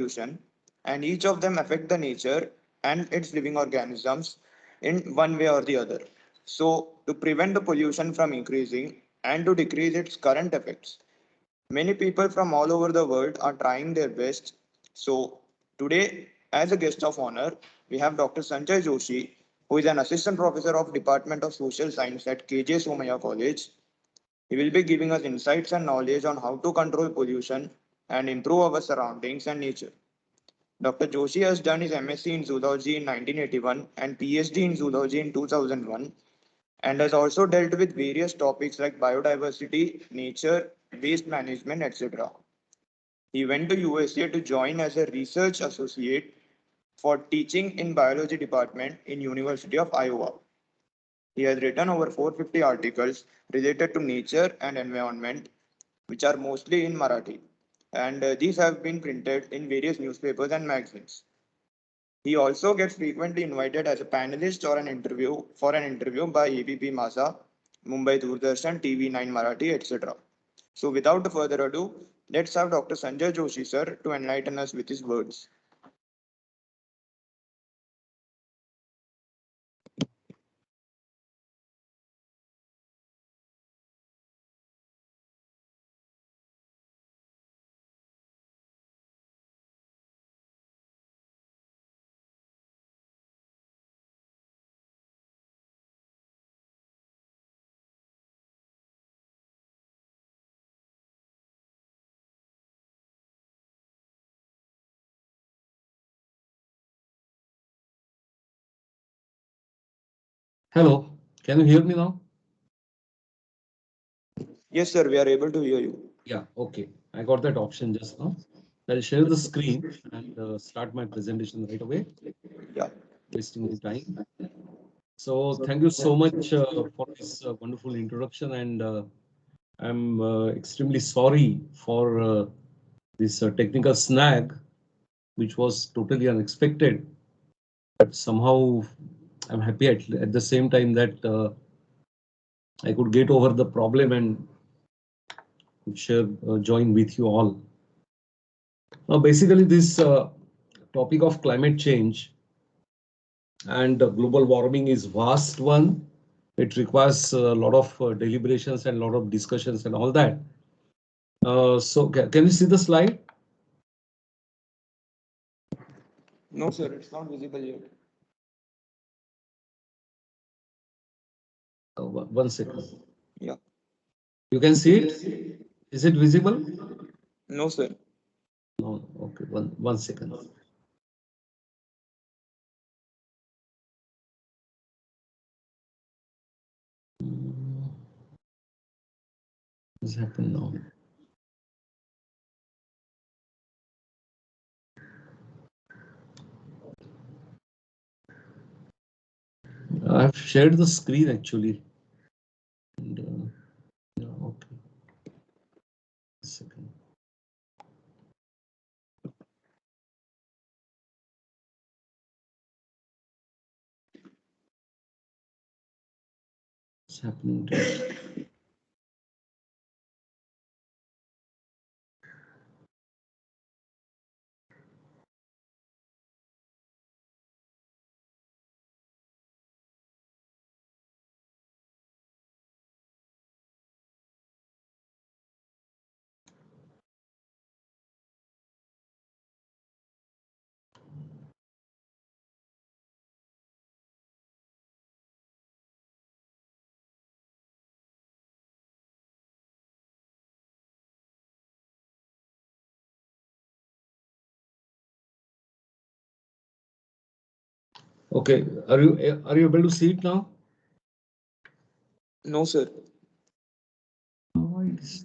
pollution, and each of them affect the nature and its living organisms in one way or the other. So, to prevent the pollution from increasing and to decrease its current effects, many people from all over the world are trying their best. So, today, as a guest of honor, we have Dr. Sanjay Joshi, who is an assistant professor of Department of Social Science at KJ SOMAIYA College. He will be giving us insights and knowledge on how to control pollution and improve our surroundings and nature. Dr. Joshi has done his MSc in zoology in 1981 and PhD in zoology in 2001, and has also dealt with various topics like biodiversity, nature, waste management, etc. He went to USA to join as a research associate for teaching in biology department in University of Iowa. He has written over 450 articles related to nature and environment, which are mostly in Marathi, and these have been printed in various newspapers and magazines. He also gets frequently invited as a panelist or an interview by ABP Masa, Mumbai Doordarshan, TV9 Marathi, etc. So without further ado, let's have Dr. Sanjay Joshi sir to enlighten us with his words. Hello, can you hear me now? Yes, sir, we are able to hear you. Yeah, okay. I got that option just now. I'll share the screen and start my presentation right away, Yeah. wasting any time. So thank you so much for this wonderful introduction, and I'm extremely sorry for this technical snag, which was totally unexpected. But somehow I'm happy at the same time that I could get over the problem and could share, join with you all. Now, basically, this topic of climate change and global warming is vast one. It requires a lot of deliberations and a lot of discussions and all that. So, can you see the slide? No, sir, it's not visible yet. One second. Yeah. You can see it. Is it visible? No, sir. No. Okay. One second. What's happened now? I've shared the screen actually. And, yeah, okay. A second. What's happening to it? Okay. Are you able to see it now? No, sir. Why is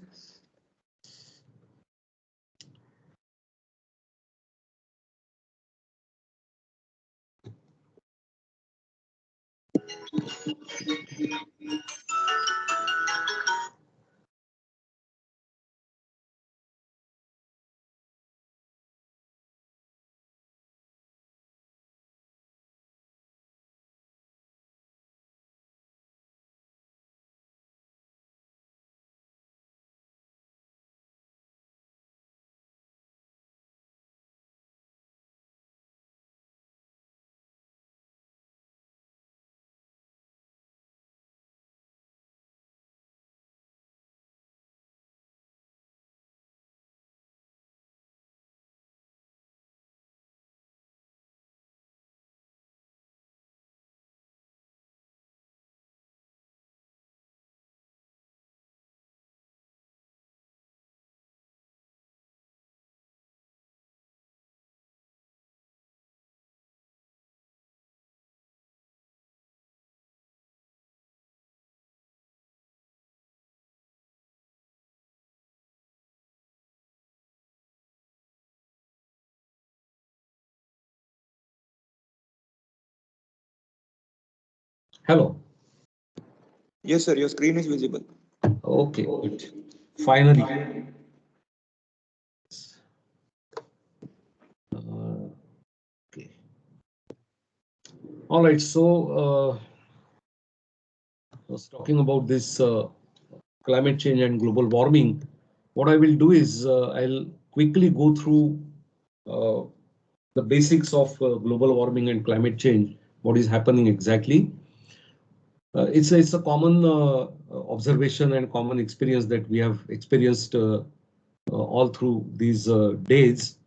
Hello. Yes, sir. Your screen is visible. Okay, good. Finally. Okay. All right. So I was talking about this climate change and global warming. What I will do is I'll quickly go through uh, the basics of global warming and climate change. What is happening exactly? It's a common observation and common experience that we have experienced all through these days.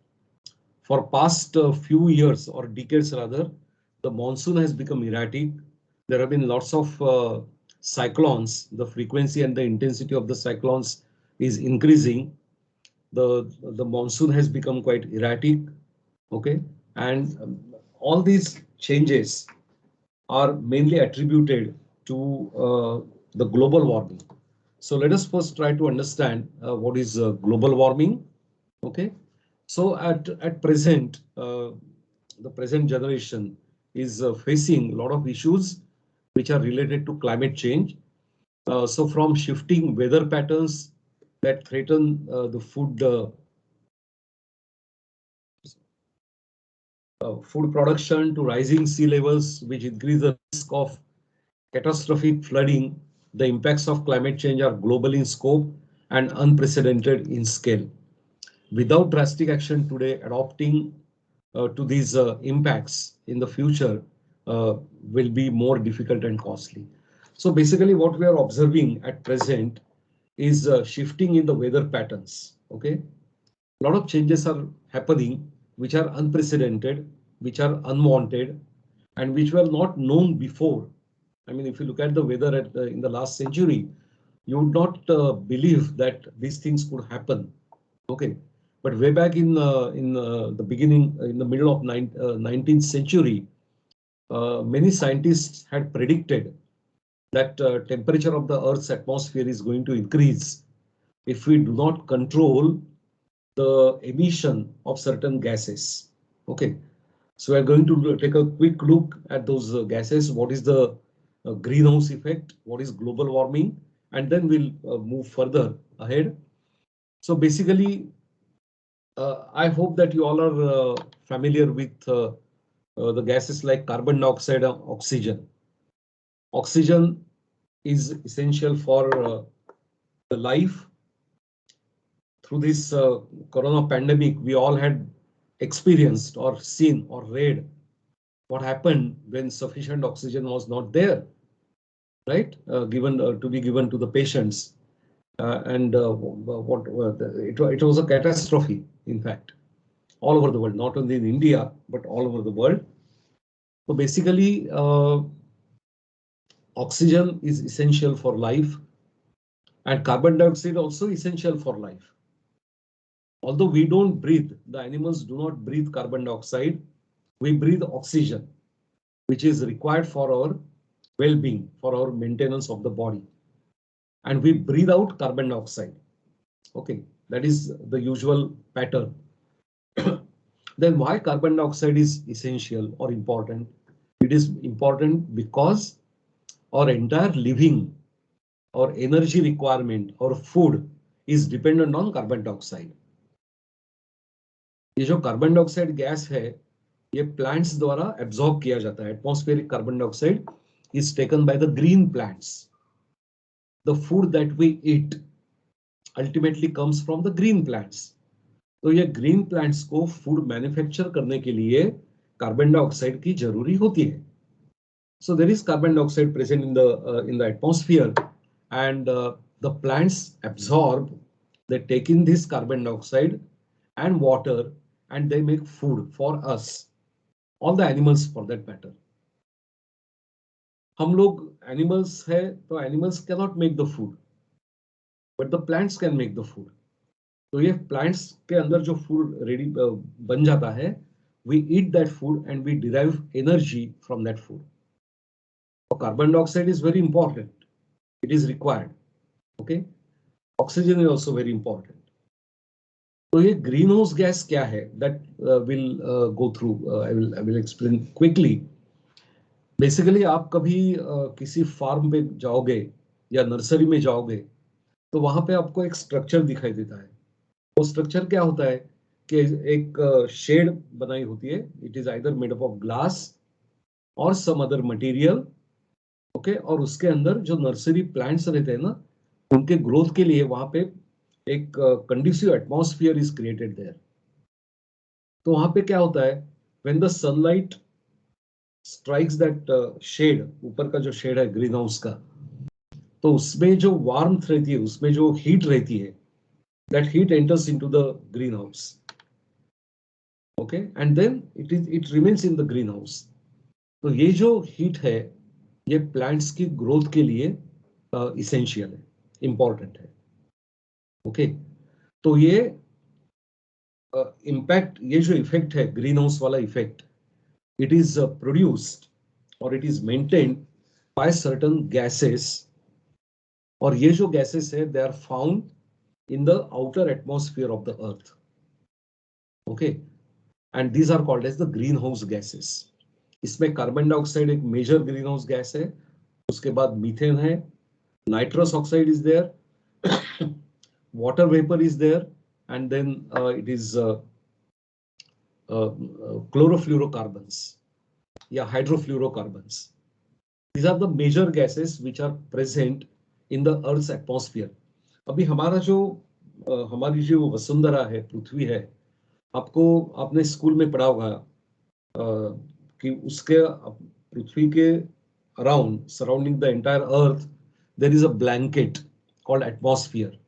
For past few years or decades rather, the monsoon has become erratic. There have been lots of cyclones. The frequency and the intensity of the cyclones is increasing. The monsoon has become quite erratic. Okay, and all these changes are mainly attributed to the global warming. So let us first try to understand what is global warming. Okay, so at present, the present generation is facing a lot of issues which are related to climate change. So from shifting weather patterns that threaten the food production to rising sea levels, which increase the risk of catastrophic flooding, the impacts of climate change are global in scope and unprecedented in scale. Without drastic action today, adopting to these impacts in the future will be more difficult and costly. So basically what we are observing at present is shifting in the weather patterns. Okay, a lot of changes are happening which are unprecedented, which are unwanted, and which were not known before. I mean, if you look at the weather in the last century, you would not believe that these things could happen. Okay, but way back in the beginning, in the middle of 19th century, many scientists had predicted that temperature of the Earth's atmosphere is going to increase if we do not control the emission of certain gases. Okay, so we're going to take a quick look at those gases. What is the greenhouse effect? What is global warming? And then we'll move further ahead. So basically, I hope that you all are familiar with the gases like carbon dioxide and oxygen. Oxygen is essential for the life. Through this corona pandemic, we all had experienced or seen or read what happened when sufficient oxygen was not there, right? Given to be given to the patients. And what it was a catastrophe, in fact, all over the world, not only in India, but all over the world. So basically, oxygen is essential for life, and carbon dioxide also essential for life. Although we don't breathe, the animals do not breathe carbon dioxide, we breathe oxygen, which is required for our well-being, for our maintenance of the body. And we breathe out carbon dioxide. Okay, that is the usual pattern. Then why carbon dioxide is essential or important? It is important because our entire living, our energy requirement, our food is dependent on carbon dioxide. ये जो carbon dioxide gas है, ये plants द्वारा absorb किया जाता है. Atmospheric carbon dioxide is taken by the green plants. The food that we eat ultimately comes from the green plants. तो ये ग्रीन प्लांट्स को फूड मैन्युफैक्चर करने के लिए कार्बन डाइऑक्साइड की जरूरी होती है. So there is carbon dioxide present in the atmosphere, and the plants absorb, they take in this carbon dioxide and water, and they make food for us, all the animals for that matter. हम लोग animals है, तो animals cannot make the food, but the plants can make the food. तो ये plants के अंदर जो food ready बन जाता है, we eat that food and we derive energy from that food. So carbon dioxide is very important. It is required. Okay. Oxygen is also very important. तो ये ग्रीन हाउस गैस क्या है? That will go through. I will explain quickly. Basically आप कभी किसी farm पे जाओगे या नर्सरी में जाओगे तो वहां पे आपको एक स्ट्रक्चर दिखाई देता है। वो स्ट्रक्चर क्या होता है कि एक शेड बनाई होती है, it is either made up of glass और सम अदर मटेरियल। ओके, और उसके अंदर जो नर्सरी प्लांट्स रहते हैं ना, उनके ग्रोथ के लिए वहां पे एक conducive atmosphere is created there. तो वहां पे क्या होता है, when the sunlight strikes that shade, ऊपर का जो शेड है ग्रीन हाउस का, तो उसमें जो वार्मथ रहती है, उसमें जो हीट रहती है, that heat enters into the greenhouse. Okay, and then it remains in the greenhouse. तो ये जो हीट है, ये प्लांट्स की ग्रोथ के लिए इसेंशियल है, इंपॉर्टेंट है। ओके, तो ये इम्पैक्ट, ये जो इफेक्ट है ग्रीन हाउस वाला effect, it is produced or it is maintained by certain gases, और ये जो gases है they are found in the outer atmosphere of the earth. Okay, and these are called as the greenhouse gases. इसमें carbon dioxide एक major greenhouse gas है, उसके बाद methane है, nitrous oxide is there, water vapor is there, and then it is chlorofluorocarbons या hydrofluorocarbons. These are the major gases which are present in the Earth's atmosphere. अभी हमारा जो हमारी जो वसुंधरा है, पृथ्वी है, आपको आपने स्कूल में पढ़ा होगा कि उसके पृथ्वी के around, surrounding the entire earth, there is a blanket called atmosphere,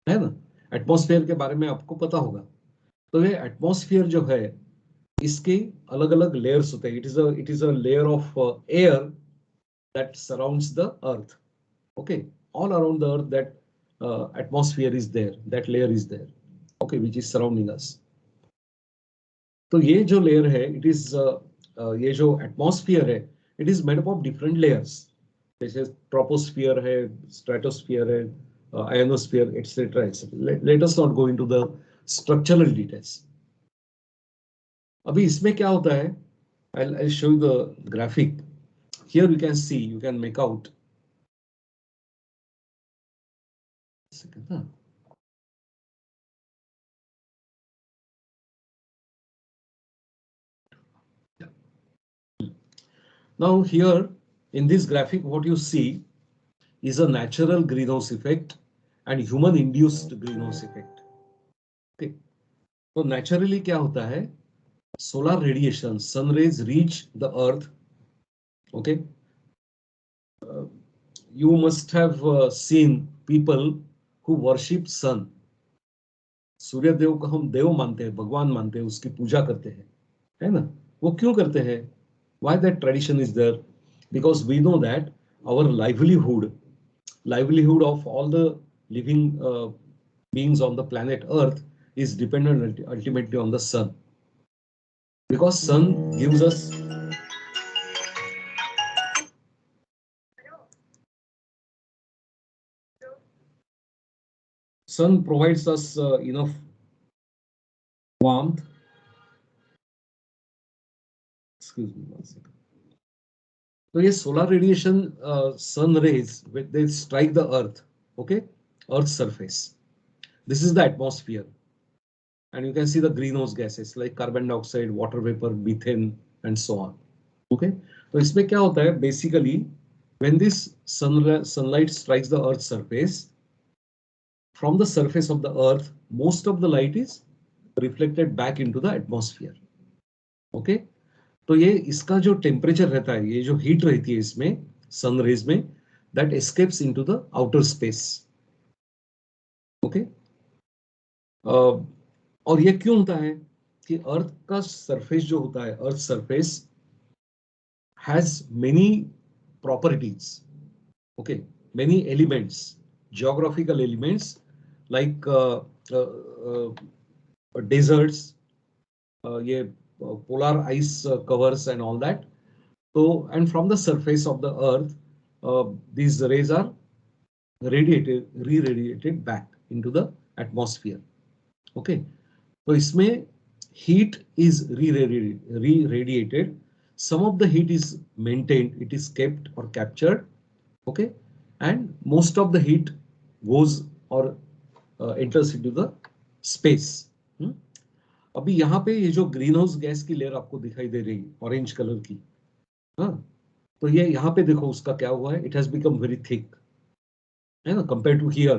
है ना? एटमॉस्फेयर के बारे में आपको पता होगा। तो ये एटमॉस्फेयर जो है, इसके अलग अलग लेयर्स होते हैं। It is a layer of air that surrounds the earth. Okay, all around the earth that atmosphere is there, that layer is there, okay, which is surrounding us. तो ये जो लेयर है, इट इज ये जो atmosphere है, it is made up of different layers, जैसे troposphere है, stratosphere है, ionosphere, etcetera etcetera. Let us not go into the structural details. अभी इसमें क्या होता है, I'll show you the graphic. Here you can see, you can make out. Second, huh? Now here in this graphic, what you see is a natural greenhouse effect and human induced greenhouse effect. Okay, so naturally क्या होता है, solar radiation, sun rays reach the earth. Okay, you must have seen people who worship sun. सूर्य देव को हम देव मानते हैं, भगवान मानते हैं, उसकी पूजा करते हैं, है ना? वो क्यों करते हैं? Why that tradition is there? Because we know that our livelihood of all the living beings on the planet Earth is dependent ultimately on the sun. Because sun gives us sun provides us enough warmth. Excuse me one second. So ये solar radiation, sun rays, when they strike the earth, okay, earth's surface, this is the atmosphere, and you can see the greenhouse gases like carbon dioxide, water vapor, methane, and so on. Okay, तो इसमें क्या होता है, basically when this sunlight strikes the earth's surface, from the surface of the earth, most of the light is reflected back into the atmosphere. Okay, तो ये इसका जो temperature रहता है, ये जो हीट रहती है इसमें सन रेज में, that escapes into the outer space. Okay, और ये क्यों होता है कि अर्थ का सरफेस जो होता है, earth surface has many properties, okay, many elements, geographical elements like deserts, ये polar ice covers and all that. So, and from the surface of the earth, these rays are re-radiated back into the atmosphere. Okay, so इसमें heat is re-radiated some of the heat is maintained, it is kept or captured, okay, and most of the heat goes or enters into the space. अभी यहाँ पे ये जो green house gas की layer आपको दिखाई दे रही ऑरेंज कलर की, हाँ, तो ये यहाँ पे देखो उसका क्या हुआ है, it has become very thick, है ना, compare to here,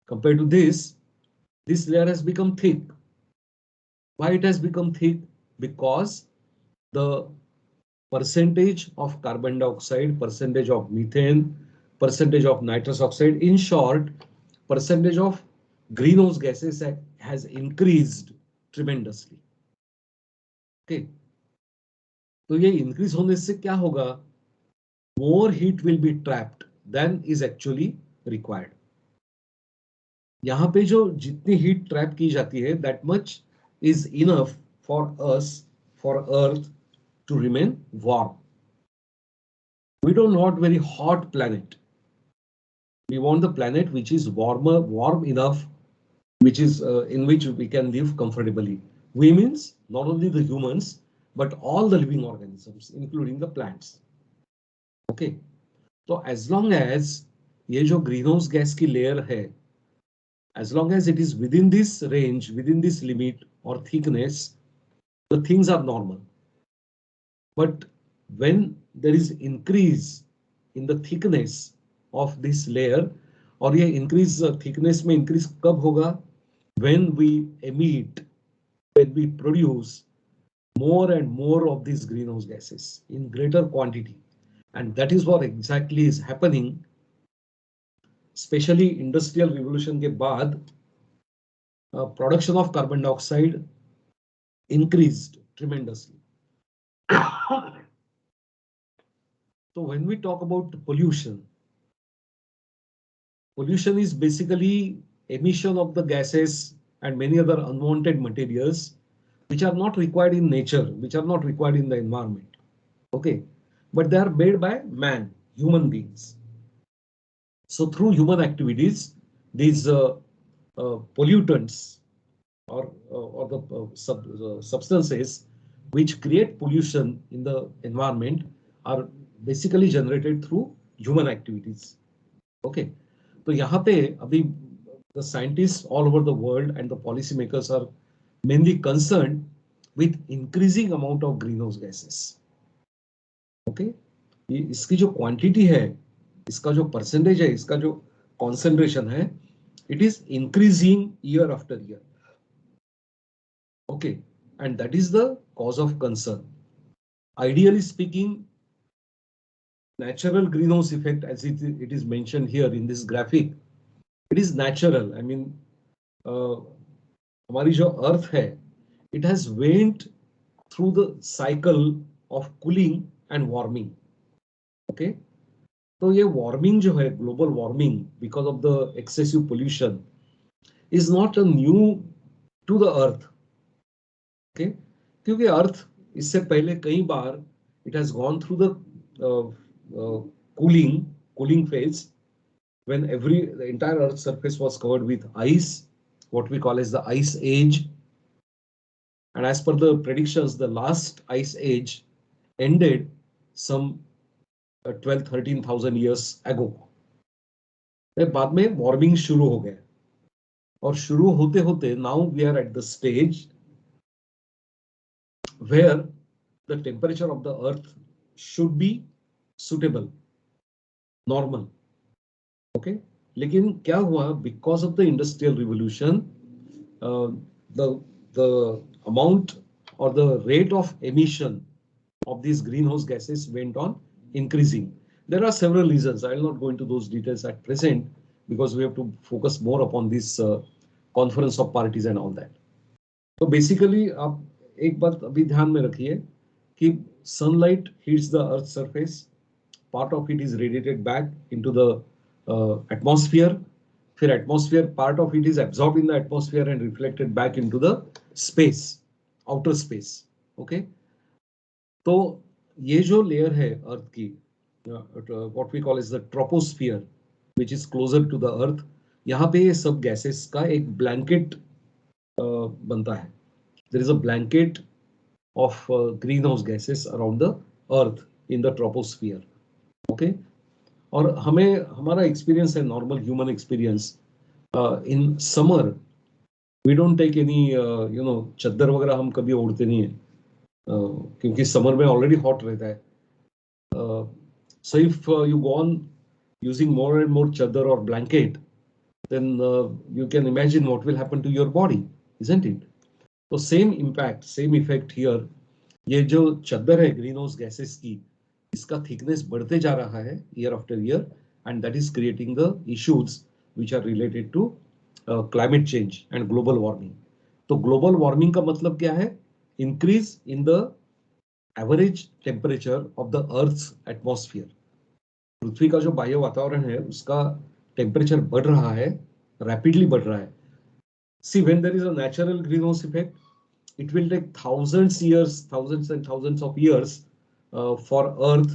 compare to this layer has become thick. Why it has become thick? Because the percentage of carbon dioxide, percentage of methane, percentage of nitrous oxide, in short, percentage of greenhouse gases has increased tremendously. Okay. तो ये increase होने से क्या होगा? More heat will be trapped than is actually required. यहाँ पे जो जितनी हीट ट्रैप की जाती है, that much is enough for us, for Earth to remain warm. We don't want very hot planet. We want the planet which is warm enough, which is in which we can live comfortably. We means not only the humans, but all the living organisms, including the plants. Okay. So as long as ये जो greenhouse gas की layer है, as long as it is within this range, within this limit or thickness, the things are normal. But when there is increase in the thickness of this layer, और ये increase thickness में increase कब होगा? When we emit, when we produce more and more of these greenhouse gases in greater quantity. And that is what exactly is happening, especially industrial revolution के बाद, production of carbon dioxide increased tremendously. So when we talk about pollution, pollution is basically emission of the gases and many other unwanted materials which are not required in nature, which are not required in the environment. Okay, but they are made by man, human beings. So through human activities, these pollutants or the substances which create pollution in the environment are basically generated through human activities. Okay, so यहाँ पे अभी the scientists all over the world and the policymakers are mainly concerned with increasing amount of greenhouse gases. Okay, इसकी जो quantity है, इसका जो percentage है, इसका जो concentration है, it is increasing year after year. Okay, and that is the cause of concern. Ideally speaking, natural greenhouse effect, as it is mentioned here in this graphic, it is natural. I mean, हमारी जो अर्थ है, it has went through the cycle of cooling and warming. Okay, तो ये warming जो है, global warming because of the excessive pollution is not a new to the earth. Okay, क्योंकि अर्थ इससे पहले कई बार it has gone through the cooling phase when the entire earth's surface was covered with ice, what we call as the ice age. And as per the predictions, the last ice age ended some 12,000-13,000 years ago. बाद में warming शुरू हो गया, और शुरू होते होते now we are at the stage where the temperature of the earth should be suitable, normal. Okay, लेकिन क्या हुआ, because of the industrial revolution, the amount or the rate of emission of these greenhouse gases went on increasing. There are several reasons. I will not go into those details at present because we have to focus more upon this conference of parties and all that. So basically, आप एक बात अभी ध्यान में रखिए कि sunlight hits the earth's surface, part of it is radiated back into the atmosphere. फिर atmosphere, part of it is absorbed in the atmosphere and reflected back into the space, outer space. Okay, तो ये जो layer है earth की, what we call as the troposphere, which is closer to the earth, यहाँ पे ये सब gases का एक blanket बनता है. There is a blanket of greenhouse gases around the earth in the troposphere. Okay, और हमें हमारा experience है normal human experience in summer we don't take any चद्दर वगैरह हम कभी ओढ़ते नहीं है क्योंकि समर में ऑलरेडी हॉट रहता है. So if you go on using more and more chadar or blanket, then you can imagine what will happen to your body, isn't it? So same impact, same effect here. ये जो चद्दर है green house gases की, इसका thickness बढ़ते जा रहा है year after year, and that is creating the issues which are related to climate change and global warming. तो ग्लोबल वार्मिंग का मतलब क्या है? Increase in the average temperature of the earth atmosphere. पृथ्वी का जो बाह्य वातावरण है उसका टेम्परेचर बढ़ रहा है, रैपिडली बढ़ रहा है. See when there is a natural greenhouse effect, it will take thousands and thousands of years for Earth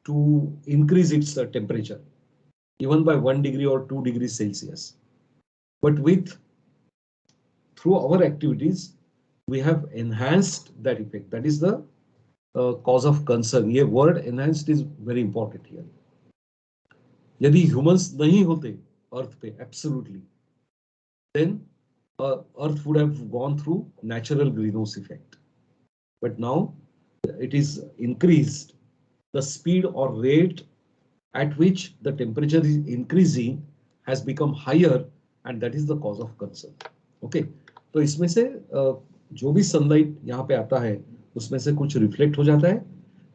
to increase its temperature, even by 1 degree or 2 degrees Celsius. But through our activities, we have enhanced that effect. That is the cause of concern. ये word enhanced is very important here. यदि humans नहीं होते Earth पे, absolutely, then Earth would have gone through natural greenhouse effect. But now it is increased. The speed or rate at which the temperature is increasing has become higher, and that is the cause of concern. Okay, तो इसमें से जो भी sunlight यहाँ पे आता है उसमें से कुछ रिफ्लेक्ट हो जाता है,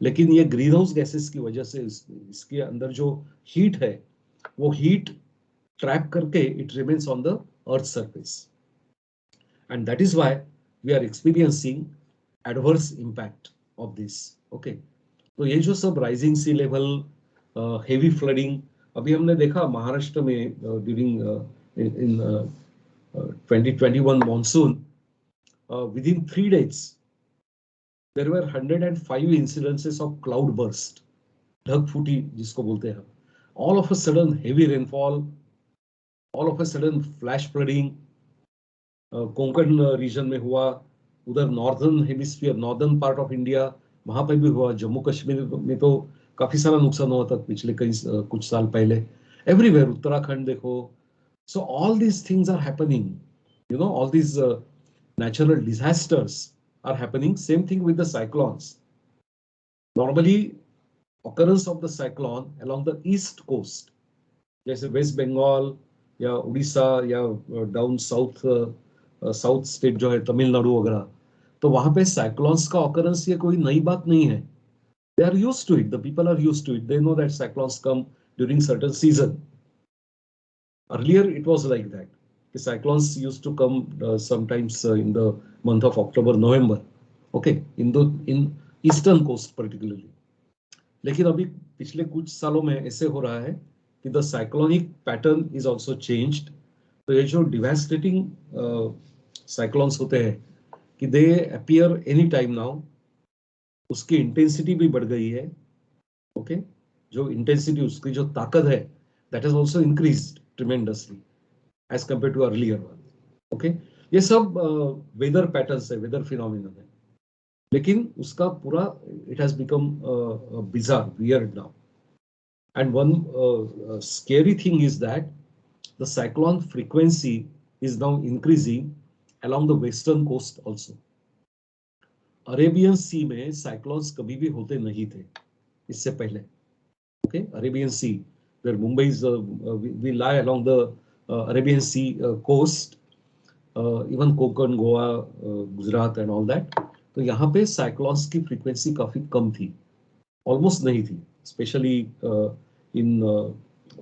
लेकिन ये ग्रीन हाउस गैसेस की वजह से इसके अंदर जो हीट है वो हीट ट्रैप करके it remains on the earth surface, and that is why we are experiencing adverse impact of this. Okay, तो ये जो सब rising sea level, heavy flooding, अभी हमने देखा महाराष्ट्र में during in 2021 monsoon, within 3 days there were 105 incidences of cloud burst, ढग फूटी जिसको बोलते हैं. All of a sudden heavy rainfall, all of a sudden flash flooding. Konkan region में हुआ, उधर northern hemisphere, northern part of India, वहां पे भी हुआ. जम्मू कश्मीर में तो काफी सारा नुकसान हुआ था पिछले कुछ साल पहले. एवरीवेयर, उत्तराखंड देखो. So all these things are happening, you know, all these natural disasters are happening. Same thing with the cyclones. Normally occurrence of the cyclone along the east coast, जैसे वेस्ट बंगाल या उड़ीसा या डाउन साउथ स्टेट जो है तमिलनाडु वगैरह, तो वहां पे cyclones का ऑकरेंस ये कोई नई बात नहीं है. They are used to it, the people are used to it, they know that cyclones come during certain season. Earlier it was like that, कि cyclones used to come sometimes in the month of October November. Okay, in eastern coast particularly. लेकिन अभी पिछले कुछ सालों में ऐसे हो रहा है कि the cyclonic pattern is also changed. तो ये जो डिवास्टेटिंग साइक्लोन्स होते हैं कि दे अपीयर एनी टाइम नाउ, उसकी इंटेंसिटी भी बढ़ गई है. ओके, जो इंटेंसिटी, उसकी जो ताकत है, that is also increased tremendously as compare to earlier one. Okay, ये सब वेदर पैटर्न्स है, वेदर फिनोमिना है, लेकिन उसका पूरा it has become bizarre, weird now. And one scary thing is that the cyclone frequency is now increasing along the western coast also. Arabian Sea में cyclones कभी भी होते नहीं थे इससे पहले. Okay, Arabian Sea, where Mumbai is, we lie along the Arabian Sea coast, even Konkan, Goa, Gujarat and all that. तो यहाँ पे cyclones की frequency काफी कम थी, almost नहीं थी, especially in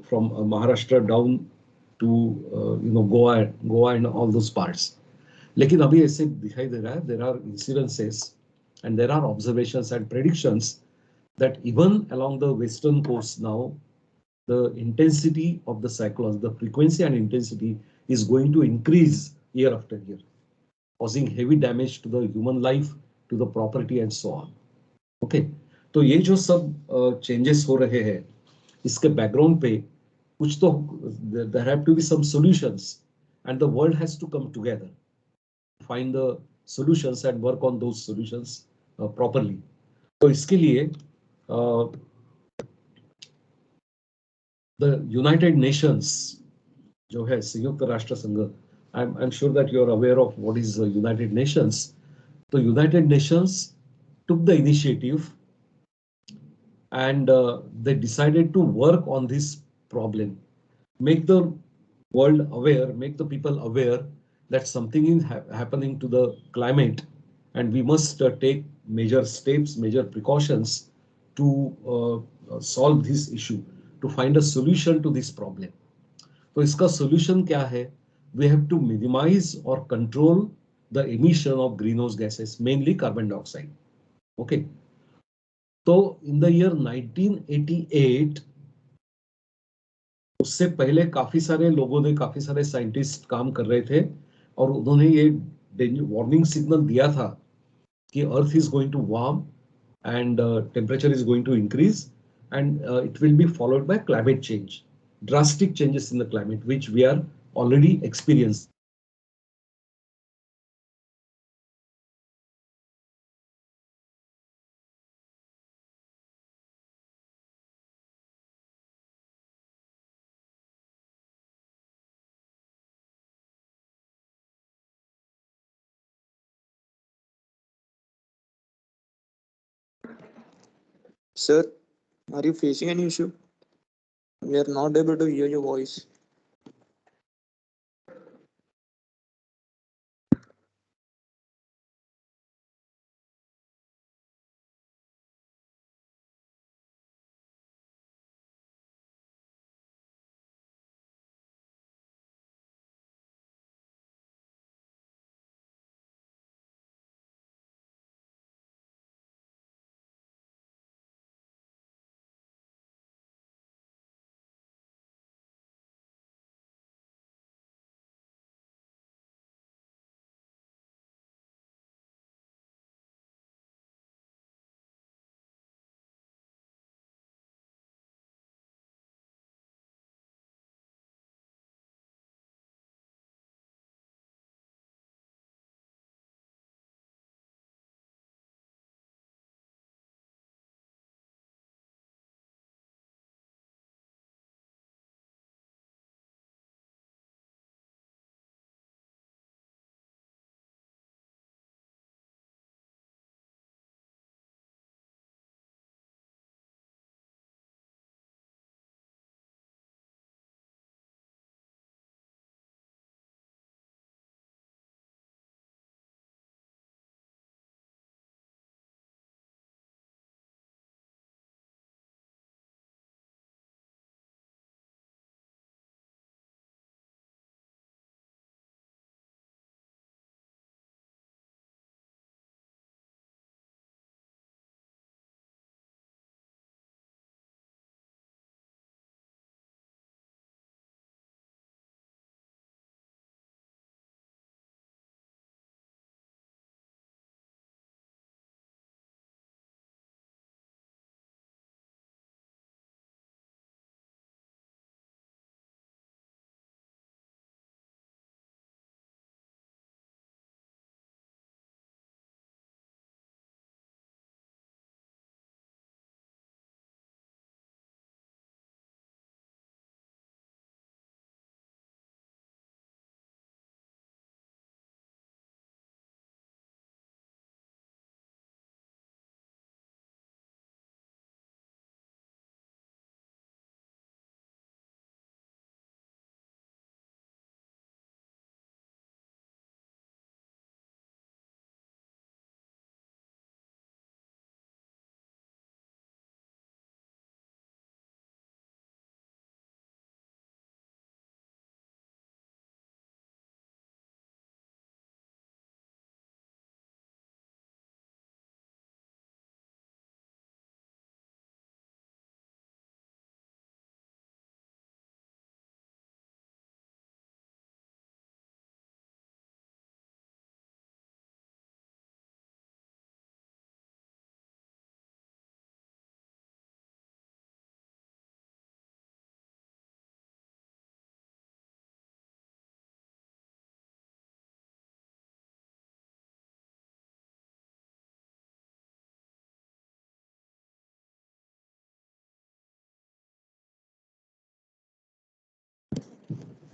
from Maharashtra down to Goa and all those parts. लेकिन अभी ऐसे दिखाई दे रहा है, there are incidences and there are observations and predictions that even along the western coast now, the intensity of the cyclones, the frequency and intensity is going to increase year after year, causing heavy damage to the human life, to the property and so on. Okay, तो ये जो सब changes हो रहे हैं, इसके background पे कुछ तो there have to be some solutions, and the world has to come together, find the solutions and work on those solutions properly. तो इसके लिए the United Nations जो है संयुक्त राष्ट्र संघ, I'm sure that you are aware of what is the United Nations. The United Nations took the initiative and they decided to work on this problem, make the world aware, make the people aware that something is happening to the climate, and we must take major steps, major precautions to solve this issue, to find a solution to this problem. तो इसका solution क्या है? We have to minimize or control the emission of greenhouse gases, mainly carbon dioxide. Okay. तो in the year 1988, उससे पहले काफी सारे लोगों ने, काफी सारे साइंटिस्ट काम कर रहे थे और उन्होंने ये वार्निंग सिग्नल दिया था कि earth is going to warm and temperature is going to increase, and it will be followed by climate change, drastic changes in the climate, which we are already experiencing. Sir, are you facing any issue? We are not able to hear your voice.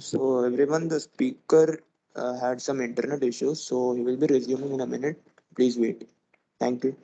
So everyone, the speaker had some internet issues, so he will be resuming in a minute. Please wait. Thank you.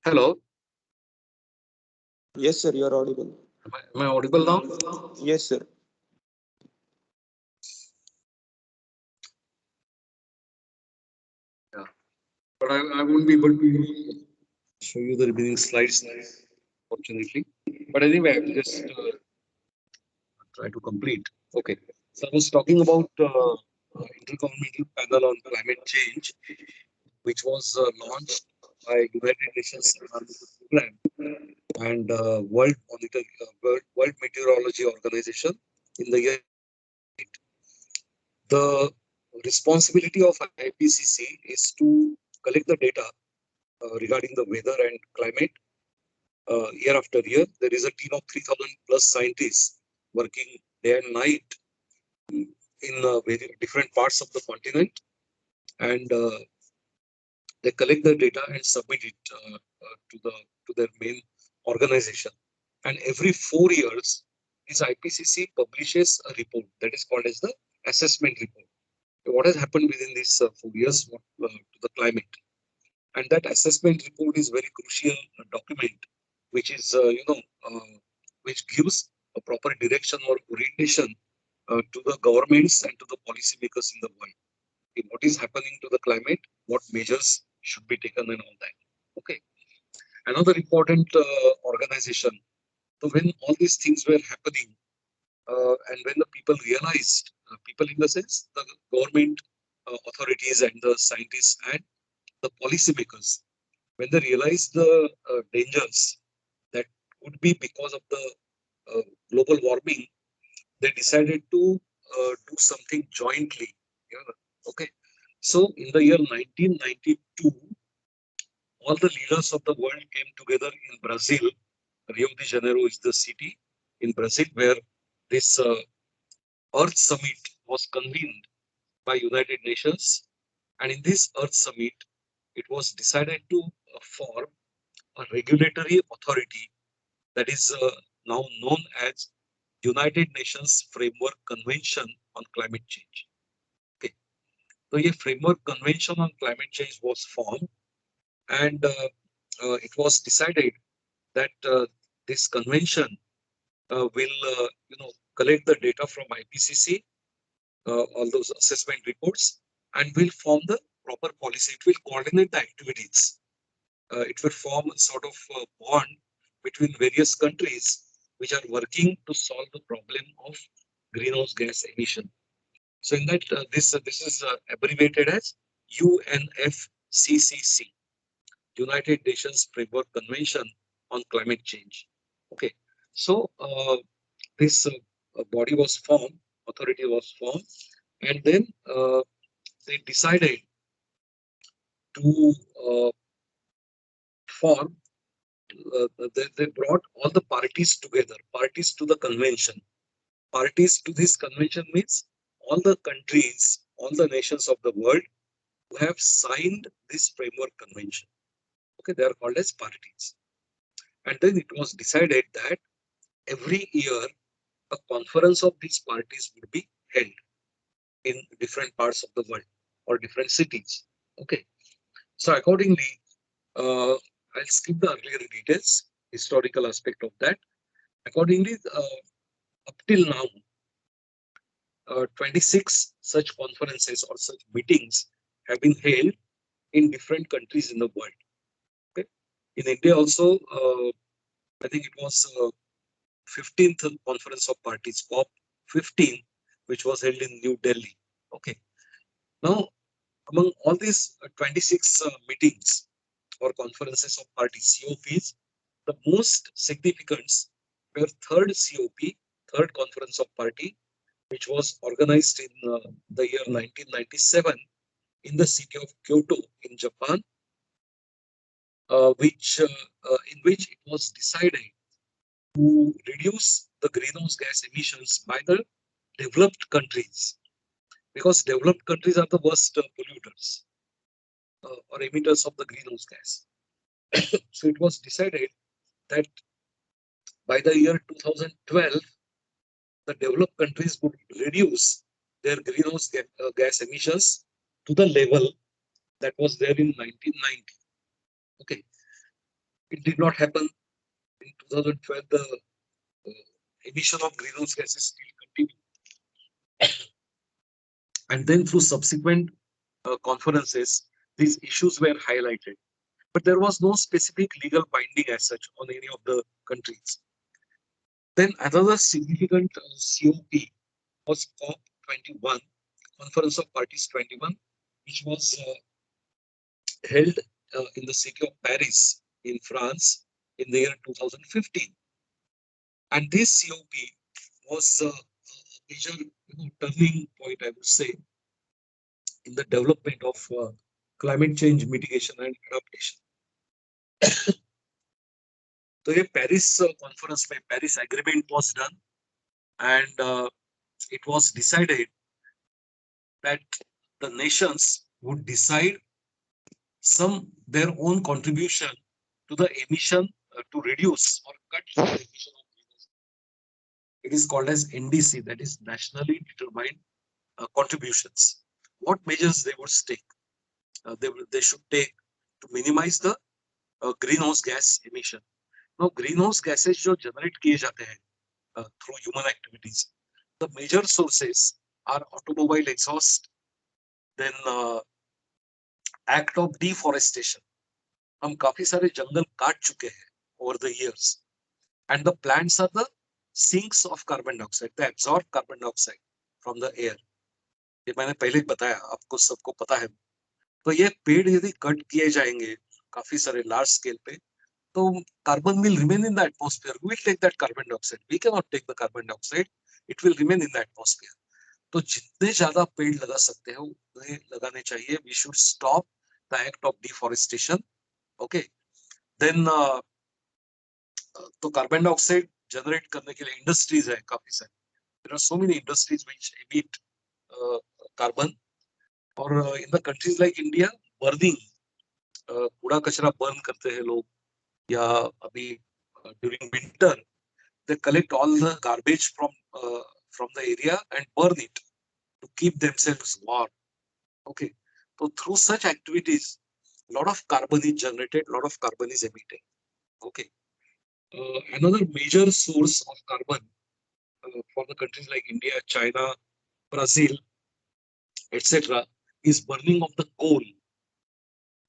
Hello, Yes, sir, you're audible. am I audible now? Yes, sir. Yeah, but I won't be able to show you the remaining slides, fortunately. But anyway, I will just try to complete. Okay, so I was talking about Intergovernmental Panel on Climate Change, which was launched by United Nations Environmental Program and World Meteorology Organization in the year. The responsibility of IPCC is to collect the data regarding the weather and climate year after year. There is a team of 3,000 plus scientists working day and night in very different parts of the continent, and they collect the data and submit it to their main organization. And every 4 years, this IPCC publishes a report that is called as the assessment report. What has happened within these 4 years to the climate? And that assessment report is very crucial document, which is which gives a proper direction or orientation to the governments and to the policymakers in the world. Okay, what is happening to the climate, what measures should be taken, and all that. Okay, another important organization. So when all these things were happening, and when the people realized, people in the sense the government authorities and the scientists and the policymakers, when they realized the dangers that would be because of the global warming, they decided to do something jointly. Yeah. Okay. So in the year 1992, all the leaders of the world came together in Brazil. Rio de Janeiro is the city in Brazil where this Earth Summit was convened by United Nations. And in this Earth Summit, it was decided to form a regulatory authority that is now known as United Nations Framework Convention on Climate Change. Okay. So a framework convention on climate change was formed, and it was decided that this convention will, collect the data from IPCC, all those assessment reports, and will form the proper policy. It will coordinate the activities. It will form a sort of bond between various countries which are working to solve the problem of greenhouse gas emission. So in that, this is abbreviated as UNFCCC, United Nations Framework Convention on Climate Change. Okay, so this body was formed, authority was formed, and then they decided to form. They brought all the parties together, parties to the convention. Parties to this convention means all the countries, all the nations of the world who have signed this framework convention. Okay, they are called as parties. And then it was decided that every year a conference of these parties would be held in different parts of the world or different cities. Okay, so accordingly, I'll skip the earlier details, historical aspect of that. Accordingly, up till now, 26 such conferences or such meetings have been held in different countries in the world. Okay? In India also, I think it was 15th Conference of Parties, COP 15, which was held in New Delhi. Okay. Now, among all these 26 meetings or conferences of parties, COPs, the most significant were third COP, third Conference of Party, which was organized in the year 1997 in the city of Kyoto in Japan, in which it was decided to reduce the greenhouse gas emissions by the developed countries, because developed countries are the worst polluters or emitters of the greenhouse gas. So it was decided that by the year 2012, the developed countries would reduce their greenhouse gas emissions to the level that was there in 1990. Okay. It did not happen. In 2012, the emission of greenhouse gases still continued. And then through subsequent conferences, these issues were highlighted. But there was no specific legal binding as such on any of the countries. Then another significant COP was COP21, Conference of Parties 21, which was held in the city of Paris in France in the year 2015. And this COP was a major turning point, I would say, in the development of climate change mitigation and adaptation. तो ये Paris conference में Paris agreement was done, and it was decided that the nations would decide their own contribution to the emission to reduce or cut the emission of greenhouse. It is called as NDC, that is nationally determined contributions. What measures they would take? They should take to minimize the greenhouse gas emission. Now, greenhouse gases जो generate किए जाते हैं through human activities, the major sources are automobile exhaust, then act of deforestation. हम काफी सारे जंगल काट चुके हैं over the years, and the plants are the sinks of carbon dioxide. They absorb carbon dioxide from the air. ये मैंने पहले ही बताया, आपको सबको पता है. तो ये पेड़ यदि कट किए जाएंगे काफी सारे large scale पे, तो carbon will remain in the atmosphere. We will take that carbon dioxide. We cannot take the carbon dioxide. It will remain in the atmosphere. तो जितने ज्यादा पेड़ लगा सकते हैं उतने लगाने चाहिए. We should stop the act of deforestation. Okay. Then तो कार्बन डाइऑक्साइड जनरेट करने के लिए इंडस्ट्रीज है काफी सारी. There are so many industries which emit carbon. और in the countries like India, burning, कूड़ा कचरा बर्न करते हैं लोग, या अभी during winter they collect all the garbage from the area and burn it to keep themselves warm. Okay, so through such activities, a lot of carbon is generated, a lot of carbon is emitted. Okay, another major source of carbon for the countries like India, China, Brazil, etc., is burning of the coal.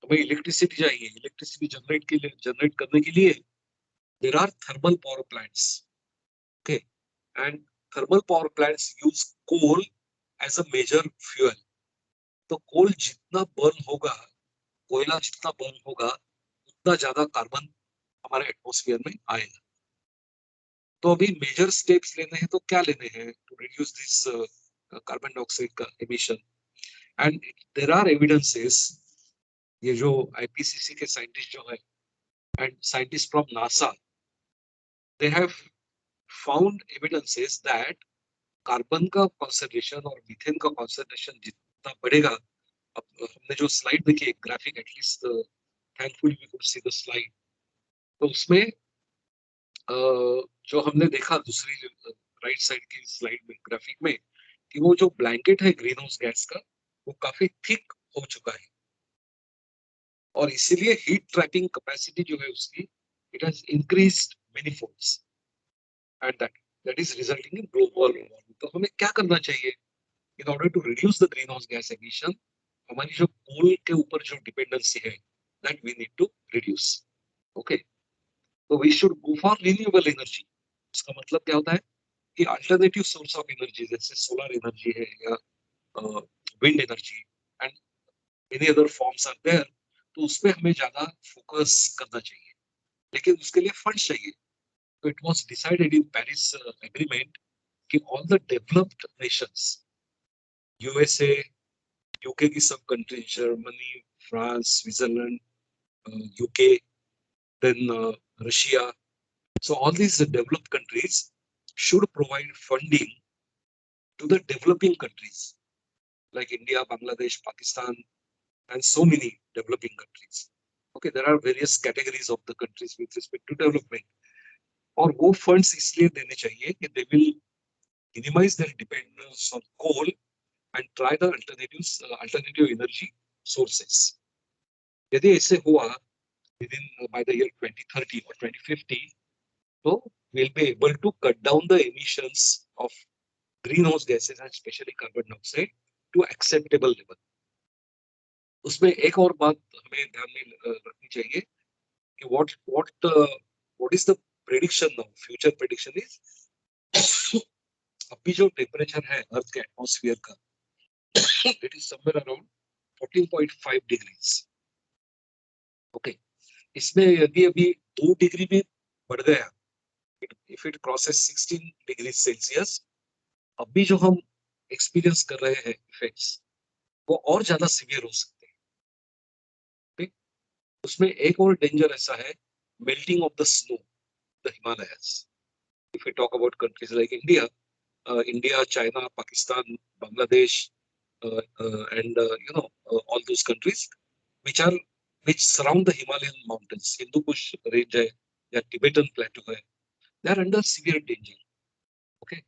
हमें electricity चाहिए, electricity generate करने के लिए there are thermal power plants. Okay, and thermal power plants use coal as a major fuel. तो कोल जितना burn होगा, कोयला जितना बर्न होगा, उतना ज्यादा कार्बन हमारे एटमॉस्फेयर में आएगा. तो अभी मेजर स्टेप्स लेने हैं, तो क्या लेने हैं to reduce this carbon dioxide का emission. And there are evidences, ये जो आईपीसीसी के साइंटिस्ट जो है and scientist from NASA, they have found evidences that carbon का कॉन्सेंट्रेशन और मीथेन का कॉन्सेंट्रेशन जितना बढ़ेगा, अब हमने जो स्लाइड देखी एक graphic, at least thankfully we could see the slide, तो उसमें जो हमने देखा दूसरी राइट साइड की स्लाइड में ग्राफिक में, कि वो जो ब्लैंकेट है ग्रीन हाउस गैस का, वो काफी थिक हो चुका है, और इसीलिए हीट ट्रैपिंग कैपेसिटी जो है उसकी, it has increased many folds, and that is resulting in global warming. तो हमें क्या करना चाहिए in order to reduce the greenhouse gas emission? हमारी जो कोल के ऊपर जो डिपेंडेंसी है, that we need to reduce. Okay, तो we should go for renewable energy. इसका मतलब क्या होता है कि अल्टरनेटिव सोर्स ऑफ एनर्जी, जैसे सोलर एनर्जी है या wind energy and any other forms are there, तो उस पे हमें ज्यादा फोकस करना चाहिए, लेकिन उसके लिए फंड्स चाहिए. तो it was decided in Paris agreement कि all the developed nations, USA, UK की सब country, Germany, France, Switzerland, UK, then Russia, so all these developed countries should provide funding to the developing countries like India, Bangladesh, Pakistan, and so many developing countries. Okay, there are various categories of the countries with respect to development. और वो funds इसलिए देने चाहिए कि they will minimize their dependence on coal and try the alternative energy sources. यदि ऐसे हुआ within by the year 2030 or 2050. So we'll be able to cut down the emissions of greenhouse gases and especially carbon dioxide to acceptable level. उसमें एक और बात हमें ध्यान में रखनी चाहिए कि what is the prediction now? Future prediction is अभी जो टेम्परेचर है अर्थ के एटमॉस्फेयर का it is somewhere around 14.5 degrees. Okay. इसमें यदि अभी 2 डिग्री भी बढ़ गया, if it crosses 16 degrees Celsius, अभी जो हम एक्सपीरियंस कर रहे हैं इफेक्ट्स वो और ज्यादा सीवियर हो सकते हैं. ठीक? उसमें एक और डेंजर ऐसा है, melting of the snow, the Himalayas. If we talk about countries like India, China, Pakistan, Bangladesh, and all those countries which surround the Himalayan mountains, Hindu Kush range है या Tibetan plateau है, they are under severe danger, okay,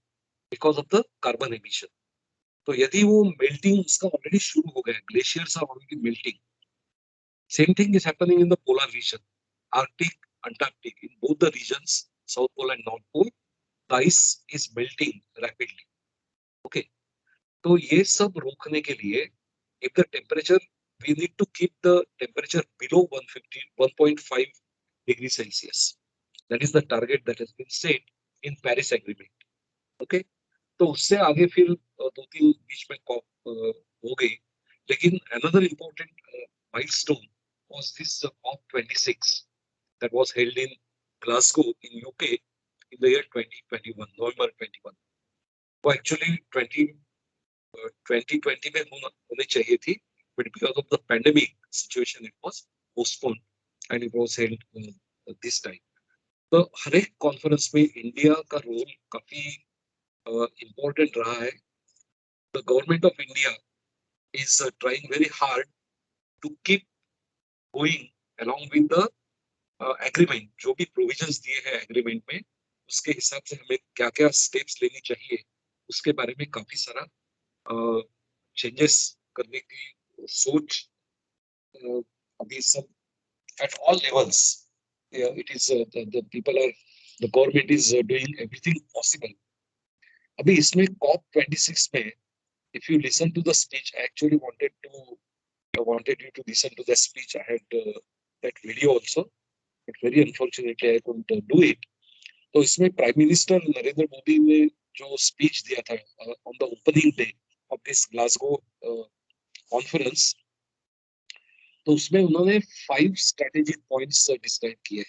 because of the carbon emission. तो यदि वो melting उसका already शुरू हो गया, glaciers are already melting. Same thing is happening in the polar region, Arctic, Antarctic, in both the regions, south pole and north pole, the ice is melting rapidly. Okay, तो ये सब रोकने के लिए if the temperature, we need to keep the temperature below 1.5 degrees Celsius. That is the target that has been set in Paris Agreement. Okay, तो उससे आगे फिर 2-3 बीच में कॉप हो गई, लेकिन another important milestone was this COP26 that was held in Glasgow in UK in the year 2021, November 21. वो actually 2020 में होने चाहिए थी, but because of the pandemic situation it was postponed and it was held this time. तो हर एक conference में India का role काफी important रहा है. The government of India is trying very hard to keep going along with the agreement. जो भी provisions दिए हैं agreement में, उसके हिसाब से हमें क्या क्या steps लेनी चाहिए, उसके बारे में काफी सारा चेंजेस करने की सोच अभी सब at all levels. Yeah, it is the people are, the government is doing everything possible. अभी इसमें COP26 में, if you listen to the speech, I actually wanted you to listen to the speech. I had that video also, but very unfortunately I couldn't do it. तो इसमें prime minister Narendra Modi ने जो speech दिया था on the opening day of this Glasgow conference, तो उसमें उन्होंने 5 strategic points describe किए.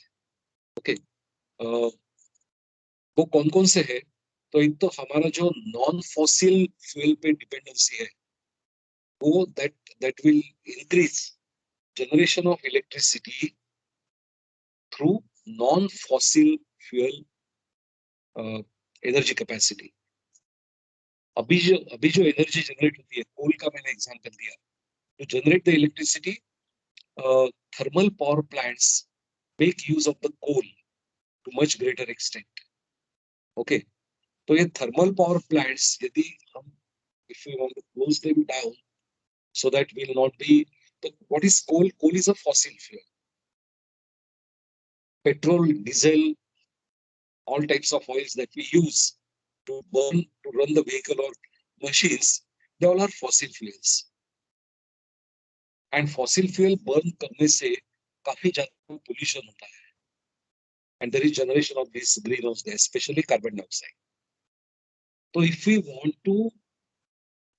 ओके, वो कौन कौन से है? तो एक तो हमारा जो नॉन फॉसिल फ्यूल पे डिपेंडेंसी है, वो that will increase generation of electricity through non-fossil fuel energy capacity. अभी जो एनर्जी जनरेट होती है, कोल का मैंने एग्जांपल दिया, to generate the electricity, thermal power plants make use of the coal to much greater extent. Okay, तो ये thermal power plants यदि हम, if we want to close them down so that will not be, what is coal? Coal is a fossil fuel. Petrol, diesel, all types of oils that we use to burn, to run the vehicle or machines, they all are fossil fuels. And fossil fuel burn करने से काफी ज्यादा pollution होता है. And there is generation of this greenhouse gas, especially carbon dioxide. So if we want to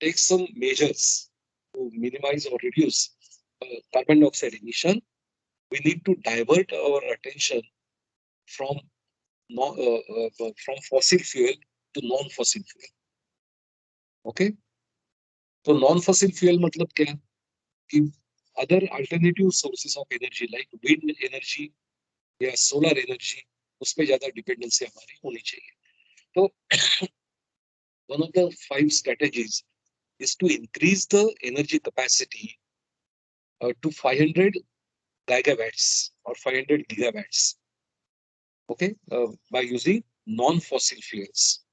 take some measures to minimize or reduce carbon dioxide emission, we need to divert our attention from fossil fuel to non-fossil fuel. Okay, so non-fossil fuel मतलब क्या? कि other alternative sources of energy like wind energy या solar energy, उस पे ज्यादा dependency हमारी होनी चाहिए. तो one of the 5 strategies is to increase the energy capacity to 500 gigawatts or 500 gigawatts. Okay, by using non-fossil fuels.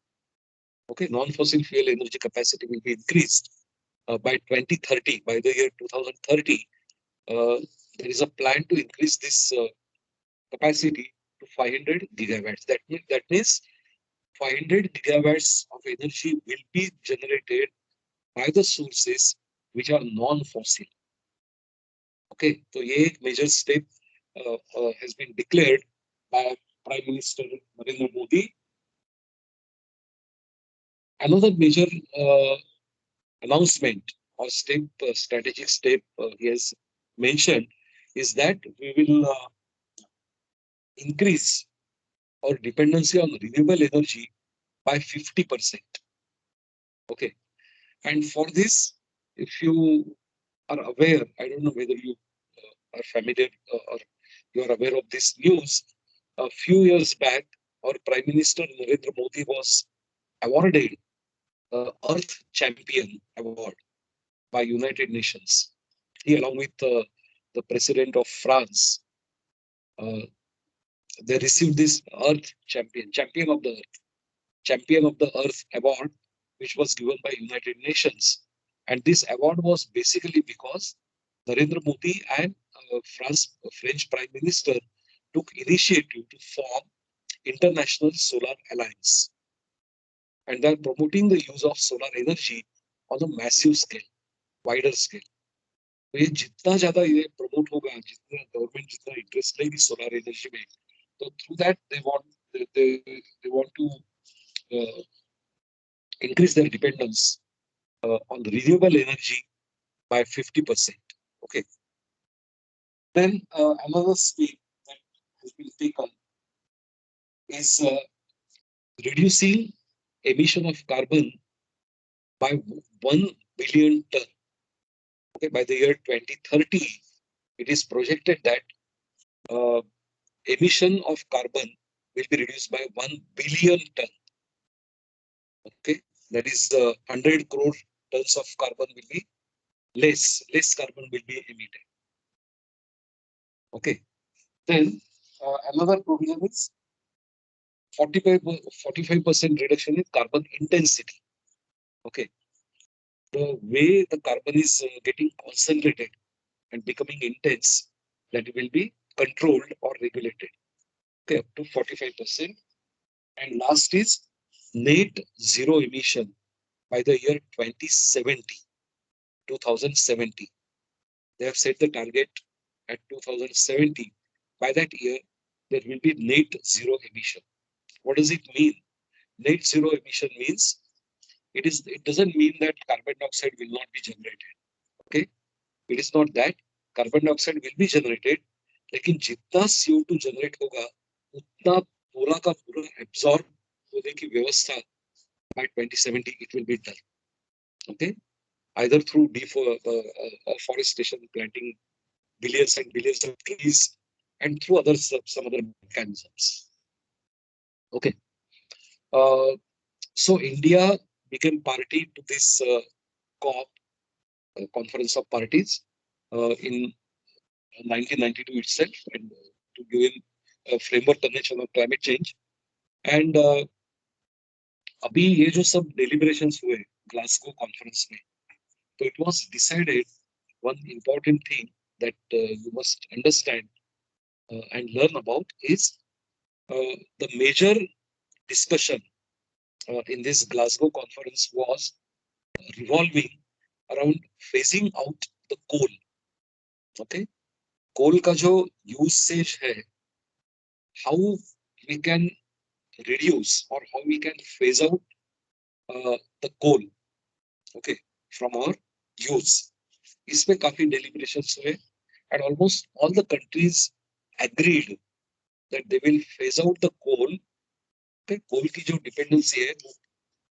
Okay, non-fossil fuel energy capacity will be increased by 2030. By the year 2030, there is a plan to increase this capacity to 500 gigawatts. That means 500 gigawatts of energy will be generated by the sources which are non-fossil. Okay, so a major step has been declared by Prime Minister Narendra Modi. Another major announcement or step, strategic step he has mentioned is that we will increase our dependency on renewable energy by 50%. Okay, and for this, if you are aware, I don't know whether you are familiar or you are aware of this news. A few years back, our Prime Minister Narendra Modi was awarded Earth Champion Award by United Nations. He, along with the President of France, uh, they received this Earth Champion of the Earth, Champion of the Earth Award, which was given by United Nations. And this award was basically because Narendra Modi and French Prime Minister took initiative to form International Solar Alliance. And they are promoting the use of solar energy on a massive scale, wider scale. तो ये जितना ज्यादा ये promote होगा, जितना government जितना interest लेगी solar energy में, तो through that they want to increase their dependence on renewable energy by 50%. Okay. Then another step that has been taken is reducing emission of carbon by 1 billion ton. Okay, by the year 2030, it is projected that emission of carbon will be reduced by 1 billion ton. Okay, that is 100 crore tons of carbon will be less carbon will be emitted. Okay, then another provision is 45% reduction in carbon intensity. Okay, the way the carbon is getting concentrated and becoming intense, that will be controlled or regulated. Okay, up to 45%. And last is net zero emission by the year 2070. They have set the target at 2070. By that year, there will be net zero emission. What does it mean? Net zero emission means it doesn't mean that carbon dioxide will not be generated. Okay, it is not that carbon dioxide will be generated, लेकिन जितना CO2 generate होगा उतना पूरा का पूरा absorb होने की व्यवस्था by 2070 it will be done. Okay, either through deforestation, planting billions and billions of trees, and through some other mechanisms. Okay, so India became party to this COP, Conference of Parties, in 1992 itself, and to give a framework convention on climate change. And अभी ये जो सब deliberations हुए Glasgow conference में, so it was decided one important thing that you must understand and learn about is the major discussion in this Glasgow conference was revolving around phasing out the coal. Okay, coal का जो usage है, how we can reduce or how we can phase out the coal, okay, from our use. इसमें काफी deliberations हुए, and almost all the countries agreed that they will phase out the coal. Okay, coal की जो dependency है,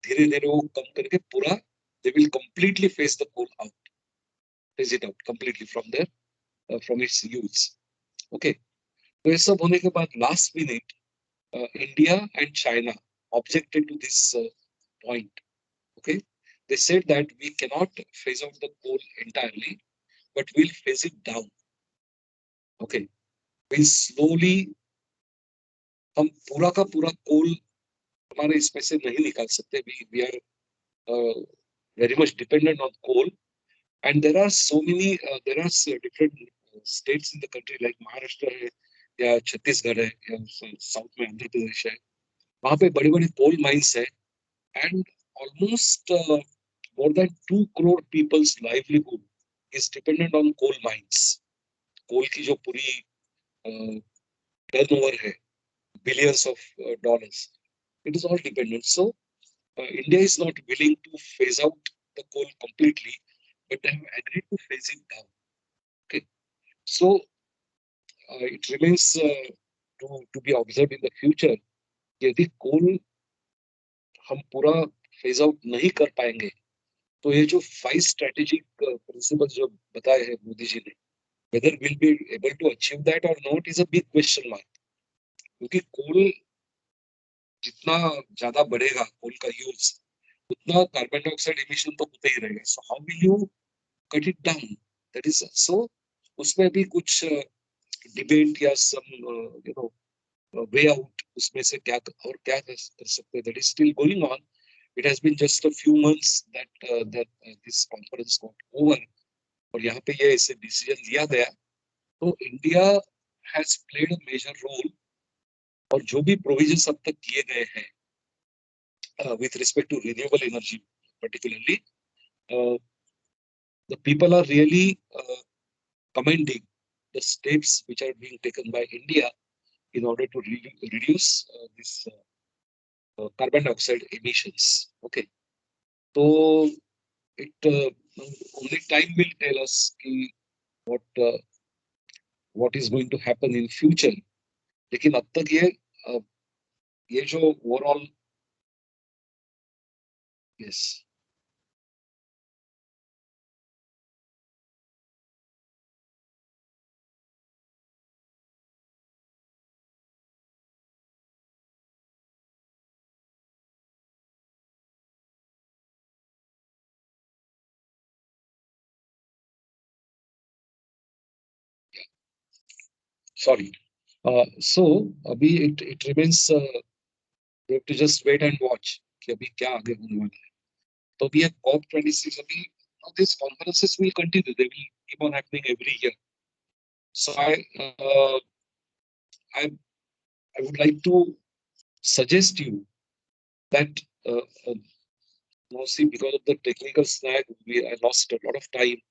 धीरे-धीरे वो कम करके पूरा they will completely phase the coal out, phase it out completely from its use. Okay, तो ये सब होने के बाद last minute India and China objected to this point. Okay, they said that we cannot phase out the coal entirely, but we'll phase it down. Okay, we'll slowly, हम पूरा का पूरा coal हमारे इसमें से नहीं निकाल सकते. We are very much dependent on coal, and there are so many different states in the country like Maharashtra है या छत्तीसगढ़ है या साउथ में आंध्र प्रदेश है, वहाँ पे बड़े बड़े coal mines है, and almost more than 2 crore people's livelihood is dependent on coal mines. Coal की जो पूरी turnover है, billions of dollars, it is all dependent. So India is not willing to phase out the coal completely, but they have agreed to phase it down. Okay, so it remains to be observed in the future. यदि coal हम पूरा phase out नहीं कर पाएंगे, तो ये जो 5 strategic principles जो बताए हैं मोदी जी ने, whether we'll be able to achieve that or not is a big question mark. क्योंकि coal जितना ज्यादा बढ़ेगा कोल का यूज, उतना कार्बन डाइऑक्साइड एमिशन तो होता ही रहेगा. So how will you cut it down? That is so उसमें भी कुछ डिबेट या some you know way out उसमें से क्या और क्या कर सकते हैं, that is still going on. It has been just a few months that this conference got over, और यहाँ पे ये ऐसे डिसीजन लिया गया. तो India has played a major role, और जो भी प्रोविजंस अब तक किए गए हैं with respect to renewable energy particularly, the people are really commending the steps which are being taken by India in order to reduce this carbon dioxide emissions. Okay, so it only time will tell us what what is going to happen in future. लेकिन अब तक ये जो overall, yes, sorry. So अभी it remains we have to just wait and watch कि अभी क्या आगे होने वाला है. तो अभी COP26 अभी, these conferences will continue, they will keep on happening every year. So I would like to suggest you that mostly because of the technical snag I lost a lot of time,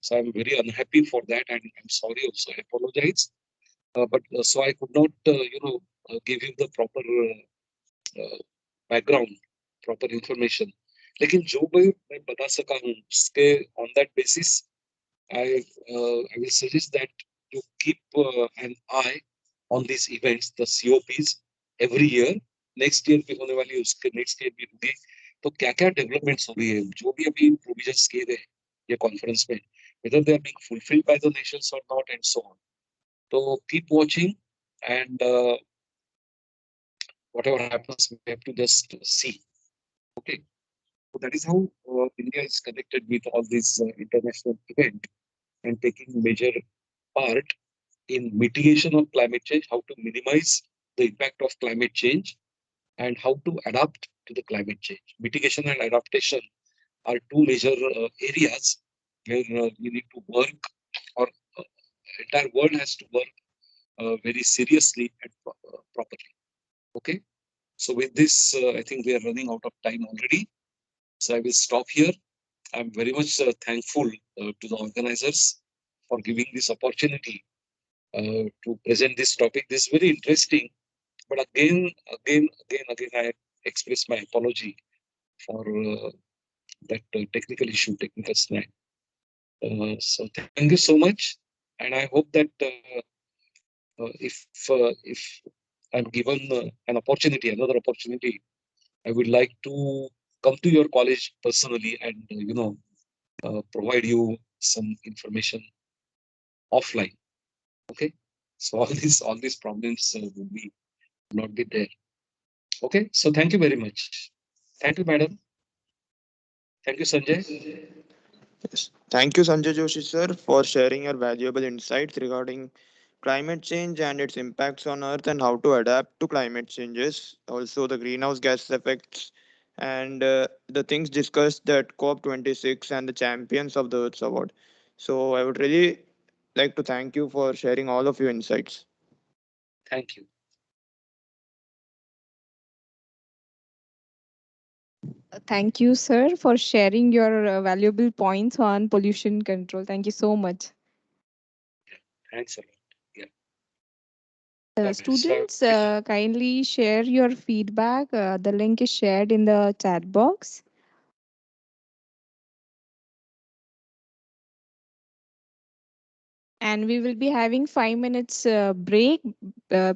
so I'm very unhappy for that, and I'm sorry also, I apologize. But so I could not give you the proper background, proper information. लेकिन जो भी मैं बता सका हूँ उसके on that basis I will suggest that you keep an eye on these events, the COPs every year. Next year भी होने वाली है, उसके next year भी होगी. तो क्या क्या developments हो रही है, जो भी अभी provisions किए गए ये conference में, whether they are being fulfilled by the nations or not, and so on. So keep watching, and whatever happens, we have to just see. Okay. So that is how India is connected with all these international events and taking major part in mitigation of climate change, how to minimize the impact of climate change, and how to adapt to the climate change. Mitigation and adaptation are two major areas where we need to work, or entire world has to work very seriously and properly. Okay. So with this, I think we are running out of time already. So I will stop here. I'm very much thankful to the organizers for giving this opportunity to present this topic. This is very interesting, but again, I express my apology for that technical issue, technical snag. So thank you so much, and I hope that if I'm given an opportunity, another opportunity, I would like to come to your college personally and provide you some information offline. Okay, so all these problems will be not be there. Okay, so thank you very much. Thank you, madam. Thank you, Sanjay. Yes. Thank you, Sanjay Joshi, sir, for sharing your valuable insights regarding climate change and its impacts on Earth and how to adapt to climate changes. Also, the greenhouse gas effects and the things discussed at COP26 and the Champions of the Earth Award. So, I would really like to thank you for sharing all of your insights. Thank you. Thank you, sir, for sharing your valuable points on pollution control. Thank you so much. Thanks a lot. Yeah. Students, kindly share your feedback. The link is shared in the chat box. And we will be having 5 minutes break.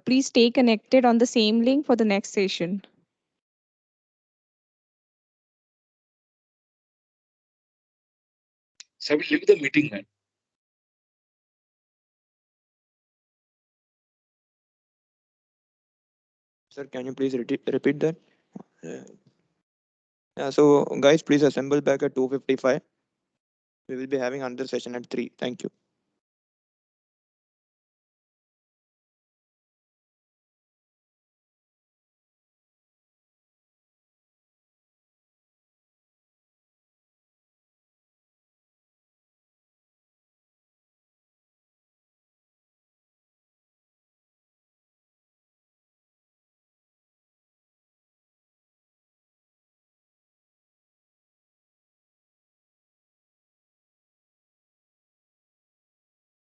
Please stay connected on the same link for the next session. So I will leave the meeting, man. Sir, can you please repeat that? Yeah. Yeah, so guys, please assemble back at 2:55. We will be having another session at 3. Thank you.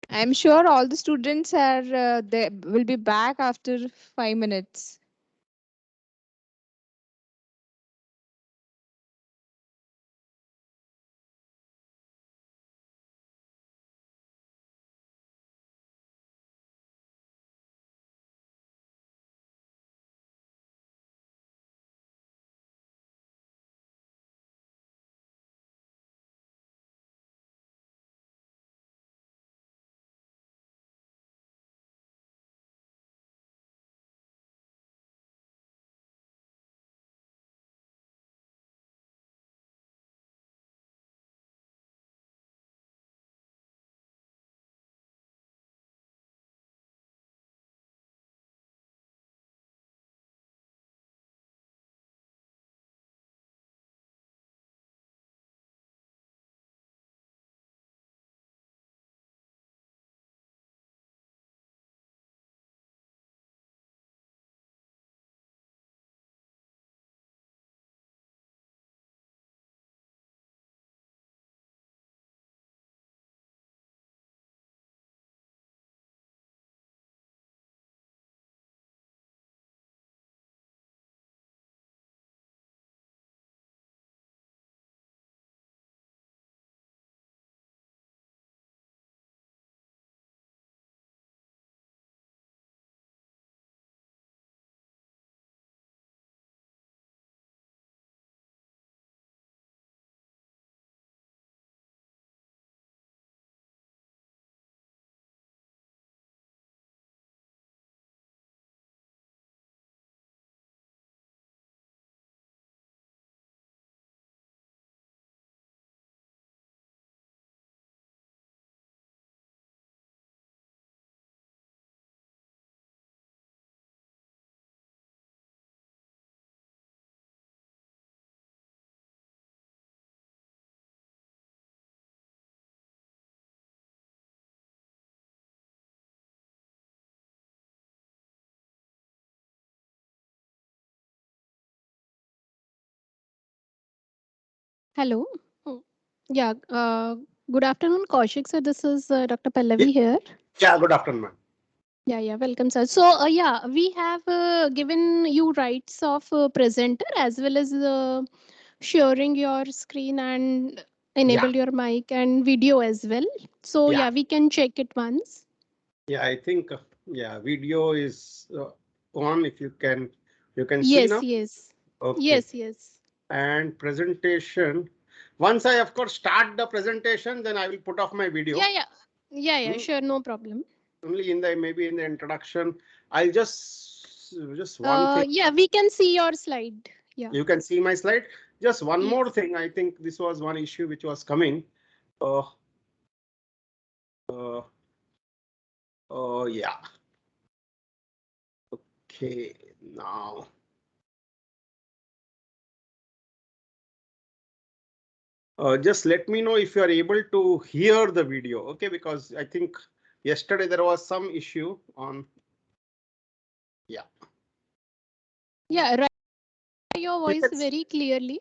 I'm sure all the students are they will be back after 5 minutes. Hello. Oh, Yeah, good afternoon, Kaushik sir. This is Dr. Yeah, Pallavi here. yeah, good afternoon, ma'am. Yeah, welcome, sir. So, yeah, we have given you rights of presenter as well as sharing your screen and Yeah, enable your mic and video as well. So, yeah, yeah, we can check it once. yeah. I think yeah, video is on. If you can see Yes, now. yes, Okay. yes, yes. And presentation. Once I of course start the presentation, then I will put off my Yeah, video. yeah, yeah, Hmm, sure, no problem. only in the maybe in the introduction. I'll just one thing. Yeah, we can see your slide. Yeah. You can see my slide. Just one more Yes. thing. I think this was one issue which was coming. Uh, uh, yeah. Okay. Now. Just let me know if you are able to hear the video, okay? Because I think Yesterday there was some issue on. Yeah. Yeah, right. Your voice Yes. very clearly.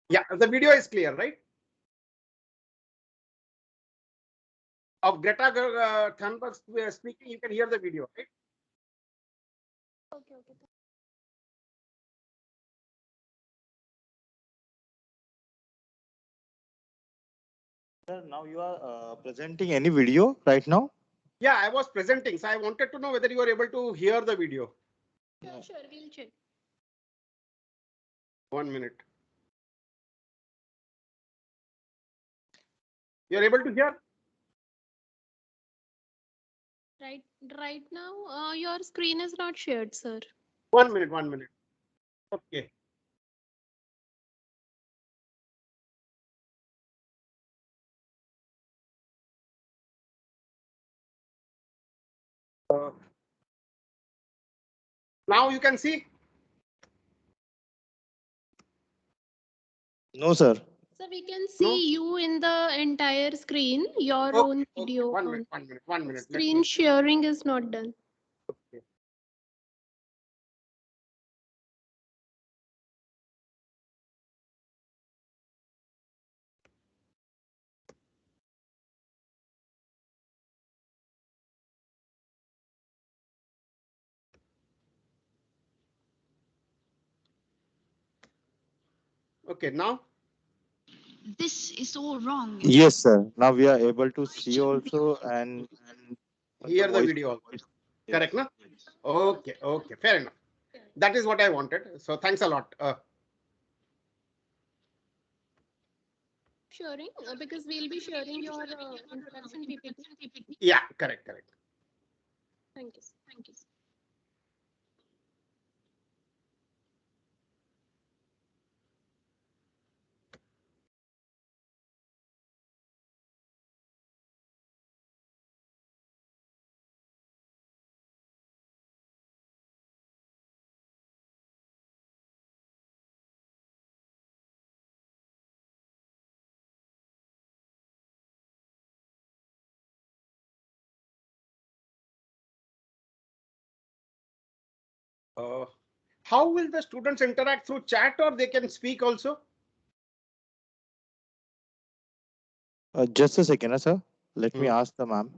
Yeah, the video is clear, right? Of Greta Thunberg speaking, you can hear the video, right? Okay, okay. Sir, now you are presenting any video right now? Yeah, I was presenting, so I wanted to know whether you were able to hear the video. Sure, we'll check. 1 minute. You're able to hear? Right now, your screen is not shared, sir. 1 minute, 1 minute. Okay. Now you can see. No, sir. So we can see you in the entire screen, your own video. 1 minute, 1 minute, 1 minute. Screen sharing is not done. Okay. Okay, now. This is all wrong. Yes, sir. Now we are able to see also and Hear the voice- video. Yes. Correct, no? Okay, okay, fair enough. That is what I wanted. So thanks a lot. Sharing, because we'll be sharing your introduction PPT. Yeah, correct, correct. Thank you. Thank you. How will the students interact through chat, or they can speak also? Just a second, sir. Let me ask the ma'am.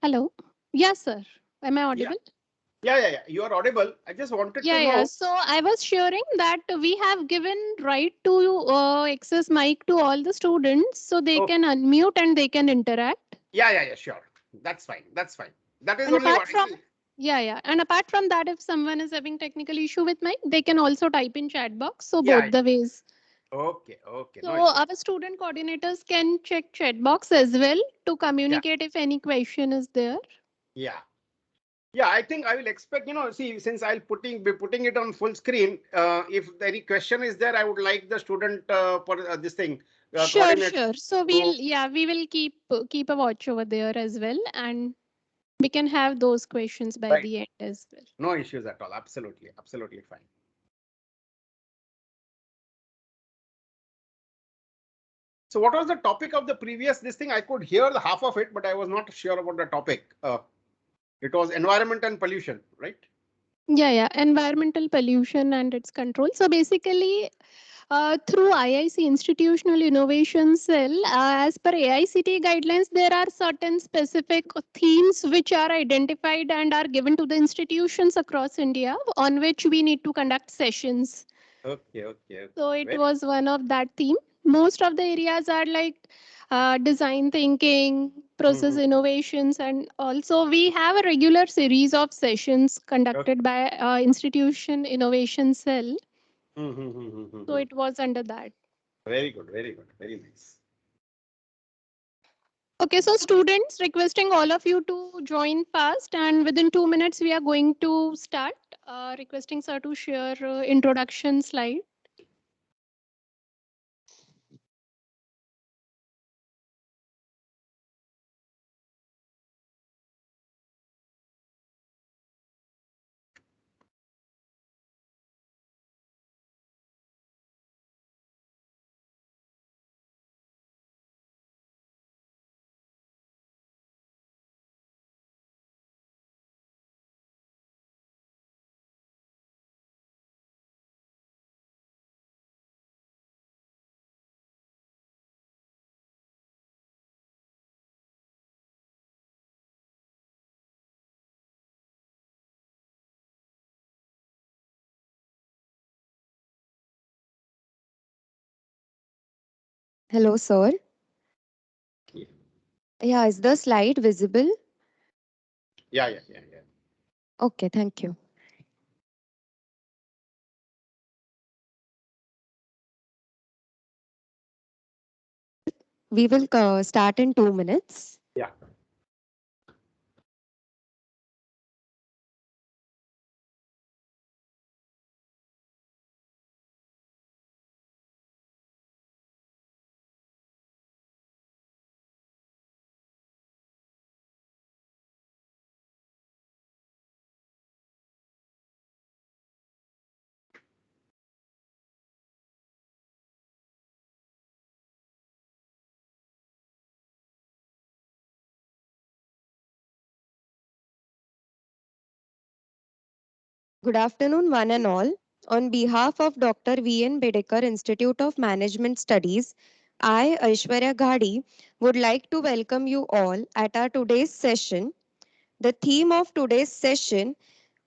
Hello. Yes, sir. Am I audible? Yeah. You are audible. I just wanted to know. Yeah. So I was sharing that we have given right to access mic to all the students, so they can unmute and they can interact. Yeah, sure. That's fine. That's fine. That is And only apart what. from and apart from that, if someone is having technical issue with mic, they can also type in chat box. So both the ways. Okay. So No issue. our student coordinators can check chat box as well to communicate if any question is there. Yeah, I think I will expect, see, since I'll be putting it on full screen, if any question is there, I would like the student for this thing. Sure. So we will keep a watch over there as well. And We can have those questions by Right. the end as well. No issues at all. Absolutely. Absolutely fine. So what was the topic of the previous this thing? I could hear the half of it, but I was not sure about the topic. It was environment and pollution, right? Yeah, environmental pollution and its control. So basically, through IIC Institutional Innovation Cell, as per AICTE guidelines, there are certain specific themes which are identified and are given to the institutions across India on which we need to conduct sessions. Okay. So it Very, was one of that theme. Most of the areas are like design thinking, process innovations, and also we have a regular series of sessions conducted by Institution Innovation Cell. So it was under that. very good. Very good. Very nice. Okay, so students, requesting all of you to join fast, and within 2 minutes we are going to start. Requesting sir to share introduction slide. Hello, sir. Yeah, is the slide visible? Yeah. Okay, thank you. We will start in 2 minutes. Yeah. Good afternoon, one and all. On behalf of Dr. V.N. Bedekar Institute of Management Studies, I, Aishwarya Ghadi, would like to welcome you all at our today's session. The theme of today's session,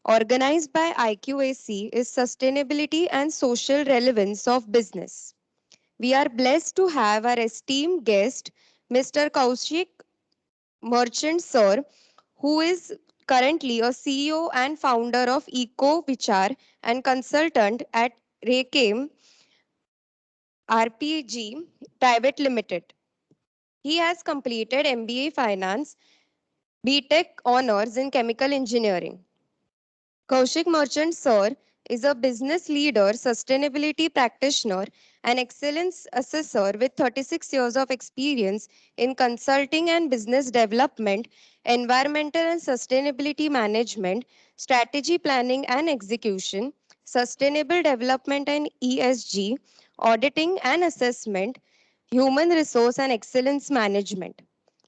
organized by IQAC, is Sustainability and Social Relevance of Business. We are blessed to have our esteemed guest, Mr. Kaushik Merchant Sir, who is currently a CEO and founder of Eco Vichar and consultant at Rekem RPG Private Limited. He has completed MBA Finance, BTech honors in Chemical Engineering. Kaushik Merchant Sir is a business leader, sustainability practitioner, and excellence assessor with 36 years of experience in consulting and business development, environmental and sustainability management, strategy planning and execution, sustainable development and ESG, auditing and assessment, human resource and excellence management.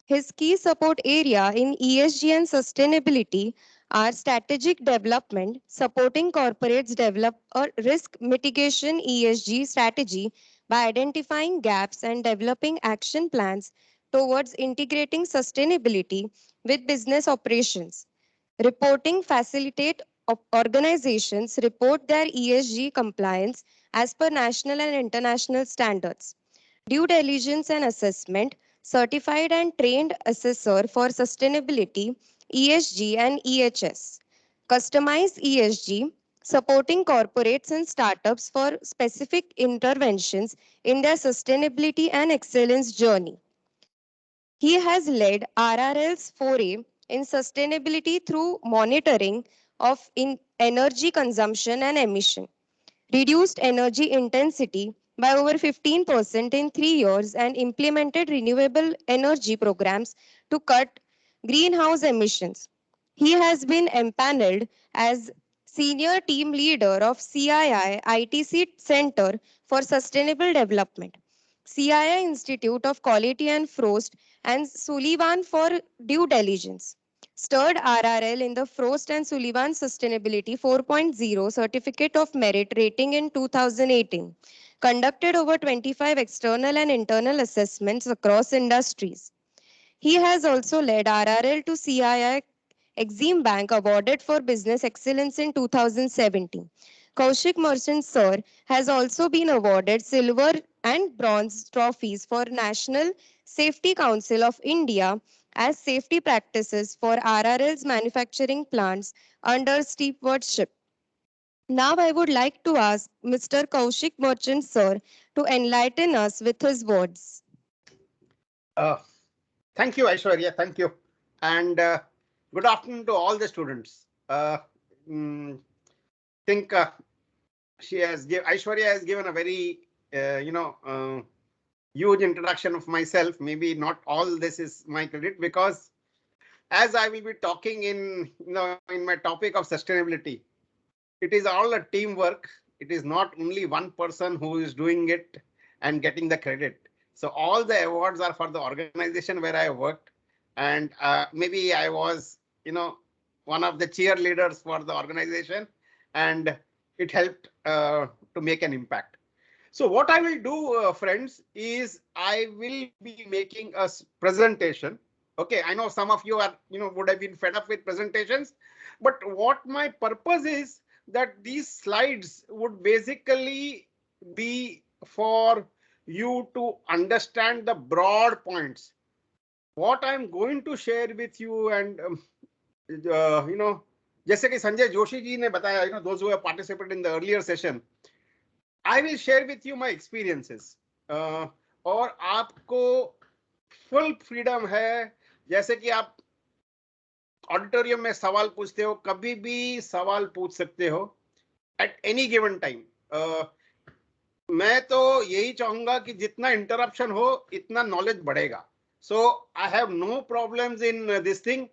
His key support area in ESG and sustainability are strategic development, supporting corporates develop a risk mitigation ESG strategy by identifying gaps and developing action plans towards integrating sustainability with business operations. Reporting facilitate organizations report their ESG compliance as per national and international standards. Due diligence and assessment, certified and trained assessor for sustainability, ESG and EHS. Customized ESG, supporting corporates and startups for specific interventions in their sustainability and excellence journey. He has led RRL's foray in sustainability through monitoring of energy consumption and emission, reduced energy intensity by over 15% in 3 years, and implemented renewable energy programs to cut greenhouse emissions. He has been empaneled as Senior Team Leader of CII ITC Center for Sustainable Development, CII Institute of Quality and Frost, and Sullivan for Due Diligence. Stirred RRL in the Frost and Sullivan Sustainability 4.0 Certificate of Merit rating in 2018. Conducted over 25 external and internal assessments across industries. He has also led RRL to CII Exim Bank awarded for business excellence in 2017. Kaushik Merchant Sir has also been awarded silver and bronze trophies for National Safety Council of India as safety practices for RRL's manufacturing plants under stewardship. Now I would like to ask Mr. Kaushik Merchant Sir to enlighten us with his words. Thank you, Aishwarya. Thank you. And good afternoon to all the students. Think Aishwarya has given a very, huge introduction of myself. Maybe not all this is my credit, because as I will be talking in my topic of sustainability, it is all a teamwork. It is not only one person who is doing it and getting the credit. So all the awards are for the organization where I worked, and maybe I was, one of the cheerleaders for the organization, and it helped to make an impact. So what I will do, friends, is I will be making a presentation. Okay, I know some of you are, would have been fed up with presentations, but what my purpose is that these slides would basically be for you to understand the broad points. What I'm going to share with you, and जैसे कि संजय जोशी जी ने बताया, those who have participated in the earlier session, I will share with you my experiences. और आपको full freedom है, जैसे कि आप ऑडिटोरियम में सवाल पूछते हो, कभी भी सवाल पूछ सकते हो at any given time. मैं तो यही चाहूंगा कि जितना इंटरप्शन हो इतना नॉलेज बढ़ेगा. So I have no problems in this thing.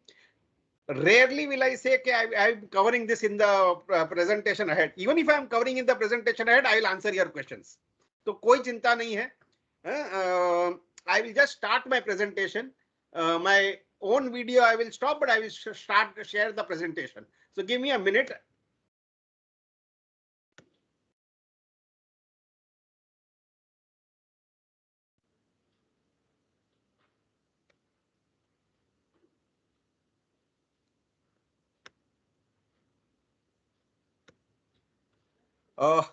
Rarely will I say that I'm covering this in the presentation ahead. Even if I'm covering in the presentation ahead, I will answer your questions. So कोई चिंता नहीं है. I will just start my presentation. My own video I will stop, but I will share the presentation. So give me a minute.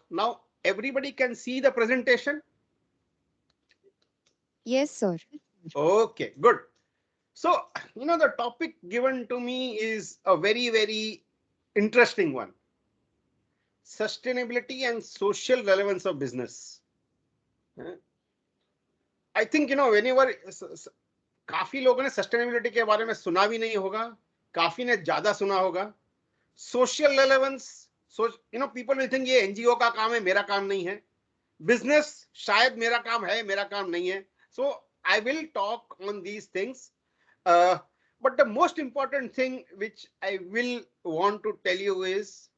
Now everybody can see the presentation. Yes, sir. Okay, good. So, the topic given to me is a very, very interesting one. Sustainability and social relevance of business. I think, whenever काफी लोगों ने sustainability के बारे में सुना भी नहीं होगा, काफी ने ज्यादा सुना होगा. Social relevance, so people will think ये NGO का काम है, मेरा काम नहीं है. Business शायद मेरा काम है, मेरा काम नहीं है. So I will talk on these things. But the most important thing which I will want to tell you is,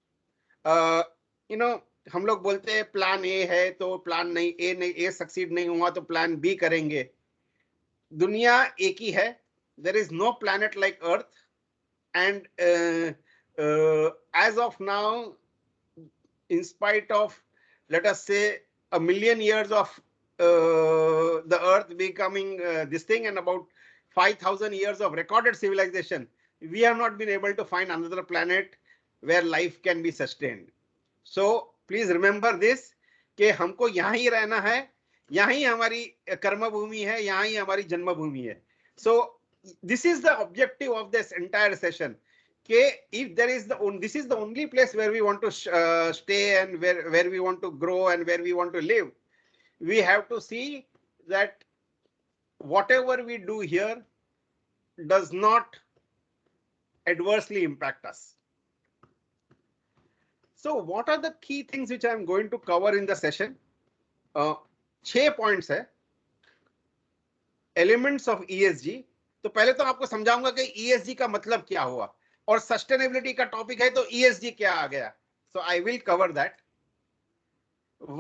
हम लोग बोलते हैं प्लान ए है तो प्लान नहीं, ए सक्सीड नहीं हुआ तो प्लान बी करेंगे. दुनिया एक ही है. There is no planet like Earth, and as of now, in spite of, let us say, 1 million years of the Earth becoming this thing, and about 5,000 years of recorded civilization, we have not been able to find another planet where life can be sustained. So please remember this, कि हमको यहाँ ही रहना है, यहाँ ही हमारी कर्म भूमि है, यहाँ ही हमारी जन्म भूमि है. So this is the objective of this entire session. If there is this is the only place where we want to stay, and where we want to grow, and where we want to live, we have to see that whatever we do here does not adversely impact us. So what are the key things which I am going to cover in the session? 6 points है. Elements of ESG. तो पहले तो आपको समझाऊंगा कि ESG का मतलब क्या हुआ, और सस्टेनेबिलिटी का टॉपिक है तो ESG क्या आ गया. So I will cover that.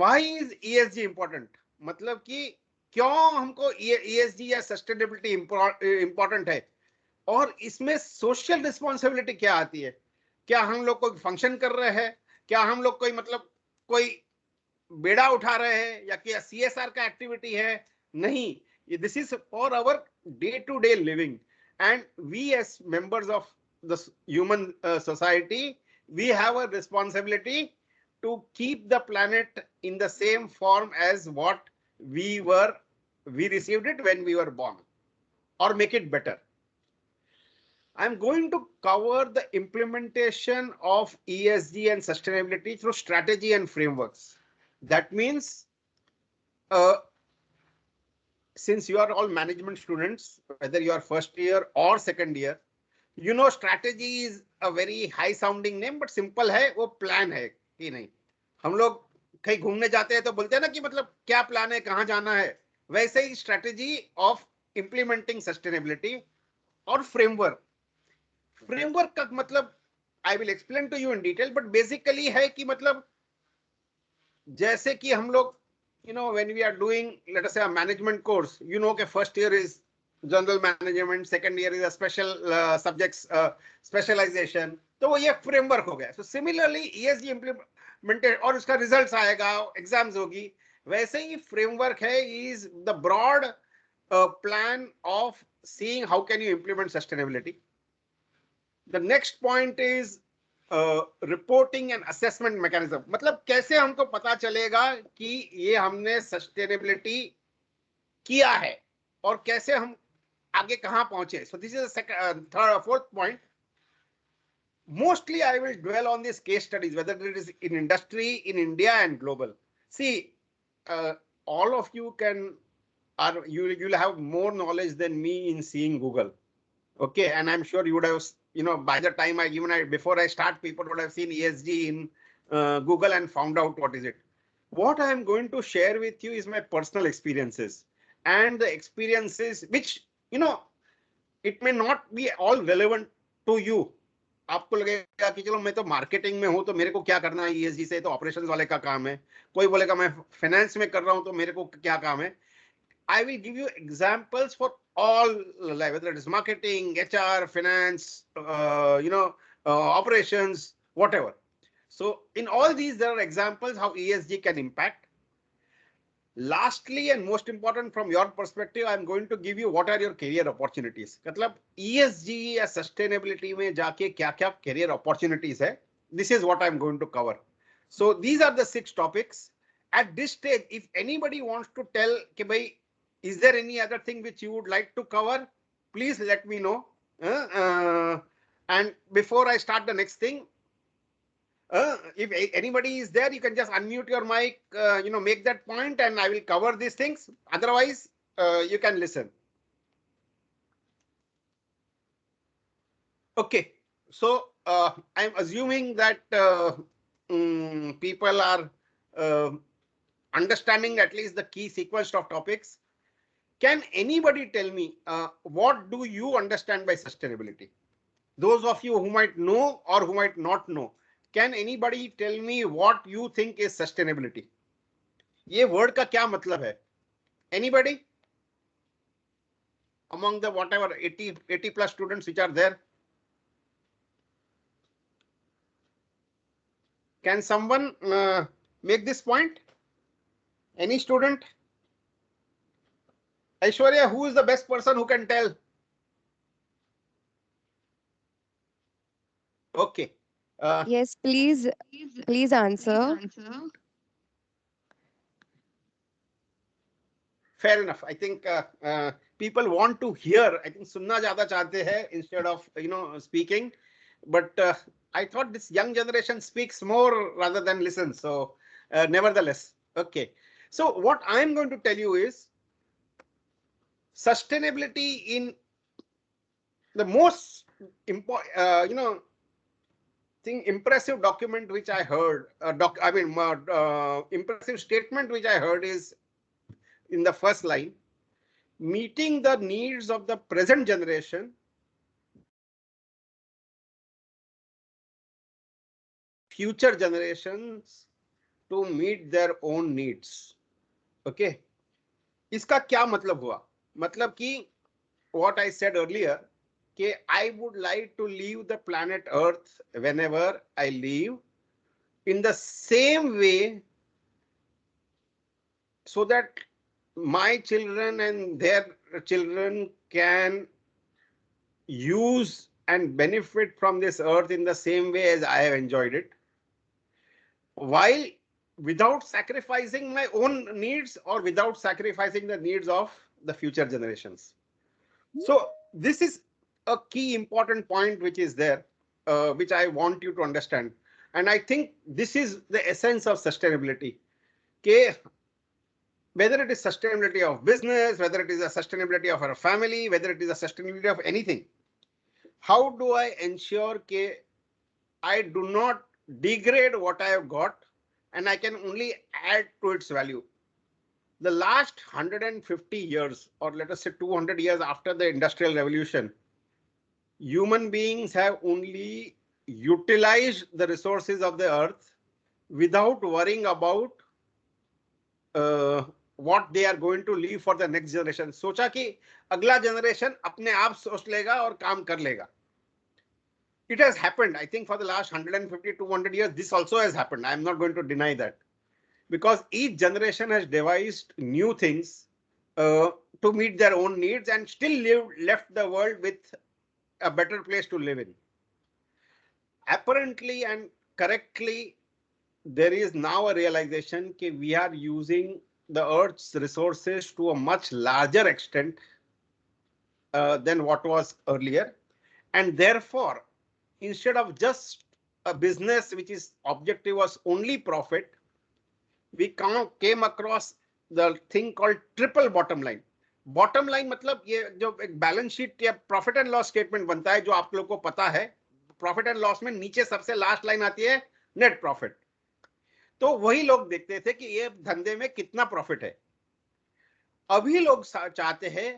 Why is ESG important? मतलब कि क्यों हमको ESG या सस्टेनेबिलिटी इंपॉर्टेंट है, और इसमें सोशल रिस्पॉन्सिबिलिटी क्या आती है. क्या हम लोग कोई फंक्शन कर रहे हैं, क्या हम लोग कोई मतलब कोई बेड़ा उठा रहे हैं, या क्या CSR का एक्टिविटी है. नहीं, this is for our day-to-day living, and we as members of the human society, we have a responsibility to keep the planet in the same form as what we received it when we were born, or make it better. I'm going to cover the implementation of ESG and sustainability through strategy and frameworks. That means, since you are all management students, whether you are first year or second year, you know strategy is a very high sounding name, but simple है, वो plan है कि नहीं. हम लोग कहीं घूमने जाते हैं तो बोलते हैं ना कि मतलब क्या प्लान है, कहाँ जाना है. वैसे ही strategy of implementing sustainability और framework का मतलब I will explain to you in detail, but basically है कि मतलब जैसे कि हम लोग, you know, when we are doing, let us say, a management course, you know, कि first year is general management, second year is a special subjects specialization, तो वो ये framework हो गया. So similarly ESG implemented और उसका results आएगा, exams होगी, वैसे ही framework है is the broad plan of seeing how can you implement sustainability. The next point is reporting and assessment mechanism. मतलब कैसे हमको पता चलेगा कि ये हमने सस्टेनेबिलिटी किया है और कैसे हम आगे कहां पहुंचे. So this is third fourth point. Mostly I will dwell on these case studies, whether it is in industry, in India and global. See, all of you you'll have more knowledge than me in seeing Google. Okay, and I'm sure you would have, you know, by the time before I start, people would have seen ESG in Google and found out what is it. What I am going to share with you is my personal experiences, and the experiences which, you know, it may not be all relevant to you. आपको लगेगा कि चलो मैं तो marketing में हूं तो मेरे को क्या करना है ESG से, तो ऑपरेशंस वाले का काम है. कोई बोलेगा मैं फाइनेंस में कर रहा हूं तो मेरे को क्या काम है. I will give you examples for all, like whether it is marketing, HR, finance, operations, whatever. So in all these, there are examples how ESG can impact. Lastly, and most important from your perspective, I'm going to give you what are your career opportunities. मतलब ESG या sustainability में जाके क्या-क्या career opportunities है. This is what I'm going to cover. So these are the 6 topics. At this stage, if anybody wants to tell कि भाई, is there any other thing which you would like to cover? Please let me know. And before I start the next thing, if anybody is there, you can just unmute your mic, make that point and I will cover these things. Otherwise, you can listen. Okay, so I'm assuming that people are understanding at least the key sequence of topics. Can anybody tell me what do you understand by sustainability? Those of you who might know or who might not know, can anybody tell me what you think is sustainability? ये word का क्या मतलब है? Anybody? Among the whatever 80 plus students which are there? Can someone make this point? Any student? Aishwarya, who is the best person who can tell? Okay. Yes, please answer. Fair enough. I think people want to hear. I think सुनना ज़्यादा चाहते हैं instead of speaking. But I thought this young generation speaks more rather than listens. So nevertheless, okay. So what I am going to tell you is sustainability in the most important, impressive document which I heard. Impressive statement which I heard is in the first line: meeting the needs of the present generation future generations to meet their own needs. Okay. इसका क्या मतलब हुआ? मतलब कि what I said earlier, कि I would like to leave the planet Earth whenever I leave in the same way, so that my children and their children can use and benefit from this earth in the same way as I have enjoyed it, while without sacrificing my own needs or without sacrificing the needs of the future generations. So this is a key important point which is there, which I want you to understand. And I think this is the essence of sustainability. Okay, whether it is sustainability of business, whether it is a sustainability of our family, whether it is a sustainability of anything, how do I ensure that I do not degrade what I have got and I can only add to its value? The last 150 years, or let us say 200 years after the Industrial Revolution, human beings have only utilized the resources of the earth without worrying about what they are going to leave for the next generation. सोचा कि अगला generation अपने आप सोच लेगा और काम कर लेगा. It has happened. I think for the last 150, 200 years, this also has happened. I am not going to deny that. Because each generation has devised new things to meet their own needs and still left the world with a better place to live in. Apparently and correctly, there is now a realization that we are using the earth's resources to a much larger extent than what was earlier. And therefore, instead of just a business which is objective was only profit, we came across the thing called triple bottom line. Bottom line मतलब ये जो एक balance sheet या profit and loss statement बनता है, जो आप लोगों को पता है, प्रॉफिट एंड लॉस में नीचे सबसे लास्ट लाइन आती है नेट प्रॉफिट. तो वही लोग देखते थे कि ये धंधे में कितना प्रॉफिट है. अभी लोग चाहते हैं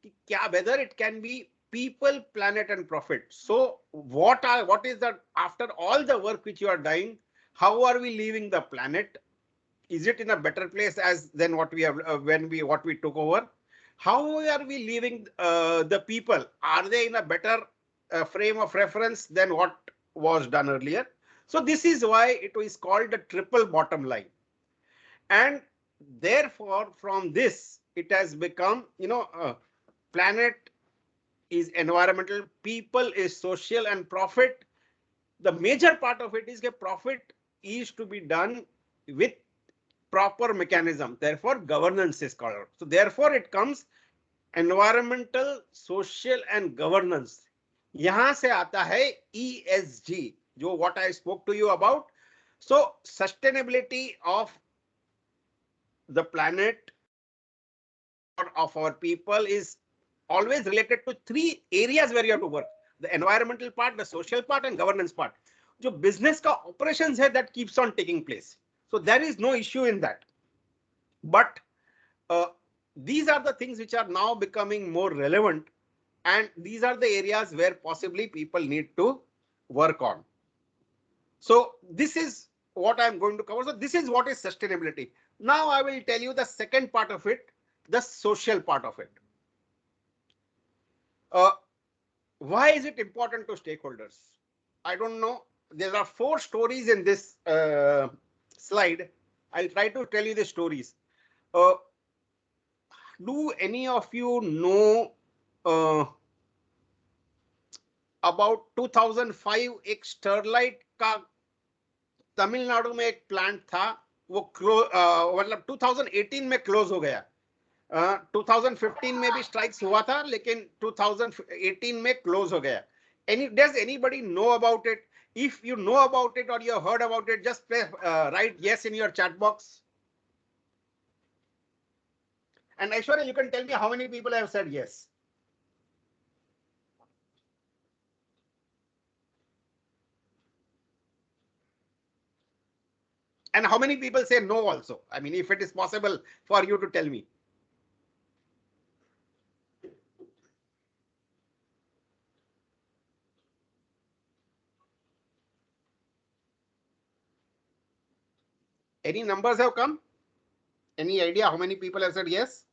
कि क्या whether it can be people, planet and profit. So what is the, after all the work which you are doing, how are we leaving the planet? Is it in a better place as than what we have what we took over? How are we leaving the people? Are they in a better frame of reference than what was done earlier? So this is why it is called the triple bottom line. And therefore, from this, it has become, planet is environmental, people is social, and profit. The major part of it is that profit is to be done with proper mechanism. Therefore, governance is called. So therefore, it comes environmental, social, and governance. यहाँ से आता है ESG, जो what I spoke to you about. So sustainability of the planet or of our people is always related to three areas where you have to work: the environmental part, the social part, and governance part. जो business का operations है, that keeps on taking place. So there is no issue in that. But these are the things which are now becoming more relevant, and these are the areas where possibly people need to work on. So this is what I'm going to cover. So this is what is sustainability. Now I will tell you the second part of it, the social part of it. Why is it important to stakeholders? I don't know. There are 4 stories in this slide. I'll try to tell you the stories. Do any of you know about 2005 एक Sterlite का तमिलनाडु में एक plant था, वो मतलब 2018 में close हो गया. 2015 में भी स्ट्राइक्स हुआ था, लेकिन 2018 में क्लोज हो गया. Does anybody know about it? If you know about it or you have heard about it, just write yes in your chat box. And Aishwarya, you can tell me how many people have said yes. And how many people say no also? I mean, if it is possible for you to tell me. Any numbers have come? Any idea how many people have said yes?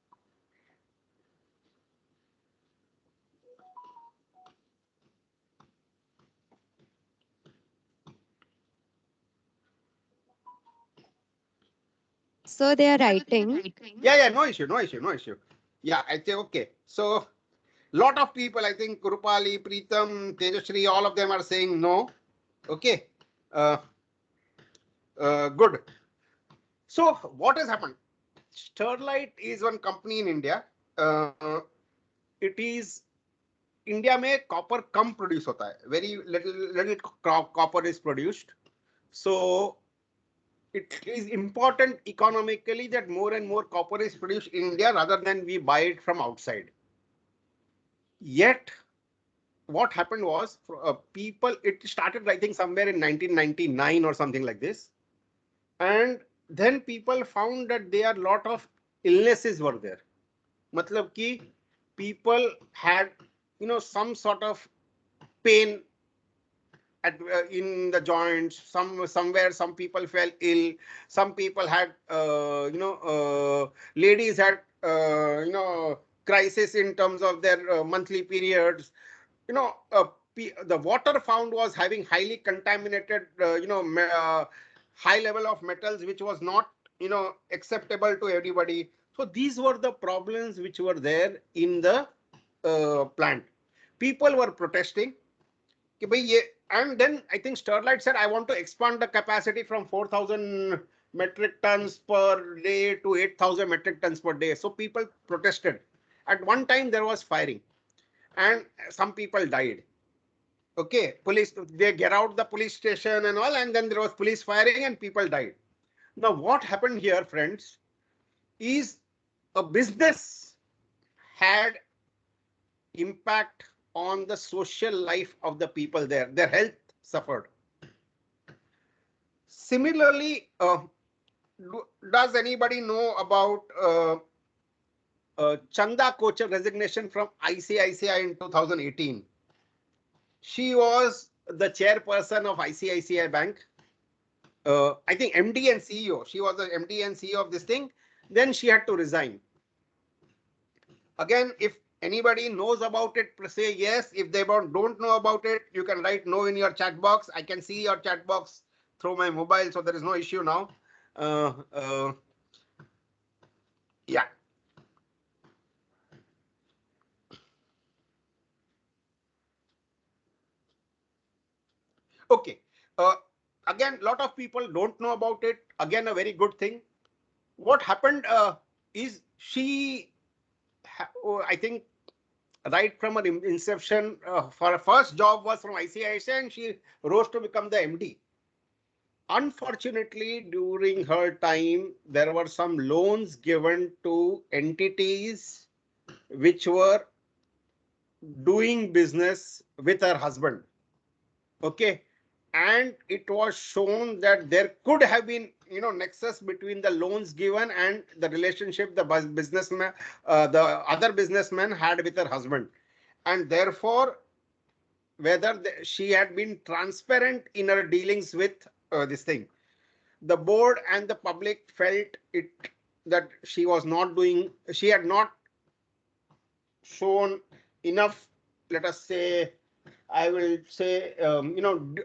So they are writing. Yeah, no issue, no issue, no issue. Yeah, I say okay. So lot of people, I think Kurupali, Preetham, Tejashri, all of them are saying no. Okay. Good. So what has happened? Sterlite is one company in India. It is India में copper कम produce होता है. Very little copper is produced. So it is important economically that more and more copper is produced in India rather than we buy it from outside. Yet, what happened was people, it started I think somewhere in 1999 or something like this. And then people found that there are lot of illnesses were there. Matlab ki people had, some sort of pain at, in the joints. Somewhere some people fell ill. Some people had, ladies had, crisis in terms of their monthly periods. The water found was having highly contaminated, high level of metals, which was not, acceptable to everybody. So these were the problems which were there in the plant. People were protesting. And then I think Sterlite said, I want to expand the capacity from 4,000 metric tons per day to 8,000 metric tons per day. So people protested. At one time there was firing and some people died. Okay, police, they get out the police station and all, and then there was police firing and people died. Now what happened here, friends, is a business had impact on the social life of the people there. Their health suffered. Similarly, does anybody know about Chanda Kochar resignation from ICICI in 2018? She was the chairperson of ICICI Bank. I think MD and CEO. She was the MD and CEO of this thing. Then she had to resign. Again, if anybody knows about it, say yes. If they don't know about it, you can write no in your chat box. I can see your chat box through my mobile, so there is no issue now. Yeah. Okay. Again, a lot of people don't know about it. Again, a very good thing. What happened is she, I think, right from her inception, her first job was from ICICI and she rose to become the MD. Unfortunately, during her time, there were some loans given to entities which were doing business with her husband. Okay. And it was shown that there could have been, nexus between the loans given and the relationship the businessman, the other businessman had with her husband. And therefore, whether she had been transparent in her dealings with this thing. The board and the public felt it that she was not doing, she had not shown enough, let us say, I will say,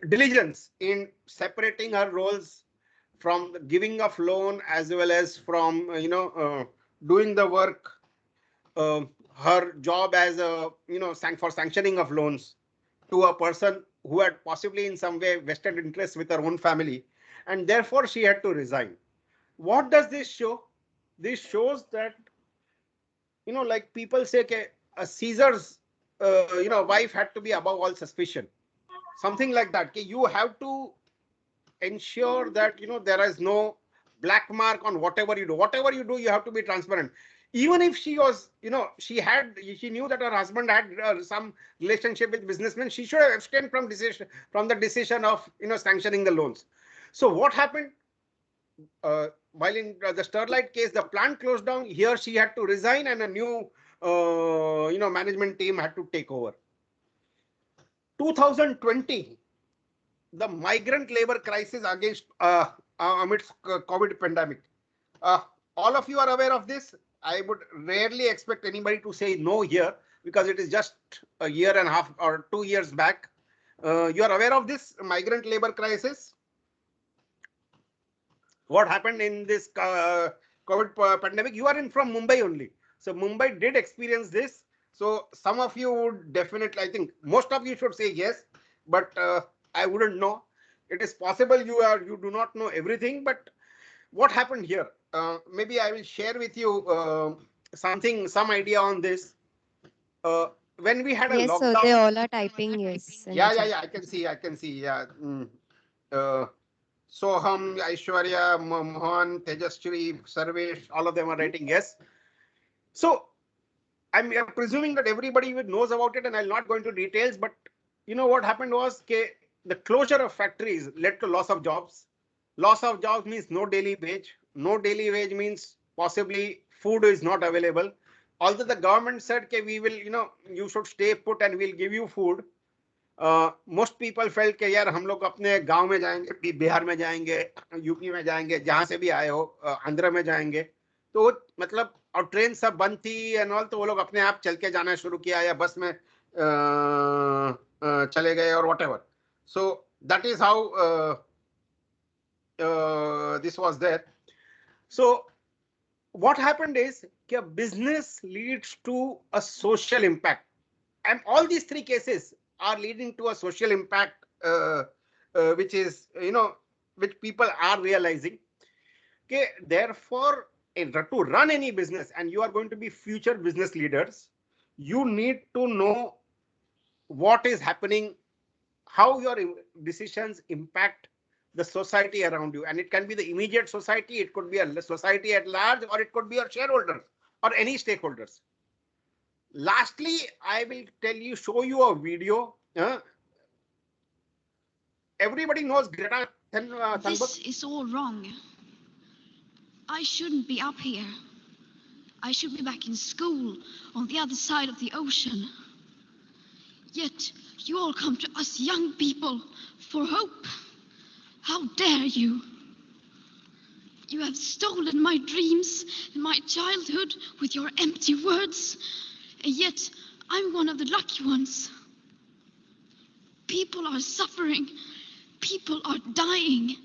diligence in separating her roles from the giving of loan as well as from, doing the work, her job as a, for sanctioning of loans to a person who had possibly in some way vested interest with her own family. And therefore she had to resign. What does this show? This shows that, like people say, a Caesar's, wife had to be above all suspicion. Something like that. You have to ensure that, there is no black mark on whatever you do. Whatever you do, you have to be transparent. Even if she was, she knew that her husband had some relationship with businessmen, she should have abstained from the decision of, sanctioning the loans. So what happened? While in the Sterlite case, the plant closed down. Here she had to resign, and a new, management team had to take over. 2020, the migrant labor crisis against amidst COVID pandemic. All of you are aware of this. I would rarely expect anybody to say no here because it is just a year and a half or 2 years back. You are aware of this migrant labor crisis? What happened in this COVID pandemic? You are in from Mumbai only. So Mumbai did experience this. So some of you would definitely, I think most of you should say yes, but I wouldn't know. It is possible you do not know everything, but what happened here? Maybe I will share with you some idea on this. When we had a Yes, sir. lockdown. They all are typing yes in the chat. Yeah. I can see. Yeah. Soham, Aishwarya, Mohan, Tejasvi, Sarvesh, all of them are writing yes. So I'm presuming that everybody knows about it, and I'll not go into details. But you know what happened was the closure of factories led to loss of jobs. Loss of jobs means no daily wage. No daily wage means possibly food is not available. Although the government said, okay, we will, you should stay put and we'll give you food. Most people felt कि यार हम लोग अपने गांव में जाएंगे, बिहार में जाएंगे, यूपी में जाएंगे, जहां से भी आए हो, आंध्र में जाएंगे. तो मतलब और ट्रेन सब बंद थी एंड ऑल, तो वो लोग अपने आप चल के जाना शुरू किया या बस में चले गए और whatever. So that is how this was there. So what happened is that business leads to a social impact, and all these three cases are leading to a social impact, which is, which people are realizing. Okay, therefore, to run any business, and you are going to be future business leaders, you need to know what is happening, how your decisions impact the society around you. And it can be the immediate society, it could be a society at large, or it could be your shareholders or any stakeholders. Lastly, I will show you a video. Everybody knows Greta Thunberg. This is all wrong. I shouldn't be up here. I should be back in school on the other side of the ocean. Yet you all come to us young people for hope. How dare you? You have stolen my dreams and my childhood with your empty words, and yet I'm one of the lucky ones. People are suffering. People are dying.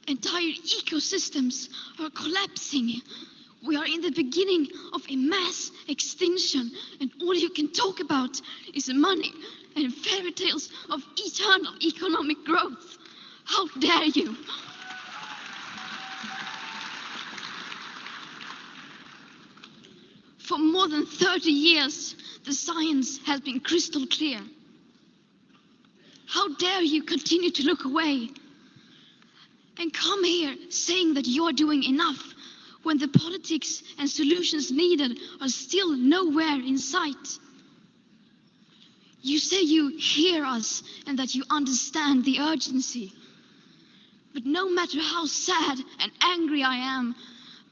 Entire ecosystems are collapsing. We are in the beginning of a mass extinction, and all you can talk about is money and fairy tales of eternal economic growth. How dare you? For more than 30 years, the science has been crystal clear. How dare you continue to look away and come here saying that you're doing enough when the politics and solutions needed are still nowhere in sight? You say you hear us and that you understand the urgency. But no matter how sad and angry I am,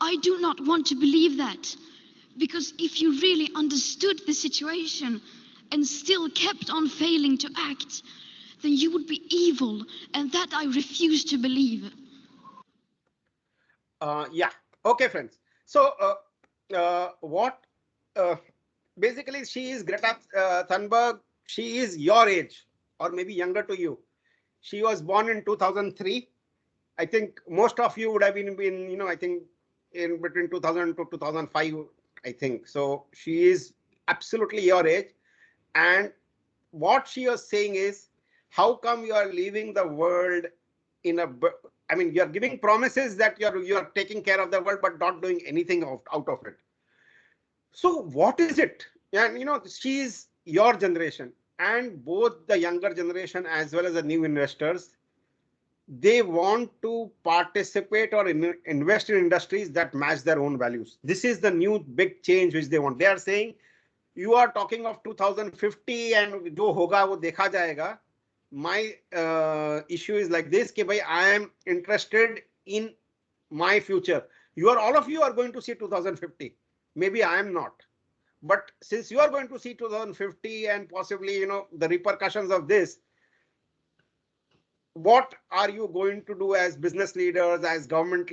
I do not want to believe that. Because if you really understood the situation and still kept on failing to act, then you would be evil, and that I refuse to believe. Yeah. Okay, friends. So basically, she is Greta Thunberg. She is your age or maybe younger to you. She was born in 2003. I think most of you would have been I think in between 2000 to 2005, I think. So she is absolutely your age. And what she was saying is, how come you are leaving the world in a, I mean, you're giving promises that you're taking care of the world, but not doing anything out of it. So what is it? And she is your generation, and both the younger generation as well as the new investors, they want to participate or invest in industries that match their own values. This is the new big change which they want. They are saying, you are talking of 2050 and jo hoga wo dekha jayega. My issue is like this, कि भाई I am interested in my future. All of you are going to see 2050. Maybe I am not. But since you are going to see 2050 and possibly, the repercussions of this, what are you going to do as business leaders, as government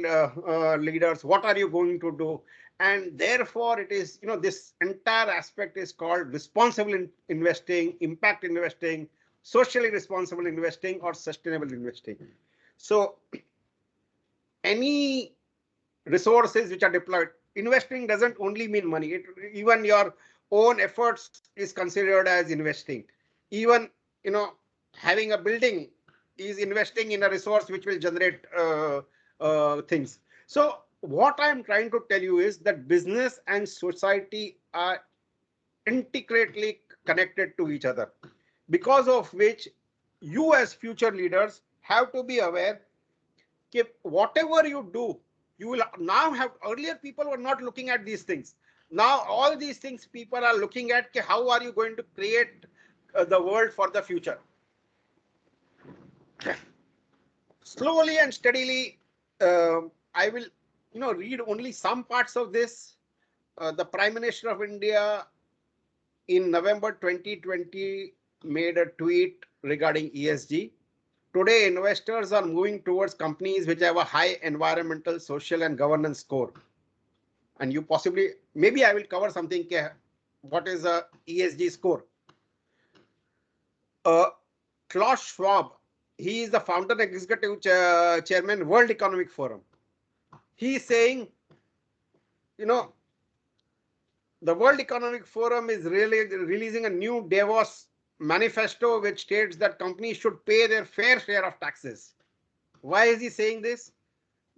leaders? What are you going to do? And therefore, it is, this entire aspect is called responsible investing, impact investing, socially responsible investing, or sustainable investing. So any resources which are deployed, investing doesn't only mean money. Even your own efforts is considered as investing. Even, having a building is investing in a resource which will generate things. So what I'm trying to tell you is that business and society are intricately connected to each other, because of which you as future leaders have to be aware that whatever you do, you will now have, earlier people were not looking at these things. Now all these things people are looking at, how are you going to create the world for the future. Slowly and steadily, I will read only some parts of this. The Prime Minister of India in November 2020 made a tweet regarding ESG. Today, investors are moving towards companies which have a high environmental, social, and governance score. And you possibly, maybe I will cover something, what is a ESG score. Klaus Schwab, he is the founder and executive chairman, World Economic Forum. He is saying, the World Economic Forum is really releasing a new Davos manifesto which states that companies should pay their fair share of taxes. Why is he saying this?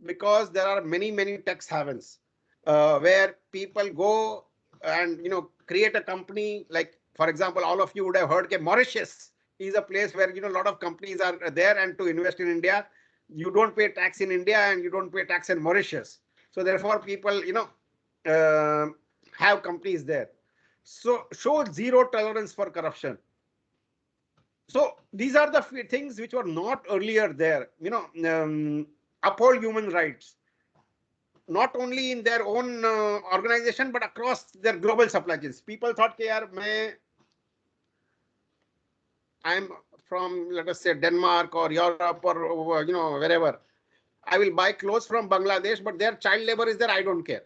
Because there are many, many tax havens where people go and create a company. Like, for example, all of you would have heard that Mauritius is a place where a lot of companies are there, and to invest in India, you don't pay tax in India and you don't pay tax in Mauritius. So therefore, people have companies there. So show zero tolerance for corruption. So these are the things which were not earlier there. Uphold human rights, not only in their own organization but across their global supply chains. People thought, I'm from, let us say, Denmark or Europe or wherever. I will buy clothes from Bangladesh, but their child labor is there. I don't care.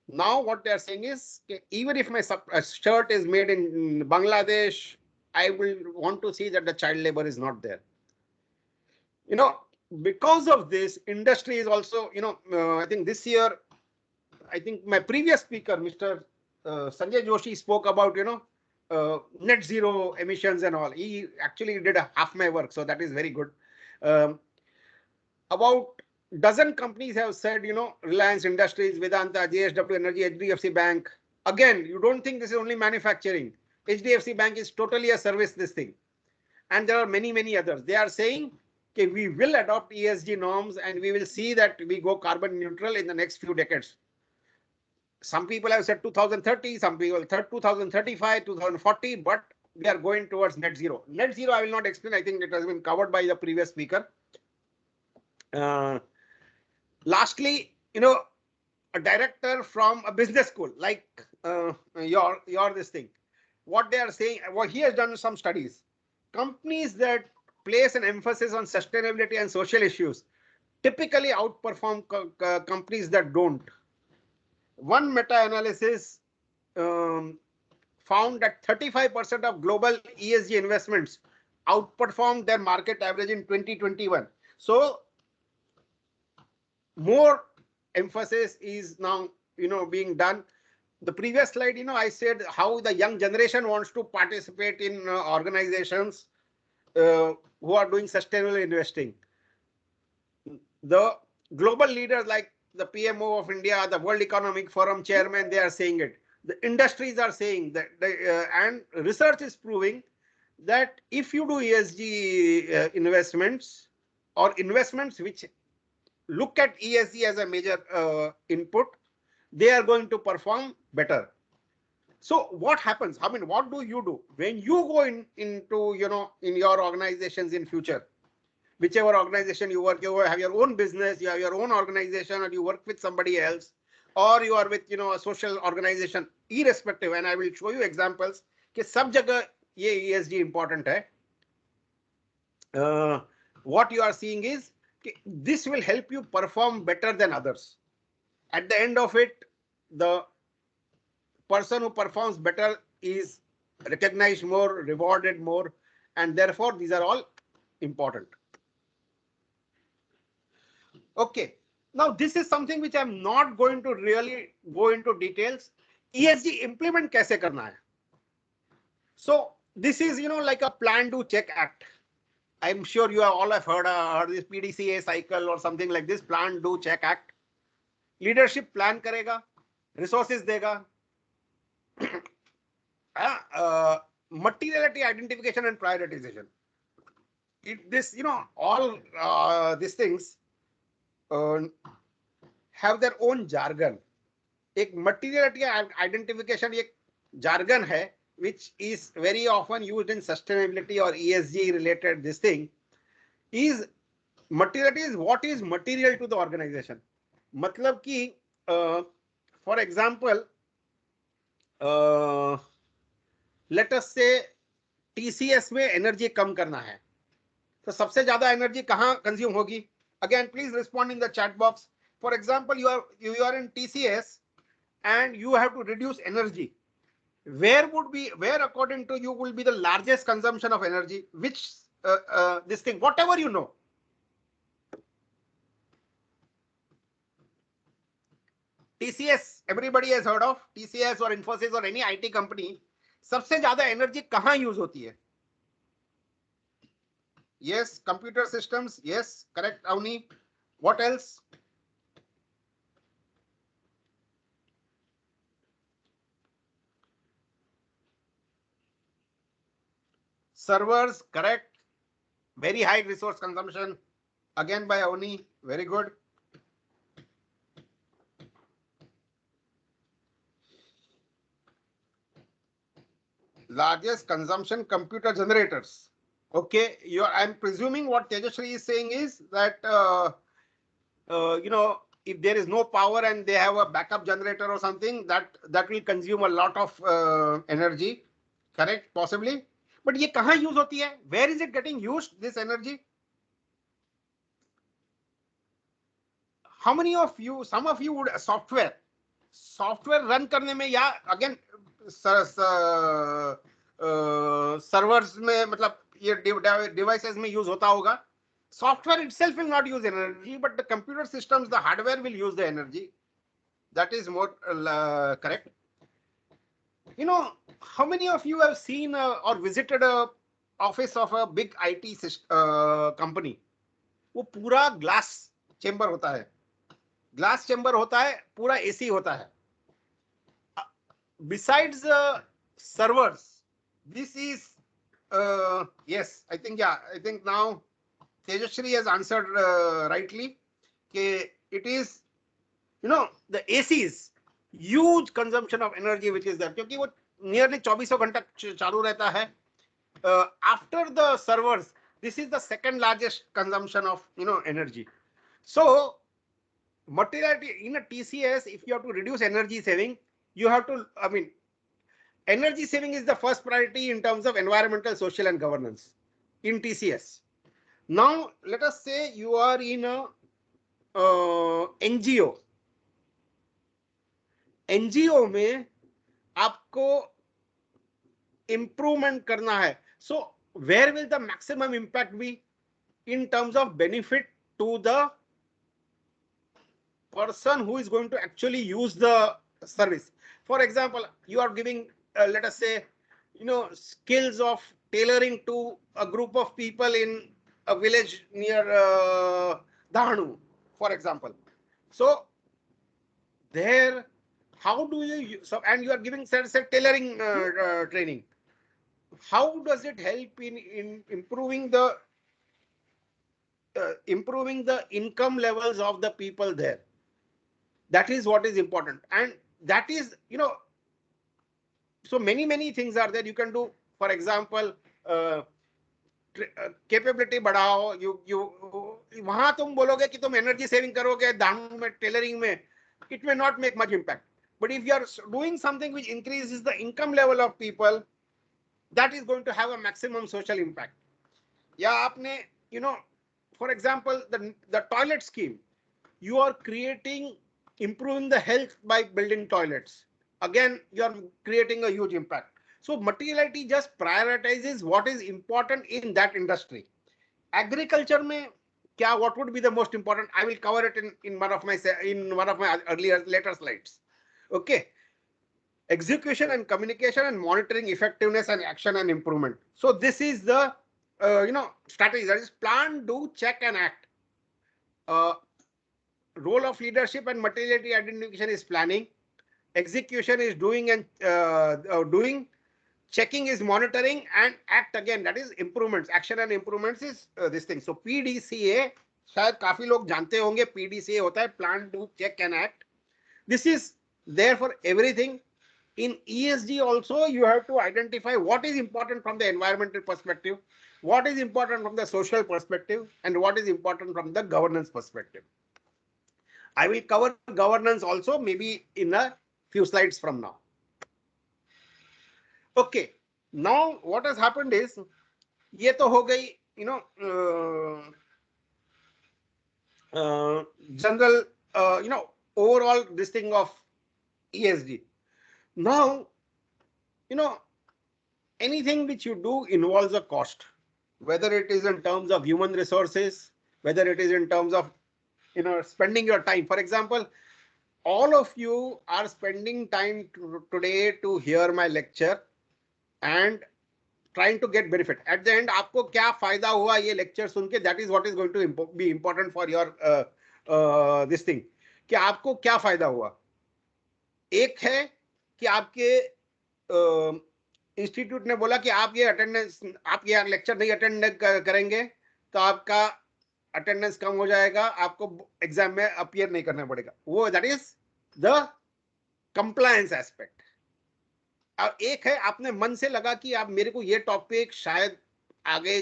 Now what they are saying is, even if my shirt is made in Bangladesh, I will want to see that the child labor is not there. Because of this, industry is also, I think this year, I think my previous speaker, Mr. Sanjay Joshi, spoke about, net zero emissions and all. He actually did half my work, so that is very good. About dozen companies have said, Reliance Industries, Vedanta, JSW Energy, HDFC Bank. Again, you don't think this is only manufacturing. HDFC Bank is totally a service, this thing. And there are many, many others. They are saying, okay, we will adopt ESG norms and we will see that we go carbon neutral in the next few decades. Some people have said 2030, some people said 2035, 2040, but we are going towards net zero. Net zero, I will not explain. I think it has been covered by the previous speaker. Lastly, a director from a business school like your this thing, what they are saying, well, he has done some studies. Companies that place an emphasis on sustainability and social issues typically outperform companies that don't. One meta-analysis found that 35% of global ESG investments outperformed their market average in 2021. So more emphasis is now being done. The previous slide, I said how the young generation wants to participate in organizations who are doing sustainable investing. The global leaders like the PMO of India, the World Economic Forum chairman, they are saying it. The industries are saying that, and research is proving that if you do ESG investments or investments which look at ESG as a major input, they are going to perform better. So what happens? I mean, what do you do when you go into in your organizations in future? Whichever organization you work, you have your own business, you have your own organization, or you work with somebody else, or you are with a social organization, irrespective. And I will show you examples. कि सब जगह ये ESG important है. what you are seeing is this will help you perform better than others. At the end of it, the person who performs better is recognized more, rewarded more, and therefore these are all important. Okay. Now this is something which I'm not going to really go into details. ESG implement kaise karna hai? So this is, like a plan, do, check, act. I'm sure you all have heard this PDCA cycle or something like this. Plan, do, check, act. Leadership plan karega, resources dega. Materiality identification and prioritization. This, all these things have their own jargon. एक materiality identification एक jargon है, which is very often used in sustainability or ESG related this thing. Is materiality is what is material to the organization. मतलब कि for example, let us say TCS में energy कम करना है, तो सबसे ज्यादा एनर्जी कहाँ कंज्यूम होगी? Again, please respond in the chat box. For example, you are in TCS and you have to reduce energy. Where according to you will be the largest consumption of energy? Which this thing, whatever you know. TCS, everybody has heard of TCS or Infosys or any IT company. सबसे ज्यादा energy कहाँ use होती है? Yes, computer systems. Yes, correct, Avni. What else? Servers, correct. Very high resource consumption. Again by Avni. Very good. Largest consumption, computer generators. Okay, I'm presuming what Tejashree is saying is that if there is no power and they have a backup generator or something, that will consume a lot of energy. Correct, possibly. But ये कहाँ use होती है? Where is it getting used, this energy? How many of you, some of you would software run करने में, या again servers में, मतलब ये devices में use होता होगा. Software itself will not use energy, but the computer systems, the hardware will use the energy. That is more correct. How many of you have seen or visited a office of a big IT company? वो पूरा glass chamber होता है. Glass chamber होता है, पूरा AC होता है. Besides servers, this is yes, I think now Tejashree has answered rightly. It is, the ACs, huge consumption of energy which is there, क्योंकि वो nearly 24 घंटा चालू रहता है. After the servers, this is the second largest consumption of energy. So materiality in a TCS, if you have to reduce energy saving, you have to, energy saving is the first priority in terms of environmental, social and governance in TCS. Now let us say you are in a NGO. NGO में आपको improvement करना है. So where will the maximum impact be in terms of benefit to the person who is going to actually use the service? For example, you are giving, let us say, skills of tailoring to a group of people in a village near Dahanu, for example. So there, how do you, and you are giving tailoring training. How does it help in improving the income levels of the people there? That is what is important. And that is, so many things are there you can do. For example, capability बढ़ाओ. वहां तुम बोलोगे कि तुम energy saving करोगे दानू में, tailoring में, it may not make much impact. But if you are doing something which increases the income level of people, that is going to have a maximum social impact. या आपने for example, the toilet scheme, you are improving the health by building toilets. Again, you are creating a huge impact. So materiality just prioritizes what is important in that industry. Agriculture mein kya, what would be the most important? I will cover it in one of my later slides. Okay. Execution and communication and monitoring effectiveness and action and improvement. So this is the strategy, that is plan, do, check and act. Role of leadership and materiality identification is planning. Execution is doing and doing. Checking is monitoring, and act again, that is improvements. Action and improvements is this thing. So PDCA, शायद काफी लोग जानते होंगे, PDCA होता है plan, do, check and act. This is there for everything. In ESG also, you have to identify what is important from the environmental perspective, what is important from the social perspective, and what is important from the governance perspective. I will cover governance also maybe in a few slides from now. Okay, now what has happened is, ये तो हो गई, general, overall this thing of ESG. Now, anything which you do involves a cost, whether it is in terms of human resources, whether it is in terms of, spending your time. For example, all of you are spending time today to hear my lecture and trying to get benefit. At the end, आपको क्या फायदा हुआ ये lecture सुन के, that is what is going to be important for your this thing. कि आपको क्या फायदा हुआ? एक है कि आपके इंस्टीट्यूट ने बोला कि आप ये अटेंडेंस, आप ये लेक्चर नहीं अटेंड करेंगे तो आपका अटेंडेंस कम हो जाएगा, आपको एग्जाम में अपीयर नहीं करना पड़ेगा. वो that is the compliance aspect. और एक है आपने मन से लगा कि आप मेरे को ये टॉपिक शायद आगे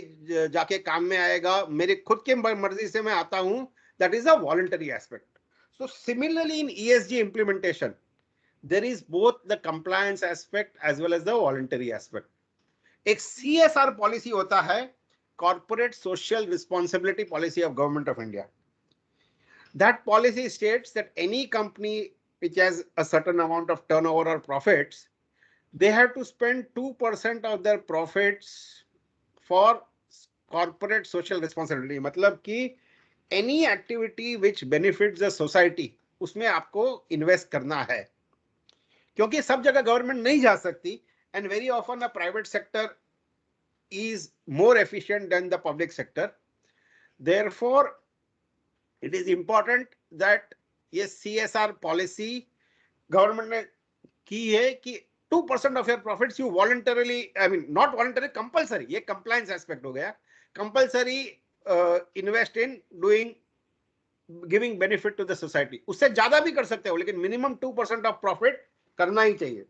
जाके काम में आएगा, मेरे खुद के मर्जी से मैं आता हूं, that is a voluntary aspect. So similarly in ESG implementation, there is both the compliance aspect as well as the voluntary aspect. एक CSR policy होता है, Corporate Social Responsibility Policy of Government of India. That policy states that any company which has a certain amount of turnover or profits, they have to spend 2% of their profits for corporate social responsibility. मतलब कि any activity which benefits the society, उसमें आपको invest करना है. क्योंकि सब जगह government नहीं जा सकती, and very often a private sector is more efficient than the public sector. Therefore, it is important that ये CSR policy government ने की है कि 2% of your profits you voluntarily, I mean not voluntarily, compulsory, ये compliance aspect हो गया, compulsory invest in doing, giving benefit to the society. उससे ज्यादा भी कर सकते हो, लेकिन minimum 2% of profit करना ही चाहिए.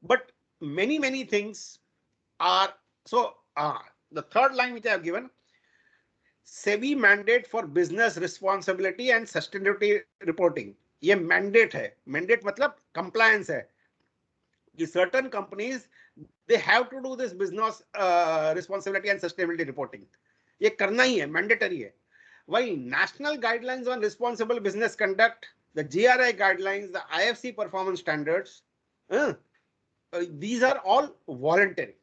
But many things are, so the third line which I have given, SEBI mandate for business responsibility and sustainability reporting. ये mandate है. Mandate मतलब compliance है. कि certain companies, they have to do this business responsibility and sustainability reporting. ये करना ही है, mandatory है. While national guidelines on responsible business conduct, the GRI guidelines, the IFC performance standards, these are all voluntary.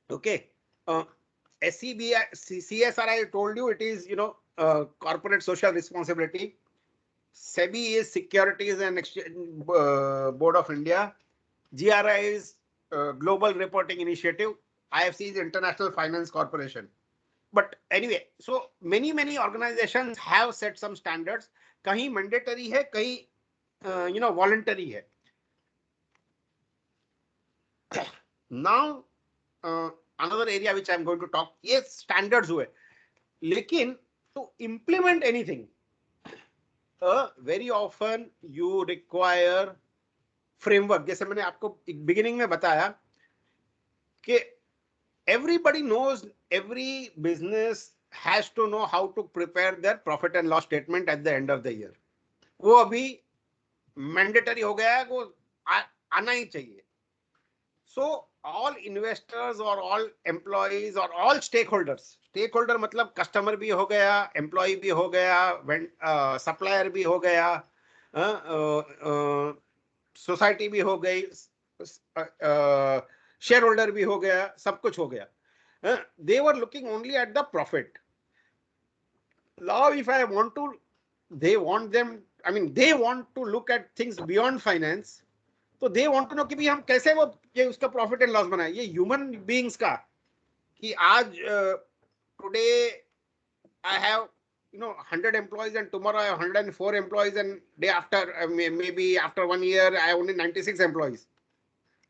Okay. SCBI, CSR, I told you, it is, corporate social responsibility. SEBI is Securities and Exchange Board of India. GRI is Global Reporting Initiative. IFC is International Finance Corporation. But anyway, so many organizations have set some standards. कहीं mandatory है, कहीं voluntary है. Now another area which I am going to talk, ये standards हुए. लेकिन to implement anything, very often you require framework. जैसे मैंने आपको beginning में बताया कि everybody knows, every business has to know how to prepare their profit and loss statement at the end of the year. वो अभी mandatory हो गया है, वो आना ही चाहिए. So all investors or all employees or all stakeholders, stakeholder मतलब customer भी हो गया, employee भी हो गया, supplier भी हो गया, society भी हो गई, shareholder भी हो गया, सब कुछ हो गया. They were looking only at the profit. Now if I want to, they want them, I mean they want to look at things beyond finance. तो दे वांट टू नो कि भाई हम कैसे वो ये उसका प्रॉफिट एंड लॉस बनाए, ये ह्यूमन बीइंग्स का कि आज today I have 100 employees and tomorrow I have 104 employees and day after maybe after 1 year I have only 96 employees.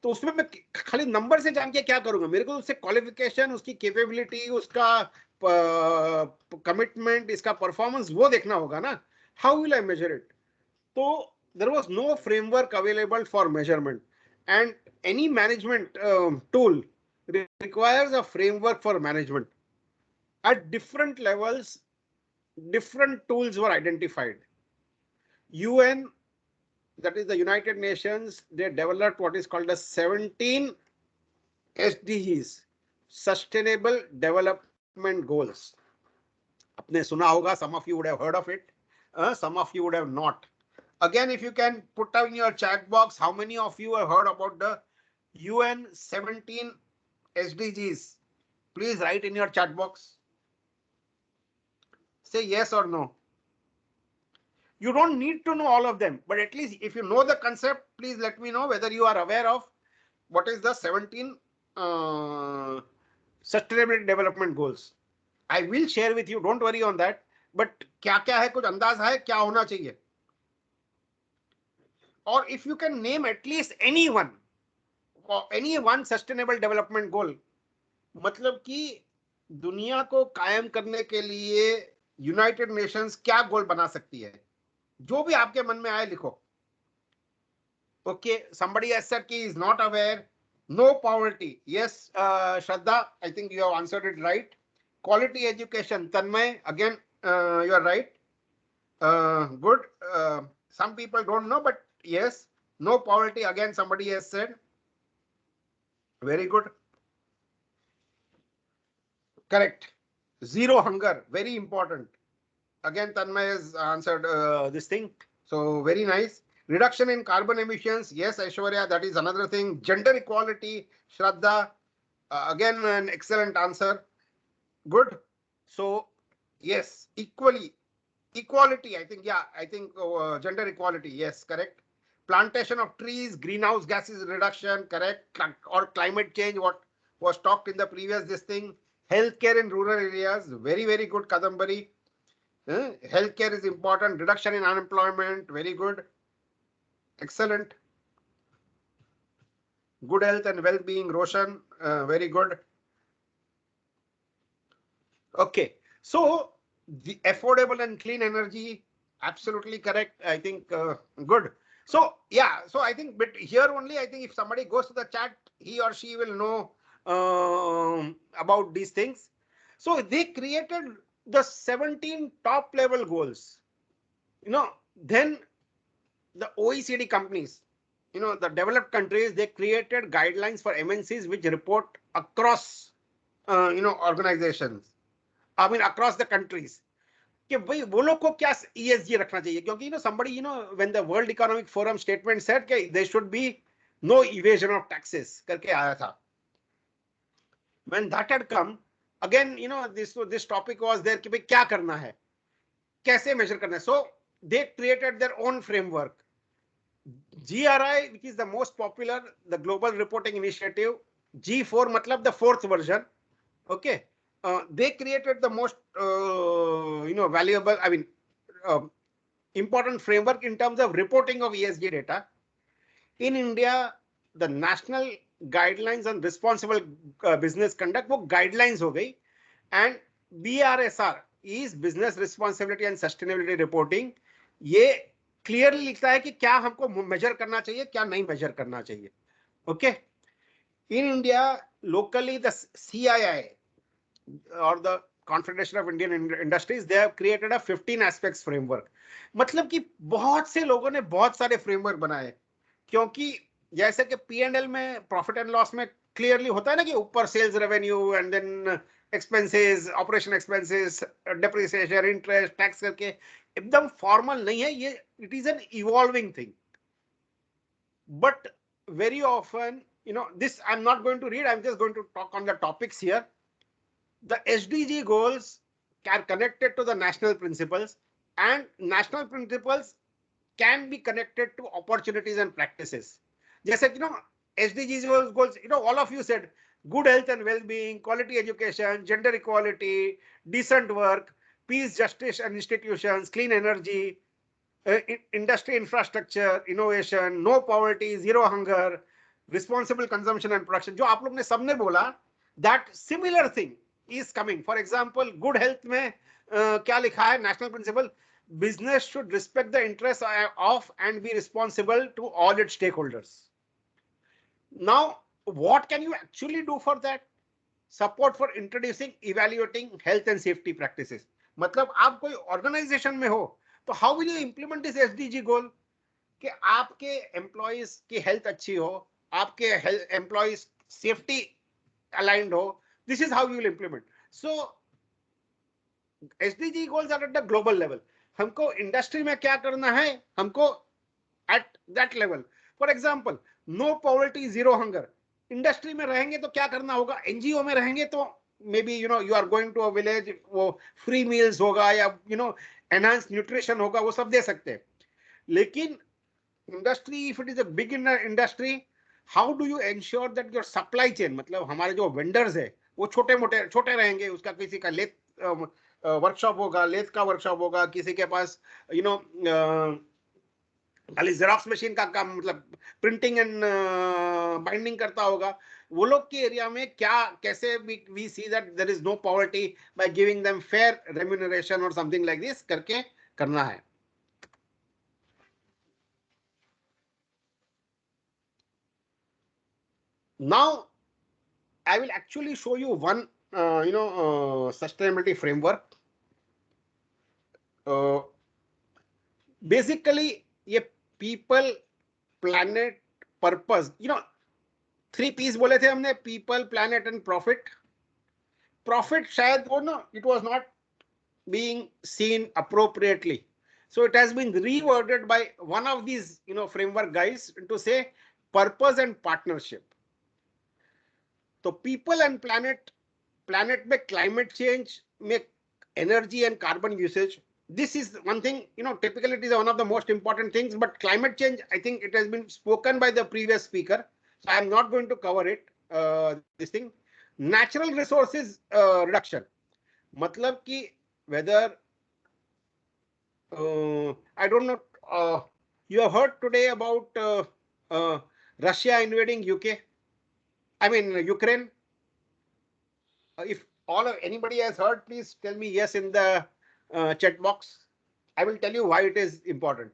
तो उसमें मैं खाली नंबर से जान के क्या करूंगा, मेरे को उससे क्वालिफिकेशन, उसकी कैपेबिलिटी, उसका कमिटमेंट, इसका परफॉर्मेंस वो देखना होगा ना. How will I measure it? तो there was no framework available for measurement, and any management tool requires a framework for management. At different levels, different tools were identified. UN, that is the United Nations, they developed what is called the 17 SDGs, Sustainable Development Goals. आपने सुना होगा, some of you would have heard of it, some of you would have not. Again, if you can put down in your chat box, how many of you have heard about the UN 17 SDGs? Please write in your chat box. Say yes or no. You don't need to know all of them, but at least if you know the concept, please let me know whether you are aware of what is the 17 Sustainable Development Goals. I will share with you, don't worry on that, but क्या क्या है, कुछ अंदाज है क्या होना चाहिए? Or if you can name at least any one sustainable development goal, मतलब कि दुनिया को कायम करने के लिए यूनाइटेड नेशंस क्या गोल बना सकती है, जो भी आपके मन में आए लिखो. Okay, somebody has said he is not aware. No poverty. Yes, Shraddha, I think you have answered it right. Quality education. Tanmay, again, you are right. Good. Some people don't know, but yes. No poverty. Again, somebody has said. Very good. Correct. Zero hunger. Very important. Again, Tanmay has answered this thing. So very nice. Reduction in carbon emissions. Yes, Aishwarya, that is another thing. Gender equality. Shraddha, again, an excellent answer. Good. So yes, equality. I think, yeah, I think gender equality. Yes, correct. Plantation of trees, greenhouse gases reduction, correct. Or climate change, what was talked in the previous this thing. Healthcare in rural areas. Very, very good, Kadambari. Healthcare is important. Reduction in unemployment. Very good. Excellent. Good health and well-being, Roshan. Very good. Okay. So the affordable and clean energy, absolutely correct. I think good. So yeah, so I think, but here only, I think if somebody goes to the chat, he or she will know about these things. So they created the 17 top level goals. Then the OECD companies, the developed countries, they created guidelines for MNCs which report across, organizations. I mean, across the countries. कि भाई वो लोग को क्या ESG रखना चाहिए, क्योंकि somebody when the World Economic Forum statement said कि there should be no evasion of taxes करके आया था. When that had come, again this topic was there कि भाई क्या करना है, कैसे measure करना है. So they created their own framework. GRI, which is the most popular, the Global Reporting Initiative, G4 matlab the fourth version. Okay. They created the most valuable, I mean important framework in terms of reporting of ESG data. In India, the national guidelines on responsible business conduct, वो guidelines हो गई, and BRSR is business responsibility and sustainability reporting. ये clearly लिखता है कि क्या हमको measure करना चाहिए, क्या नहीं measure करना चाहिए. Okay. In India, locally, the CII or the Confederation of Indian Industries, they have created a 15 aspects framework. मतलब कि बहुत से लोगों ने बहुत सारे framework बनाए, क्योंकि जैसे कि P&L में प्रॉफिट एंड लॉस में क्लियरली होता है ना कि ऊपर sales revenue and then expenses, operation expenses, depreciation, interest, tax करके एकदम फॉर्मल नहीं है ये. It is an evolving thing. But very often, this I'm not going to read, I'm just going to talk on the topics here. The SDG goals are connected to the national principles, and national principles can be connected to opportunities and practices. Just like, SDGs goals, all of you said good health and well-being, quality education, gender equality, decent work, peace, justice and institutions, clean energy, industry infrastructure, innovation, no poverty, zero hunger, responsible consumption and production. जो आप लोग ने सबने बोला, that similar thing is coming. For example, good health में क्या लिखा है? National principle: business should respect the interests of and be responsible to all its stakeholders. Now, what can you actually do for that? Support for introducing, evaluating health and safety practices. मतलब आप कोई organisation में हो तो how will you implement this SDG goal कि आपके employees की health अच्छी हो, आपके एम्प्लॉइज सेफ्टी अलाइंड हो. This is how you will implement. So SDG goals are at the global level. हमको इंडस्ट्री में क्या करना है, हमको at that level. For example, no poverty, zero hunger. Industry में रहेंगे तो क्या करना होगा, एनजीओ में रहेंगे तो may be you are going to a village, वो फ्री मील्स होगा या एनहांस न्यूट्रिशन होगा, वो सब दे सकते हैं. लेकिन industry, if it is a big industry, how do you ensure that your supply chain, मतलब हमारे जो वेंडर्स है वो छोटे रहेंगे. उसका किसी का लेथ वर्कशॉप होगा, लेथ का वर्कशॉप होगा, किसी के पास खाली जेरोक्स मशीन का काम, मतलब प्रिंटिंग एंड बाइंडिंग करता होगा. वो लोग के एरिया में क्या, कैसे we see that there is no poverty by giving them fair remuneration और समथिंग लाइक दिस करके करना है. Now I will actually show you one sustainability framework. Basically ये people, planet, purpose, 3 P's बोले थे हमने, people, planet and profit. Profit शायद वो ना, it was not being seen appropriately, so it has been reworded by one of these framework guys to say purpose and partnership. So people and planet में climate change, में energy and carbon usage, this is one thing, typically it is one of the most important things, but climate change, I think it has been spoken by the previous speaker, so I am not going to cover it. This thing, natural resources reduction, matlab ki whether I don't know, you have heard today about Russia invading Ukraine. If anybody has heard, please tell me yes in the chat box. I will tell you why it is important.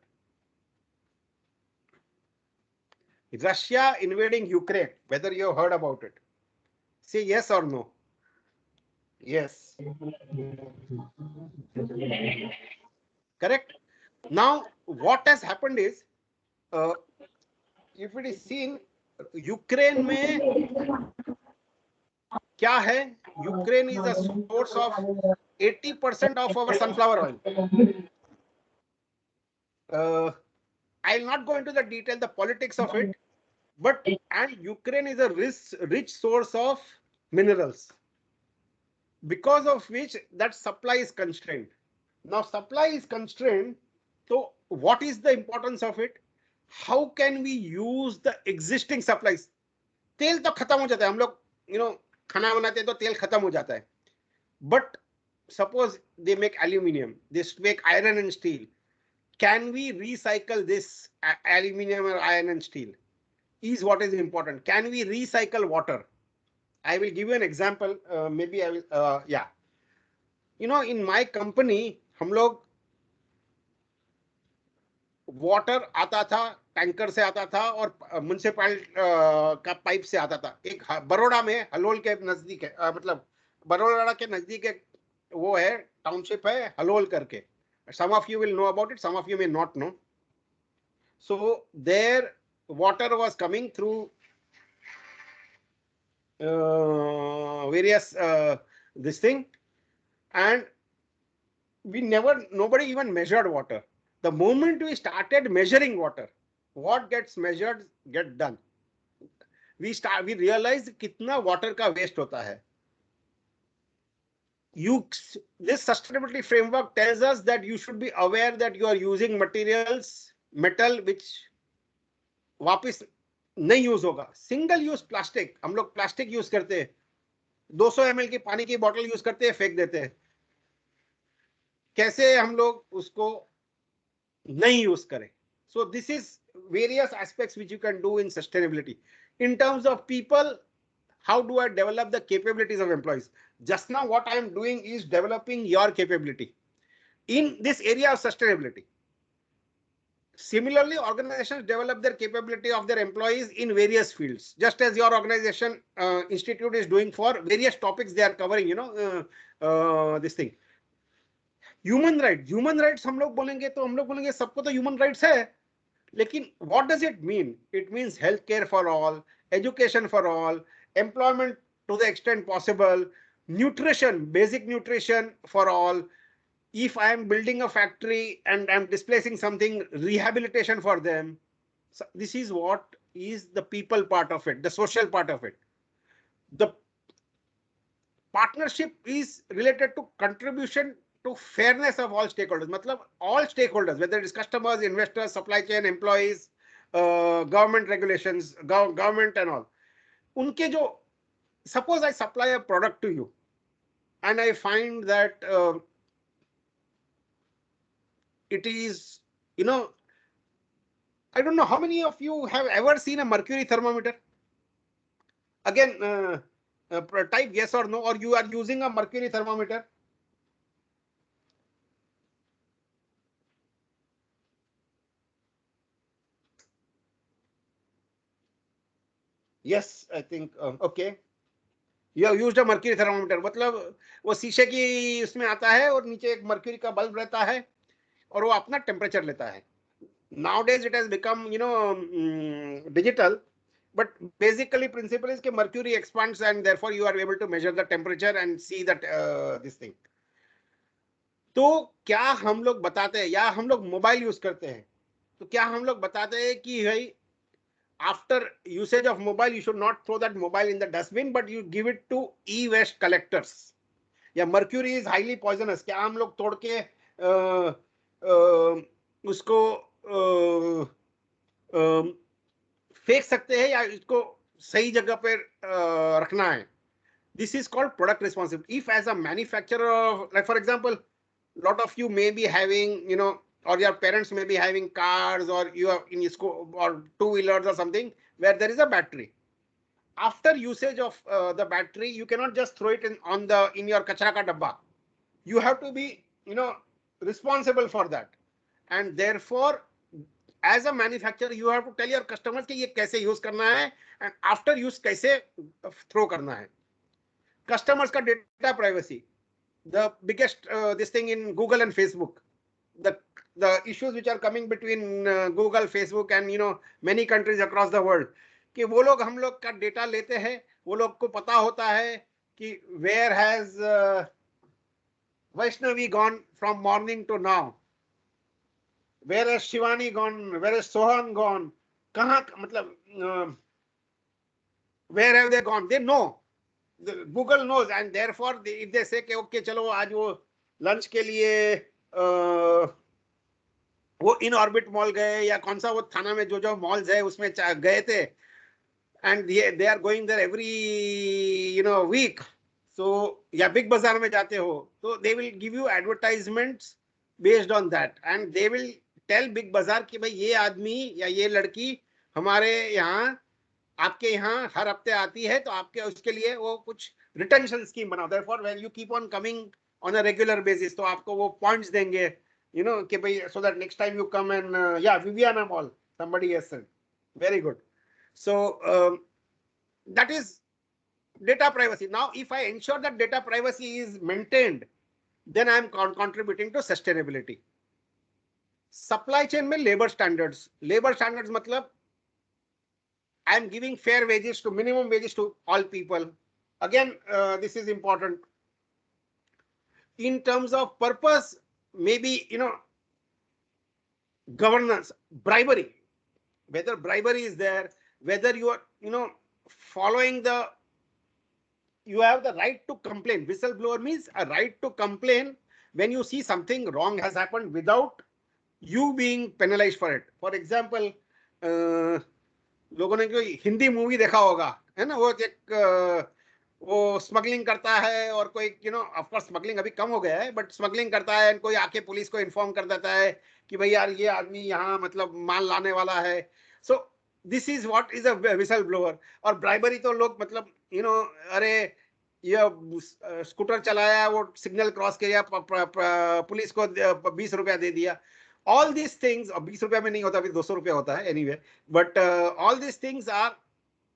Russia invading Ukraine, whether you have heard about it. Say yes or no. Yes. Correct. Now, what has happened is, if it is seen, Ukraine में क्या है? Ukraine is a source of 80% of our sunflower oil. I'll not go into the detail, the politics of it, but and Ukraine is a rich source of minerals, because of which that supply is constrained. Now supply is constrained, so what is the importance of it? How can we use the existing supplies? तेल तो खत्म हो जाता है, हम लोग खाना बनाते हैं तो तेल खत्म हो जाता है. But suppose they make aluminium, they make iron and steel. Can we recycle this aluminium or iron and steel? Is what is important. Can we recycle water? I will give you an example. Maybe I will. Yeah. In my company, हम लोग water आता था, tanker से आता था और municipal का pipe से आता था. एक बड़ौदा में हलोल के नजदीक है, मतलब बड़ौदा के नजदीक एक वो है, टाउनशिप है हलोल करके. Some of you will know about it, some of you may not know. So there water was coming through various this thing, and nobody even measured water. The moment we started measuring water, what gets measured get done. We realized कितना water का waste होता है. This sustainability framework tells us that you should be aware that you are using materials, metal which वापस नहीं use होगा. Single use plastic, हम लोग plastic use करते हैं, 200 ml की पानी की बोतल यूज करते हैं, फेंक देते हैं. कैसे हम लोग उसको नहीं यूज करें? So this is various aspects which you can do in sustainability. In terms of people, how do I develop the capabilities of employees? Just now what I am doing is developing your capability in this area of sustainability. Similarly, organizations develop their capability of their employees in various fields, just as your organization institute is doing for various topics they are covering, this thing. Human rights हम लोग बोलेंगे तो हम लोग बोलेंगे सबको तो human rights है, लेकिन what does it mean? It means healthcare for all, education for all, employment to the extent possible, nutrition, basic nutrition for all. If I am building a factory and I'm displacing something, rehabilitation for them. So this is what is the people part of it, the social part of it. The partnership is related to contribution to fairness of all stakeholders. मतलब all stakeholders, whether it is customers, investors, supply chain, employees, government regulations, government and all. उनके जो, suppose I supply a product to you and I find that it is, I don't know how many of you have ever seen a mercury thermometer. Again, type yes or no, or you are using a mercury thermometer. Yes, I think, okay. You have used a mercury thermometer. मतलब वो शीशे की उसमें आता है और नीचे एक मर्क्यूरी का बल्ब रहता है और वो अपना टेम्परेचर लेता है. Nowadays it has become, digital, but basically principle is कि mercury expands and therefore you are able to measure the temperature and see that this thing. तो क्या हम लोग बताते हैं, या हम लोग मोबाइल यूज करते हैं, तो क्या हम लोग बताते हैं कि भाई after usage of mobile you should not throw that mobile in the dustbin but you give it to e-waste collectors. या mercury is highly poisonous, क्या हम लोग तोड़ के उसको फेंक सकते हैं या इसको सही जगह पे रखना है? This is called product responsibility. If as a manufacturer, like for example, lot of you may be having, or your parents may be having cars, or you are in school or two-wheelers or something where there is a battery. After usage of the battery, you cannot just throw it in your kachra ka dabba. You have to be, responsible for that, and therefore, as a manufacturer, you have to tell your customers कि ये कैसे use करना है and after use कैसे throw करना है. Customers का data privacy, the biggest this thing in Google and Facebook. The issues which are coming between Google, Facebook and many countries across the world, कि वो लोग हम लोग का डेटा लेते हैं, वो लोग को पता होता है कि where has Vaishnavi gone from morning to now, where has Shivani gone, where has Sohan gone, कहाँ मतलब where have they gone? They know. Google knows, and therefore if they say कि okay चलो आज वो lunch के लिए वो in orbit mall गए या कौन सा वो थाना में जो मॉल्स है उसमें गए थे, and they are going there every week, so या बिग बाजार में जाते हो, तो they will give you advertisements based on that, and they will tell big बाजार कि भाई ये आदमी या ये लड़की हमारे यहाँ आपके यहाँ हर हफ्ते आती है, तो आपके उसके लिए वो कुछ रिटेंशन स्कीम बनाओ. therefore when you keep on coming on a regular basis, तो आपको वो पॉइंट्स देंगे, कि भाई, so that next time you come and yeah, Viviana Mall, somebody has said, very good. So that is data privacy. Now if I ensure that data privacy is maintained, then I am contributing to sustainability. Supply chain में labor standards मतलब I am giving fair wages to minimum wages to all people. Again, this is important. In terms of purpose, maybe, governance, bribery, whether bribery is there, whether you are, following you have the right to complain. Whistleblower means a right to complain when you see something wrong has happened without you being penalized for it. For example, लोगों ने कोई Hindi movie देखा होगा, है ना, वो एक वो स्मगलिंग करता है और कोई ऑफ कोर्स स्मगलिंग अभी कम हो गया है, बट स्मगलिंग करता है, कोई आके पुलिस को इन्फॉर्म कर देता है कि भाई यार ये आदमी यहाँ मतलब माल लाने वाला है. So this is what is a whistle blower. और ब्राइबरी तो लोग मतलब अरे ये स्कूटर चलाया, वो सिग्नल क्रॉस किया, पुलिस को 20 रुपया दे दिया. All these things, 20 रुपया में नहीं होता, अभी 200 रुपया होता है anyway, but all these things are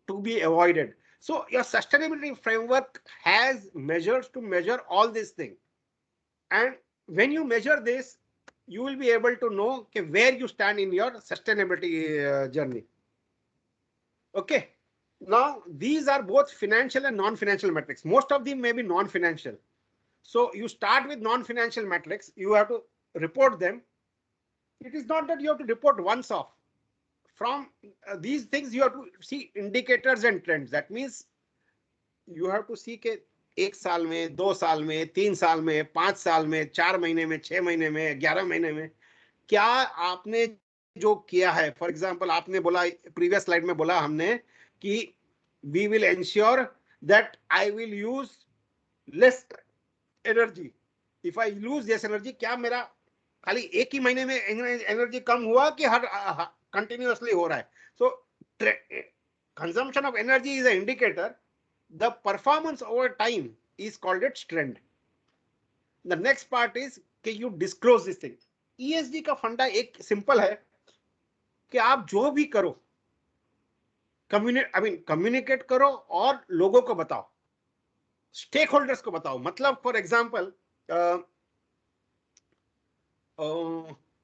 to be avoided. So your sustainability framework has measures to measure all these things, and when you measure this, you will be able to know where you stand in your sustainability journey. Okay, now these are both financial and non-financial metrics. Most of them may be non-financial. So you start with non-financial metrics, you have to report them. It is not that you have to report once off. From these things, you have to see indicators and trends. That means you have to see के 1 साल में, 2 साल में, 3 साल में, 5 साल में, 4 महीने में, 6 महीने में, 11 महीने में क्या आपने जो किया है. फॉर एग्जाम्पल आपने बोला, प्रीवियस स्लाइड में बोला हमने कि we will ensure that I will use less energy. If I lose less energy, क्या मेरा खाली एक ही महीने में एनर्जी कम हुआ कि हर कंटिन्यूअसली हो रहा है. So consumption of energy is a indicator. The performance over time is called its trend. The next part is कि you disclose this thing. ESG का फंडा एक सिंपल है कि आप जो भी करो कम्युनिकेट करो और लोगों को बताओ, स्टेक होल्डर्स को बताओ. मतलब for example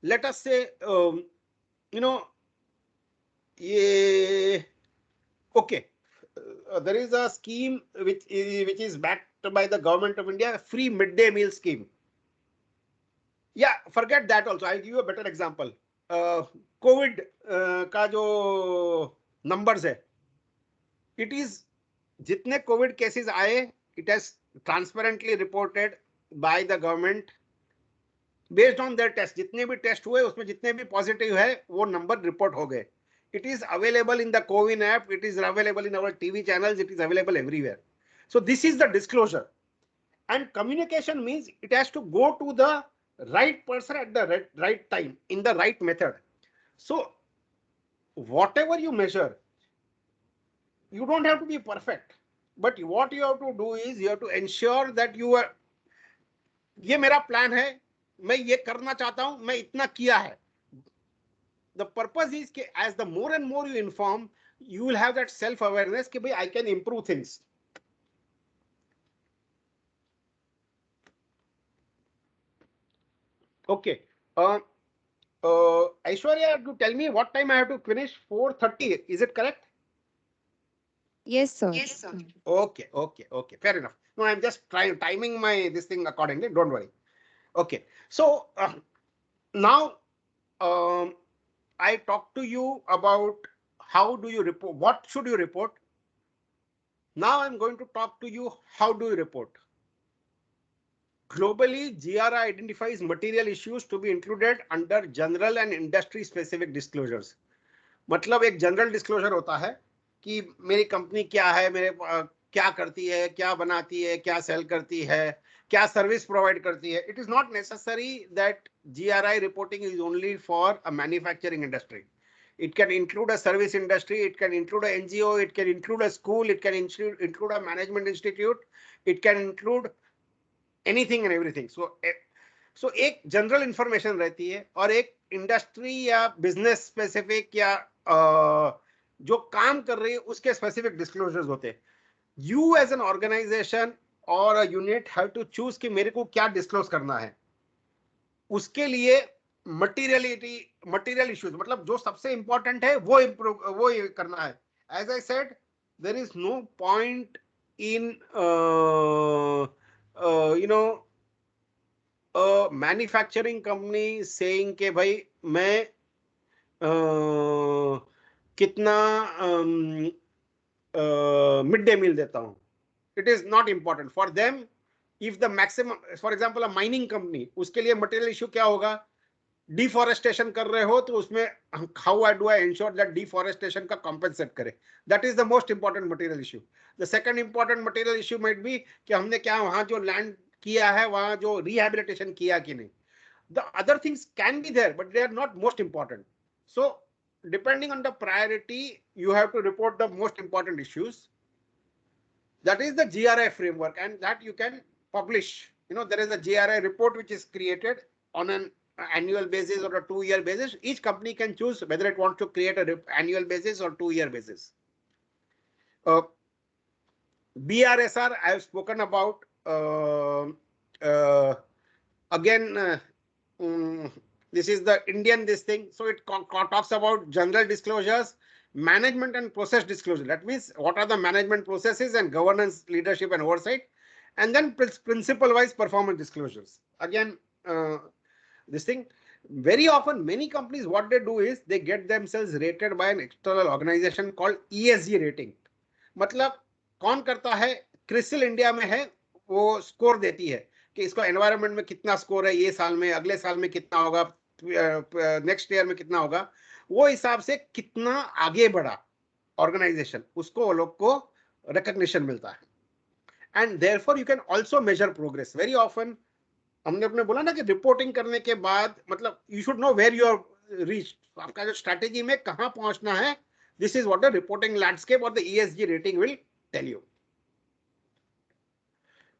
let us say okay, there is a scheme which is backed by the government of India, free midday meal scheme. Yeah, forget that also. I'll give you a better example. COVID का जो numbers है, it is जितने COVID cases आए, it has transparently reported by the government. Based on their test, जितने भी test हुए उसमें जितने भी पॉजिटिव है वो नंबर रिपोर्ट हो गए. It is available in the CoWIN app. It is available in our TV channels. It is available everywhere. So this is the disclosure. And communication means it has to go to the right person at the right time in the right method. So whatever you measure, you don't have to be perfect, but what you have to do is you have to ensure that you are, ये मेरा plan है, मैं ये करना चाहता हूं, मैं इतना किया है. The purpose is कि as the more and more you inform, you will have that self awareness कि भाई I can improve things. Okay. Aishwarya, you tell me what time I have to finish. 4:30. Is it correct? Yes, sir. Yes, sir. Okay. Fair enough. No, I'm just timing this thing accordingly. Don't worry. Okay. So now I talked to you about how do you report, what should you report. Now I'm going to talk to you how do you report. Globally, GRI identifies material issues to be included under general and industry specific disclosures. मतलब एक general disclosure होता है कि मेरी company क्या है, मेरे क्या करती है, क्या बनाती है, क्या सेल करती है, क्या सर्विस प्रोवाइड करती है. It is not necessary that GRI reporting is only for a manufacturing industry. It can include a service industry, it can include a NGO, it can include a school, it can include a management institute, it can include anything and everything. So एक general information रहती है और एक industry या business specific या जो काम कर रही है उसके स्पेसिफिक डिस्क्लोजर्स होते हैं. यू एज एन ऑर्गेनाइजेशन और a unit have to choose कि मेरे को क्या डिस्क्लोज करना है. उसके लिए मटीरियल इश्यूज, मतलब जो सबसे इंपॉर्टेंट है वो करना है. as I said, there is no point in a manufacturing company saying कि भाई मैं कितना मिड डे मील देता हूँ. It is not important for them. If the maximum, for example, a mining company, उसके लिए material issue क्या होगा? Deforestation कर रहे हो तो उसमें how do I ensure that deforestation का compensate करे? That is the most important material issue. The second important material issue might be कि हमने क्या वहाँ जो land किया है वहाँ जो rehabilitation किया कि नहीं. The other things can be there, but they are not most important. So depending on the priority, you have to report the most important issues. That is the GRI framework, and that you can publish. There is a GRI report which is created on an annual basis or a 2-year basis. Each company can choose whether it wants to create an annual basis or 2-year basis. BRSR, I have spoken about. Again, this is the Indian this thing. So it talks about general disclosures, management and process disclosure. That means what are the management processes and governance, leadership and oversight, and then principle wise performance disclosures. Again, this thing, very often many companies, what they do is they get themselves rated by an external organization called ESG rating. मतलब कौन करता है? CRISIL India में है, वो score देती है कि इसको एनवायरनमेंट में कितना स्कोर है ये साल में, अगले साल में कितना होगा, नेक्स्ट ईयर में कितना होगा, वो हिसाब से कितना आगे बढ़ा ऑर्गेनाइजेशन, उसको वो लोग को रिकॉग्निशन मिलता है. And therefore you can also measure progress. Very often हमने अपने बोला ना कि रिपोर्टिंग करने के बाद मतलब you should know where you are reach, आपका जो स्ट्रैटेजी में कहां पहुंचना है. This is what the reporting landscape or the ESG rating will tell you.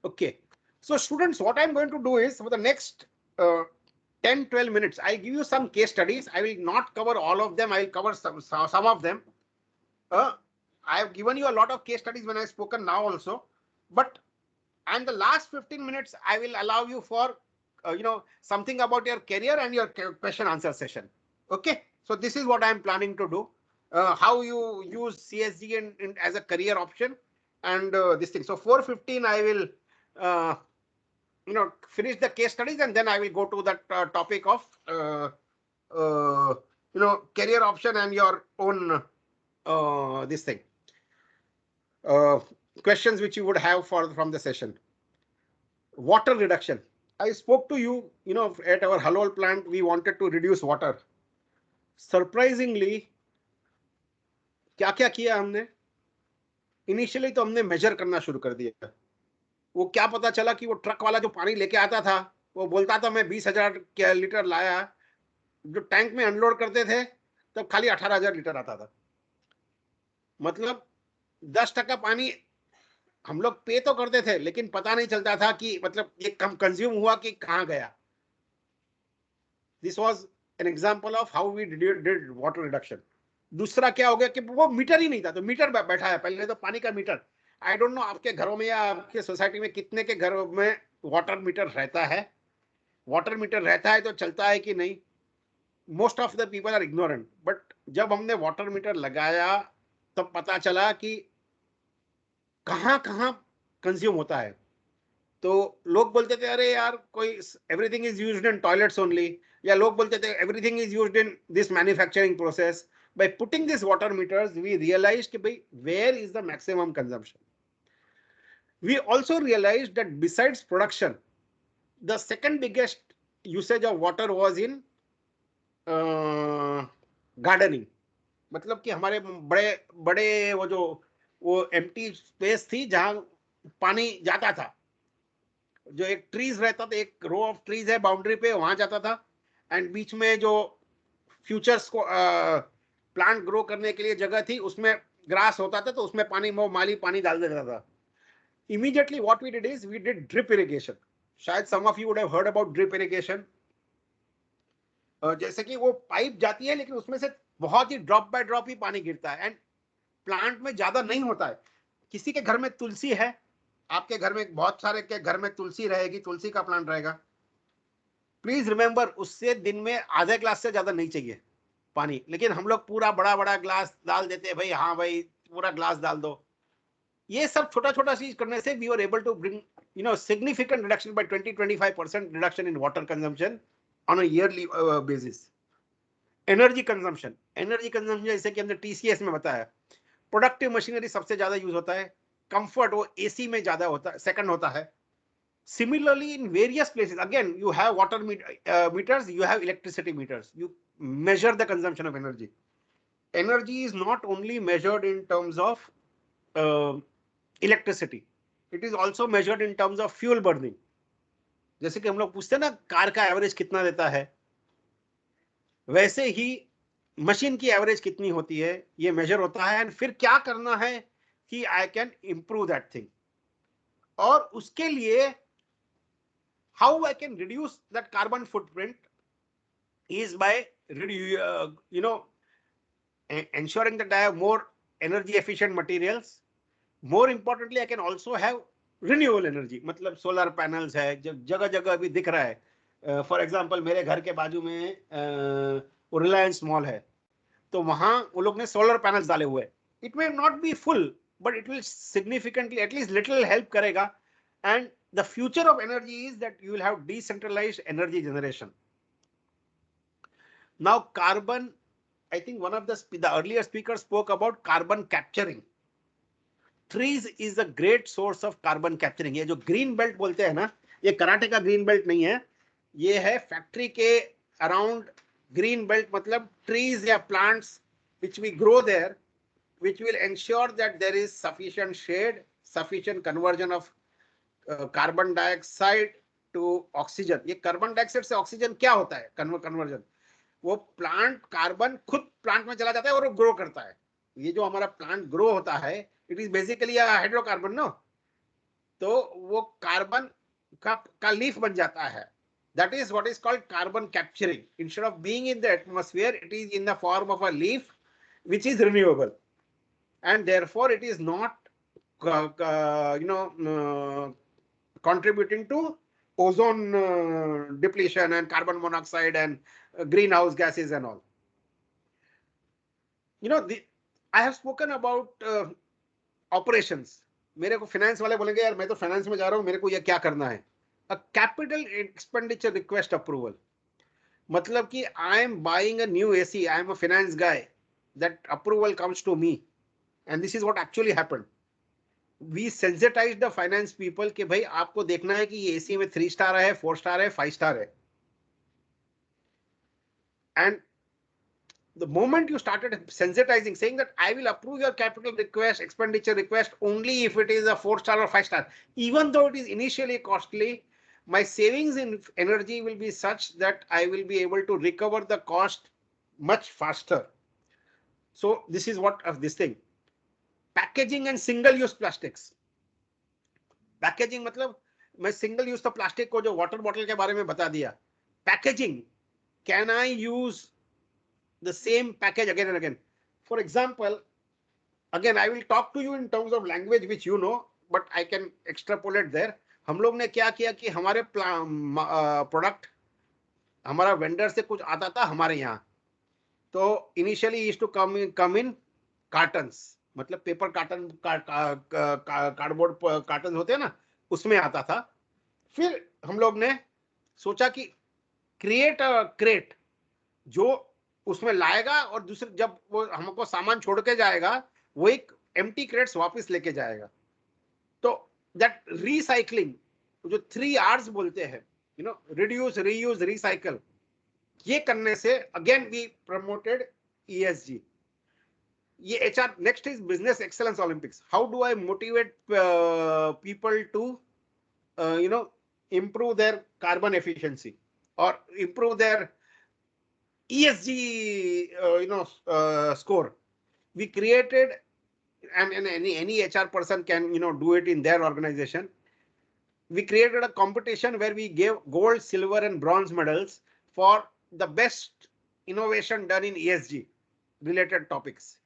Okay. So students, what I'm going to do is for the next 10-12 minutes, I'll give you some case studies. I will not cover all of them. I will cover some of them. I have given you a lot of case studies when I've spoken now also. But and the last 15 minutes, I will allow you for, something about your career and your question answer session. Okay. So this is what I'm planning to do. How you use CSG as a career option and this thing. So 4:15 I will finish the case studies and then I will go to that topic of career option and your own this thing questions which you would have from the session. Water reduction. I spoke to you, at our Halol plant we wanted to reduce water. Surprisingly, क्या क्या किया हमने? Initially तो हमने major करना शुरू कर दिया. वो क्या पता चला कि वो ट्रक वाला जो पानी लेके आता था वो बोलता था मैं 20,000 लीटर लाया, जो टैंक में अनलोड करते थे तब खाली 18,000 लीटर आता था. मतलब 10% पानी हम लोग पे तो करते थे लेकिन पता नहीं चलता था कि मतलब ये कम कंज्यूम हुआ कि कहाँ गया. This was an example of how we did water reduction. दूसरा क्या हो गया कि वो मीटर ही नहीं था, तो मीटर बैठा है पहले तो पानी का मीटर. आई डोंट नो आपके घरों में या आपके सोसाइटी में कितने के घरों में वाटर मीटर रहता है. वाटर मीटर रहता है तो चलता है कि नहीं. Most of the people are ignorant. But जब हमने वाटर मीटर लगाया तब पता चला कि कहाँ कहाँ कंज्यूम होता है. तो लोग बोलते थे अरे यार कोई everything is used in toilets only, या लोग बोलते थे everything is used in this manufacturing process. By putting these water meters, we realized that where is the maximum consumption. We also realized that besides production, the second biggest usage of water was in gardening. मतलब कि हमारे बड़े बड़े वो empty space थी जहां पानी जाता था. जो एक ट्रीज रहता था, एक रो ऑफ ट्रीज है बाउंड्री पे, वहां जाता था. एंड बीच में जो फ्यूचर्स को प्लांट ग्रो करने के लिए जगह थी उसमें ग्रास होता था, तो उसमें माली पानी डाल देता था. Immediately what we did is we did drip irrigation. शायद some of you would have heard about drip irrigation. जैसे कि वो पाइप जाती है लेकिन उसमें से बहुत ही ड्रॉप बाय ड्रॉप ही पानी गिरता है एंड प्लांट में ज्यादा नहीं होता है. किसी के घर में तुलसी है, आपके घर में बहुत सारे के घर में तुलसी रहेगी, तुलसी का प्लांट रहेगा. प्लीज रिमेंबर उससे दिन में आधे ग्लास से ज्यादा नहीं चाहिए पानी. लेकिन हम लोग पूरा बड़ा बड़ा ग्लास डाल देते हैं भाई, हाँ भाई पूरा ग्लास डाल दो. ये सब छोटा छोटा चीज करने से we were able to bring significant reduction by 20-25% reduction in water consumption on a yearly basis. Energy consumption जैसे कि हमने टीसीएस में बताया, प्रोडक्टिव मशीनरी सबसे ज्यादा यूज होता है. कंफर्ट वो एसी में ज्यादा होता है, सेकंड होता है. Similarly, in various places, again, you have water meters, you have electricity meters. You measure the consumption of energy. Energy is not only measured in terms of electricity. It is also measured in terms of fuel burning. जैसे कि हम लोग पूछते हैं ना car का average कितना देता है, वैसे ही मशीन की एवरेज कितनी होती है ये मेजर होता है. एंड फिर क्या करना है कि I can improve that thing, और उसके लिए how I can reduce that carbon footprint is by ensuring that I have more energy efficient materials. More importantly, I can also have renewable energy. मतलब solar panels है, जब जगह जगह अभी दिख रहा है. फॉर एग्जांपल मेरे घर के बाजू में वो रिलायंस मॉल है, तो वहां वो लोग ने सोलर पैनल्स डाले हुए. It may not be full, but it will significantly at least little help करेगा. And the future of energy is that you will have decentralized energy generation. Now carbon, I think one of the earlier speakers spoke about carbon capturing. Trees is a great source of carbon capturing. ये जो green belt बोलते हैं ना, ये karate का green belt नहीं है, ये है फैक्ट्री के around green belt, मतलब trees या plants which we grow there, which will ensure that there is sufficient shade, sufficient conversion of carbon dioxide to oxygen. ये कार्बन डाइऑक्साइड से ऑक्सीजन क्या होता है कन्वर्जन, वो प्लांट कार्बन खुद प्लांट में चला जाता है और वो ग्रो करता है. ये जो हमारा प्लांट ग्रो होता है, it is basically hydrocarbon no, तो वो कार्बन का लीफ बन जाता है. That is what is called carbon capturing. Instead of being in the atmosphere, it is in the form of a leaf which is renewable, and therefore it is not contributing to ozone depletion and carbon monoxide and greenhouse gases and all. I have spoken about operations. मेरे को finance वाले बोलेंगे यार मैं तो finance में जा रहा हूँ, मेरे को ये क्या करना है. A capital expenditure request approval, मतलब कि I am buying a new AC, I am a finance guy, that approval comes to me, and this is what actually happened. We sensitized the finance people कि भाई आपको देखना है कि ये AC में 3 स्टार है, 4 स्टार है, 5 स्टार है. And the moment you started sensitizing, saying that I will approve your capital request, expenditure request only if it is a 4 star or 5 star, even though it is initially costly, my savings in energy will be such that I will be able to recover the cost much faster. So this is what of this thing. Packaging and single use plastics. Packaging मतलब मैं single use तो plastic को जो water bottle के बारे में बता दिया. Packaging, can I use the same package again and again? For example, again I will talk to you in terms of language which you know, but I can extrapolate there. हम लोग ने क्या किया कि हमारे प्रोडक्ट हमारा vendor से कुछ आता था हमारे यहाँ, तो initially used to come in cartons, मतलब पेपर कार्टन कार्डबोर्ड कार्टन होते हैं ना, उसमें आता था. फिर हम लोग ने सोचा कि क्रिएट अ क्रेट जो उसमें लाएगा और दूसरे जब वो हमको सामान छोड़ के जाएगा वो एक एम्प्टी क्रेट्स वापस लेके जाएगा. तो दैट रिसाइकलिंग जो 3 R's बोलते हैं, रिड्यूस, रीयूज, रिसाइकल, ये करने से अगेन वी प्रमोटेड ESG. ये HR. Next is business excellence Olympics. How do I motivate people to improve their carbon efficiency or improve their ESG score? We created, and any HR person can do it in their organization. We created a competition where we gave gold, silver and bronze medals for the best innovation done in ESG related topics.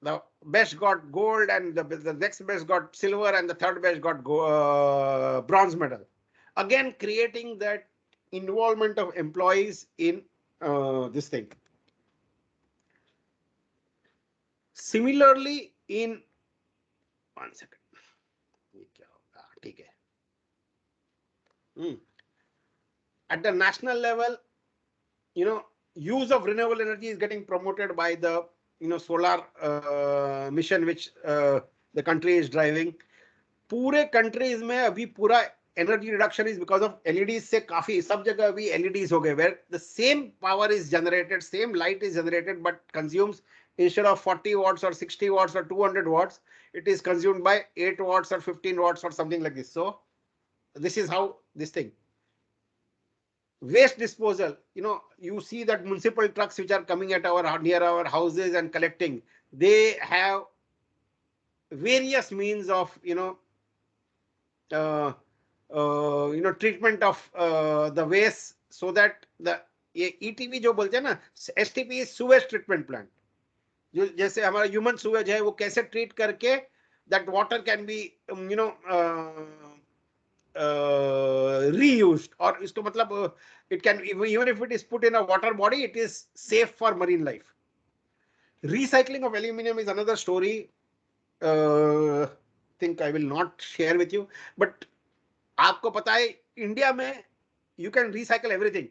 The best got gold, and the next best got silver, and the third best got bronze medal. Again, creating that involvement of employees in this thing. Similarly, in 1 second. At the national level, use of renewable energy is getting promoted by the solar mission which the country is driving. पूरे countries में अभी पूरा energy reduction is because of LEDs से काफी सब जगह अभी LEDs हो गए, where the same power is generated, same light is generated, but consumes instead of 40 watts or 60 watts or 200 watts, it is consumed by 8 watts or 15 watts or something like this. So this is how this thing. Waste disposal, you see that municipal trucks which are coming at near our houses and collecting, they have various means of treatment of the waste, so that the ETP जो बोलते हैं ना, STP is sewage treatment plant. जो जैसे हमारा human sewage है वो कैसे treat करके that water can be reused, or इसको मतलब it can, even if it is put in a water body, it is safe for marine life. Recycling of aluminum is another story. Think I will not share with you, but आपको पता है India में you can recycle everything.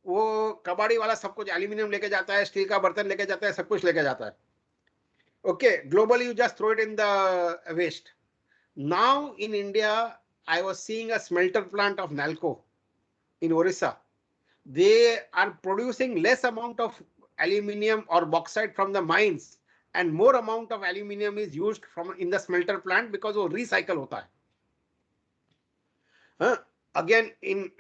वो कबाड़ी वाला सब कुछ aluminium लेके जाता है, स्टील का बर्तन लेके जाता है, सब कुछ लेके जाता है. Okay, globally you just throw it in the waste. Now in India, I was seeing a smelter plant of Nalco in Orissa. They are producing less amount of aluminium or bauxite from the mines, and more amount of aluminium is used from in the smelter plant because वो recycle होता है. Again, in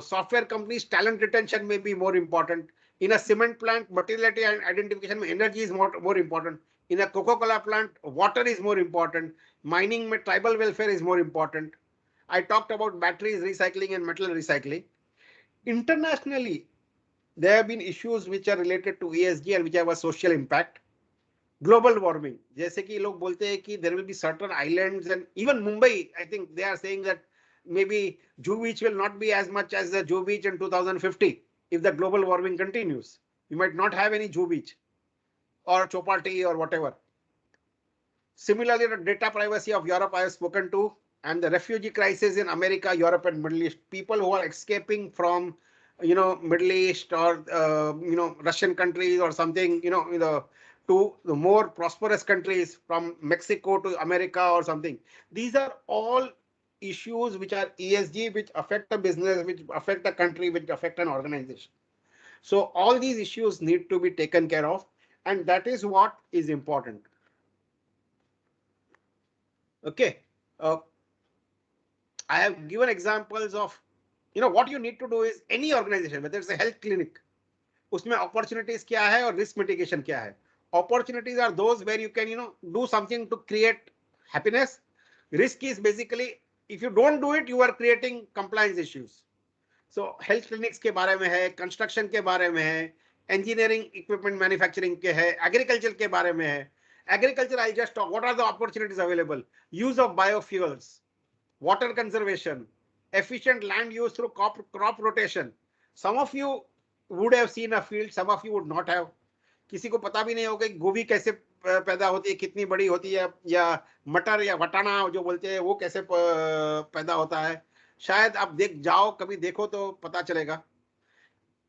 software companies, talent retention may be more important. In a cement plant, materiality and identification, energy is more important. In a Coca-Cola plant, water is more important. Mining, tribal welfare is more important. I talked about batteries recycling and metal recycling. Internationally, there have been issues which are related to ESG and which have a social impact. Global warming, जैसे कि लोग बोलते हैं कि there will be certain islands, and even Mumbai, I think they are saying that maybe Juhu Beach will not be as much as the Juhu Beach in 2050 if the global warming continues. You might not have any Juhu Beach or Chopati or whatever. Similarly, the data privacy of Europe I have spoken to, and the refugee crisis in America, Europe and Middle East. People who are escaping from Middle East or Russian countries or something, to the more prosperous countries, from Mexico to America or something. These are all issues which are ESG, which affect a business, which affect a country, which affect an organization. So all these issues need to be taken care of, and that is what is important. Okay. I have given examples of, what you need to do is any organization, whether it's a health clinic, उसमें opportunities क्या है और risk mitigation क्या है. Opportunities are those where you can, do something to create happiness. Risk is basically, if you don't do it, you are creating compliance issues. So health clinics के बारे में है, construction के बारे में है, engineering equipment manufacturing के है, agriculture के बारे में है. Agriculture, I'll just talk. What are the opportunities available? Use of biofuels, water conservation, efficient land use through crop rotation. Some of you would have seen a field, some of you would not have. किसी को पता भी नहीं होगा कि गोभी कैसे पैदा होती है, कितनी बड़ी होती है, या मटर या वटाना जो बोलते हैं वो कैसे पैदा होता है. शायद आप जाओ कभी देखो तो पता चलेगा.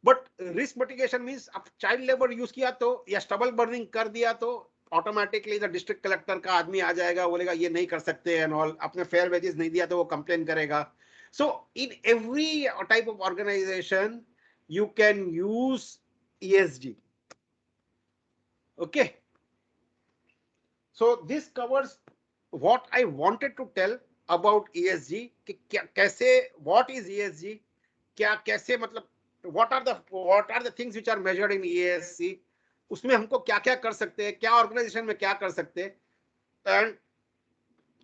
बट रिस्क मिटिगेशन मीन्स आप चाइल्ड लेबर यूज किया तो या स्टबल बर्निंग कर दिया तो ऑटोमेटिकली द डिस्ट्रिक्ट कलेक्टर का आदमी आ जाएगा, बोलेगा ये नहीं कर सकते एंड ऑल. आपने फेयर वेजेस नहीं दिया तो वो कंप्लेन करेगा. So in every type of organisation you can use ESG. Okay. So this covers what I wanted to tell about ESG. कि कैसे, what is ESG? क्या कैसे मतलब what are the things which are measured in ESG? उसमें हमको क्या क्या कर सकते हैं, क्या ऑर्गेनाइजेशन में क्या कर सकते हैं, and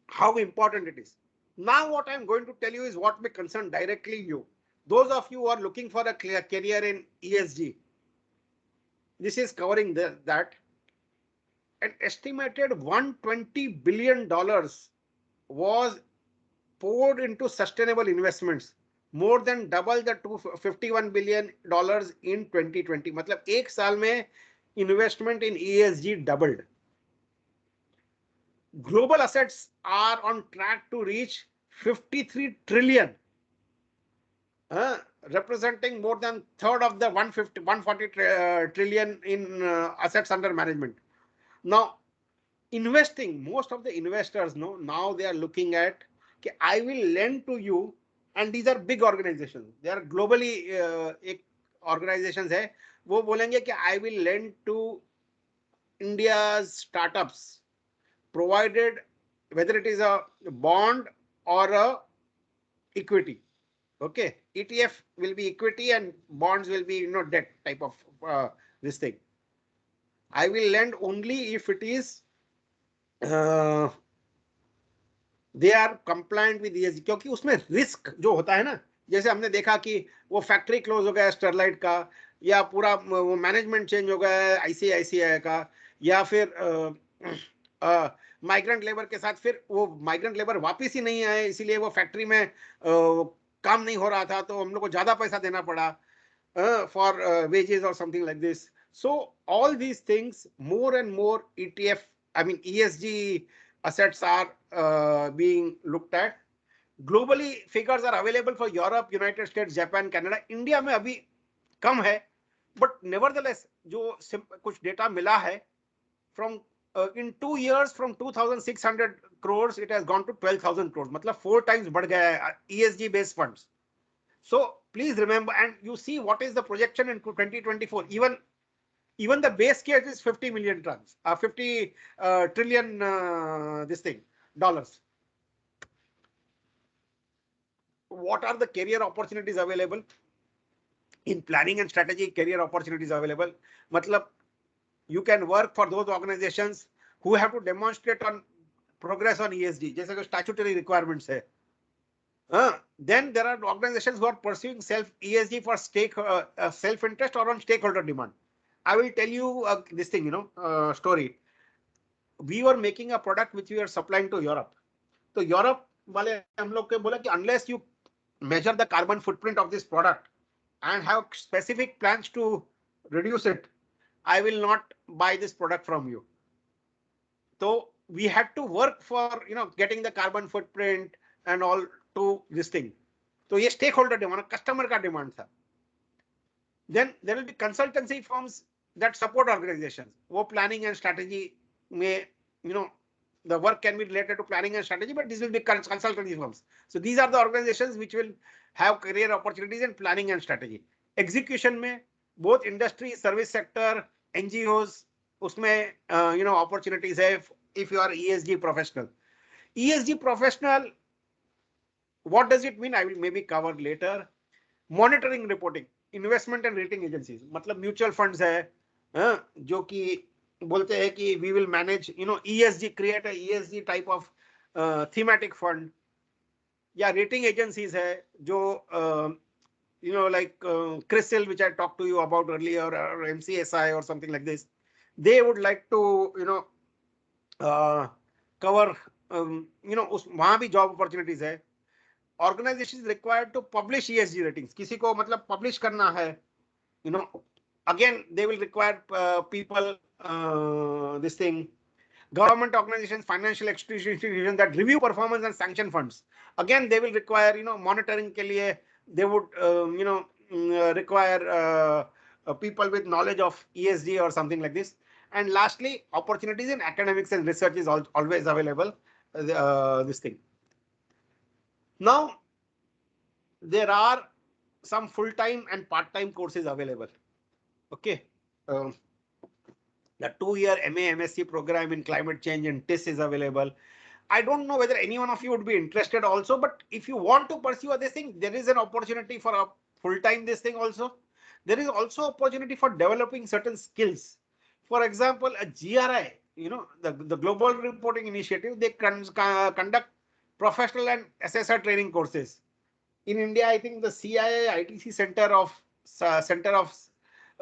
how important it is. Now what I'm going to tell you is what may concern directly you. Those of you who are looking for a clear career in ESG, this is covering that. An estimated $120 billion was poured into sustainable investments, more than double the $51 billion in 2020. मतलब एक साल में investment in ESG doubled. global assets are on track to reach 53 trillion, representing more than third of the 140 trillion in assets under management. Now, investing, most of the investors know now they are looking at, okay, I will lend to you, and these are big organizations. They are globally organizations है, वो बोलेंगे कि I will lend to India's startups, provided whether it is a bond or a equity. Okay, ETF will be equity and bonds will be debt type of this thing. I will lend only if it is they are compliant with ESG, क्योंकि उसमें risk जो होता है ना, जैसे हमने देखा कि वो फैक्ट्री क्लोज हो गया स्टरलाइट का, या पूरा वो मैनेजमेंट चेंज हो गया ICICI का, या फिर माइग्रेंट लेबर के साथ फिर वो माइग्रेंट लेबर वापस ही नहीं आए, इसीलिए वो फैक्ट्री में काम नहीं हो रहा था, तो हम लोग को ज्यादा पैसा देना पड़ा फॉर वेजेस और something like this. So all these things, more and more ETF, I mean ESG assets are being looked at. Globally, figures are available for Europe, United States, Japan, Canada. India में अभी कम है, but nevertheless जो कुछ data मिला है, from in 2 years from 2,600 crores it has gone to 12,000 crores. मतलब 4 times बढ़ गया है ESG based funds. So please remember, and you see what is the projection in 2024. Even the base case is 50 million tons, 50 trillion this thing dollars. What are the career opportunities available in planning and strategy? Career opportunities available. Matlab, you can work for those organizations who have to demonstrate on progress on ESG, जैसे कि statutory requirements है. Then there are organizations who are pursuing ESG for self-interest or on stakeholder demand. I will tell you this thing, story. We were making a product which we are supplying to Europe. So Europe वाले हम लोग के बोला कि unless you measure the carbon footprint of this product and have specific plans to reduce it, I will not buy this product from you. So we had to work for getting the carbon footprint and all to this thing. So ये stakeholder demand, customer का demand था. Then there will be consultancy firms that support organizations. वो planning and strategy में, the work can be related to planning and strategy, but this will be consultancy firms. So these are the organizations which will have career opportunities in planning and strategy. Execution में both industry, service sector, NGOs, उसमें opportunities है if you are ESG professional. ESG professional, what does it mean? I will maybe cover later. Monitoring, reporting, investment and rating agencies, मतलब mutual funds है, जो कि बोलते हैं कि we will manage, ESG, create a ESG type of thematic fund. या rating agencies है जो like CRISIL, which I talked to you about earlier, or MCSI or something like this. They would like to cover वहां भी job opportunities है. Organizations required to publish ESG ratings. किसी को मतलब publish करना है, again they will require people this thing. Government organizations, financial institutions that review performance and sanction funds. Again they will require monitoring के लिए they would require people with knowledge of ESG or something like this. And lastly, opportunities in academics and research is always available. This thing. Now, there are some full-time and part-time courses available. Okay. The 2-year MA MSc program in climate change and TIS is available. I don't know whether any one of you would be interested also, but if you want to pursue this thing, there is an opportunity for a full-time this thing also. There is also opportunity for developing certain skills. For example, a GRI, the Global Reporting Initiative, they conduct professional and assessor training courses. In India, I think the CIA ITC Center of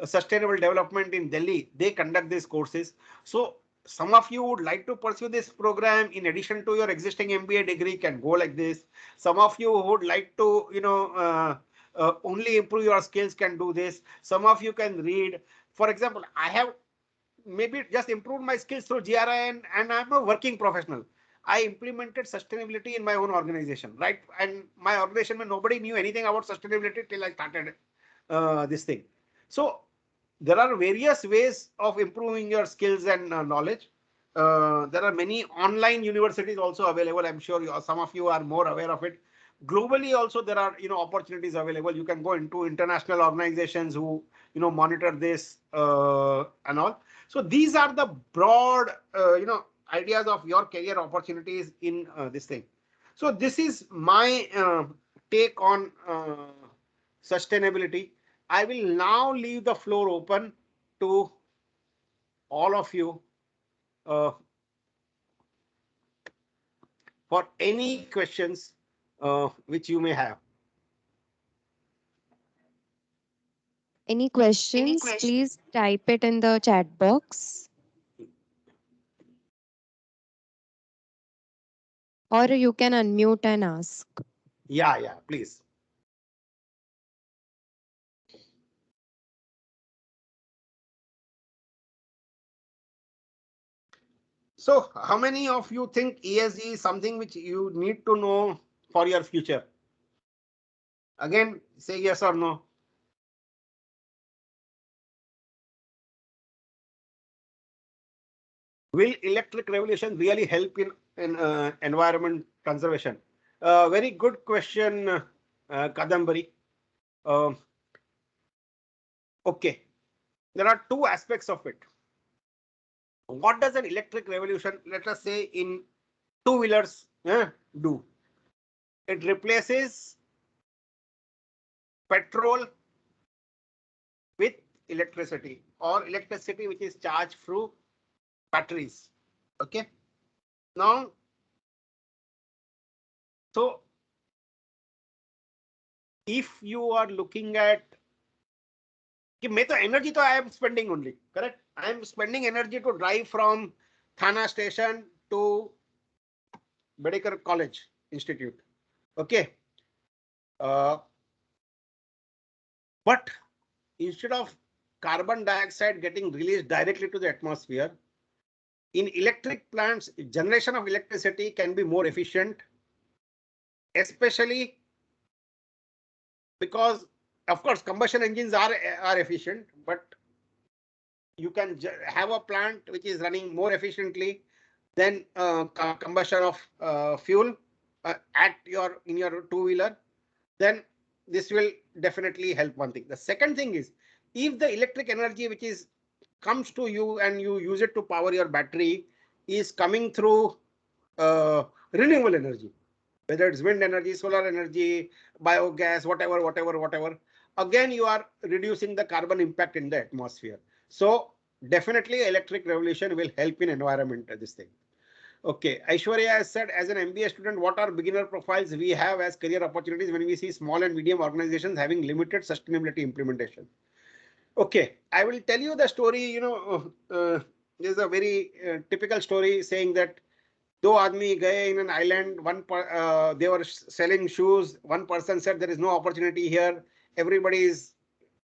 Sustainable Development in Delhi, they conduct these courses. So some of you would like to pursue this program in addition to your existing MBA degree can go like this. Some of you would like to, only improve your skills can do this. Some of you can read. For example, I have maybe just improved my skills through GRI, and I'm a working professional. I implemented sustainability in my own organization, right? And my organization, nobody knew anything about sustainability till I started this thing. So there are various ways of improving your skills and knowledge. There are many online universities also available. I'm sure some of you are more aware of it. Globally also there are opportunities available. You can go into international organizations who monitor this and all. So these are the broad ideas of your career opportunities in this thing. So this is my take on sustainability. I will now leave the floor open to all of you uh, for any questions which you may have. Any questions? Please type it in the chat box. Or you can unmute and ask. Yeah, please. So how many of you think ESG is something which you need to know for your future? Again, say yes or no. Will electric revolution really help in environment conservation? Very good question, Kadambari. Okay, there are two aspects of it. What does an electric revolution, let us say in two-wheelers, do? It replaces petrol with electricity, or electricity which is charged through batteries. Okay. Now, so if you are looking at energy, I am spending only, correct? I am spending energy to drive from Thana station to Medical College Institute. Okay. But instead of carbon dioxide getting released directly to the atmosphere, in electric plants, generation of electricity can be more efficient, especially because, of course, combustion engines are efficient, but you can have a plant which is running more efficiently than combustion of fuel in your two-wheeler. Then this will definitely help one thing. The second thing is, if the electric energy which is comes to you and you use it to power your battery is coming through renewable energy, whether it's wind energy, solar energy, biogas, whatever, again you are reducing the carbon impact in the atmosphere. So definitely electric revolution will help in environment, this thing. Okay, Aishwarya has said, as an MBA student, what are beginner profiles we have as career opportunities when we see small and medium organizations having limited sustainability implementation? Okay, I will tell you the story. There's a very typical story saying that दो आदमी गए in an island. They were selling shoes. One person said there is no opportunity here. Everybody is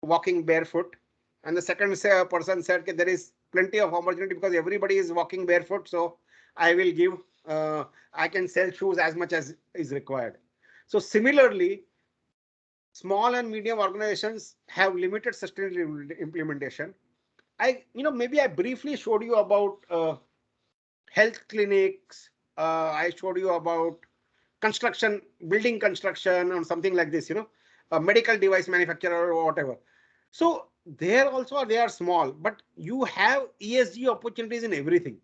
walking barefoot. And the second person said there is plenty of opportunity because everybody is walking barefoot. So I will give, I can sell shoes as much as is required. So similarly, small and medium organizations have limited sustainability implementation. Maybe I briefly showed you about health clinics. I showed you about construction, building construction, or something like this, a medical device manufacturer or whatever. So there also they are small, but you have ESG opportunities in everything.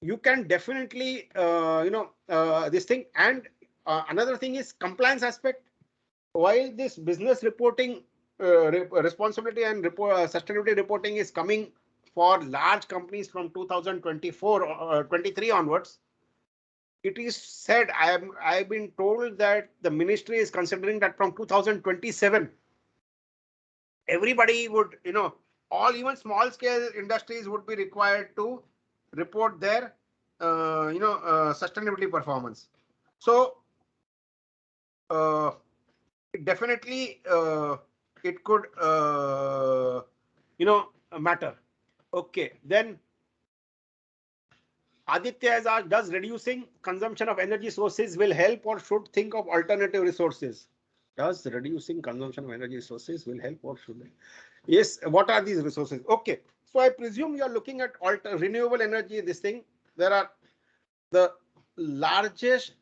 You can definitely, this thing. And another thing is compliance aspect. While this business reporting responsibility and sustainability reporting is coming for large companies from 2024 or 23 onwards, it is said, I've been told that the ministry is considering that from 2027, everybody would, all even small scale industries would be required to report their, sustainability performance. So definitely it could, matter. Okay, then Aditya has asked, does reducing consumption of energy sources will help or should think of alternative resources? Does reducing consumption of energy sources will help or should? Yes, what are these resources? Okay, so I presume you are looking at renewable energy, this thing. There are the largest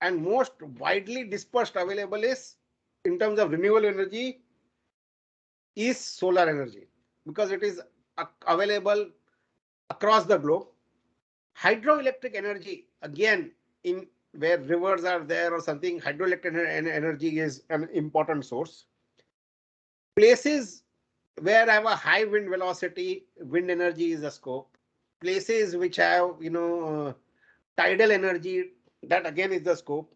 and most widely dispersed available is, in terms of renewable energy, is solar energy, because it is available across the globe. Hydroelectric energy, again, in where rivers are there or something, hydroelectric energy is an important source. Places where I have a high wind velocity, wind energy is a scope. Places which have, tidal energy, that again is the scope.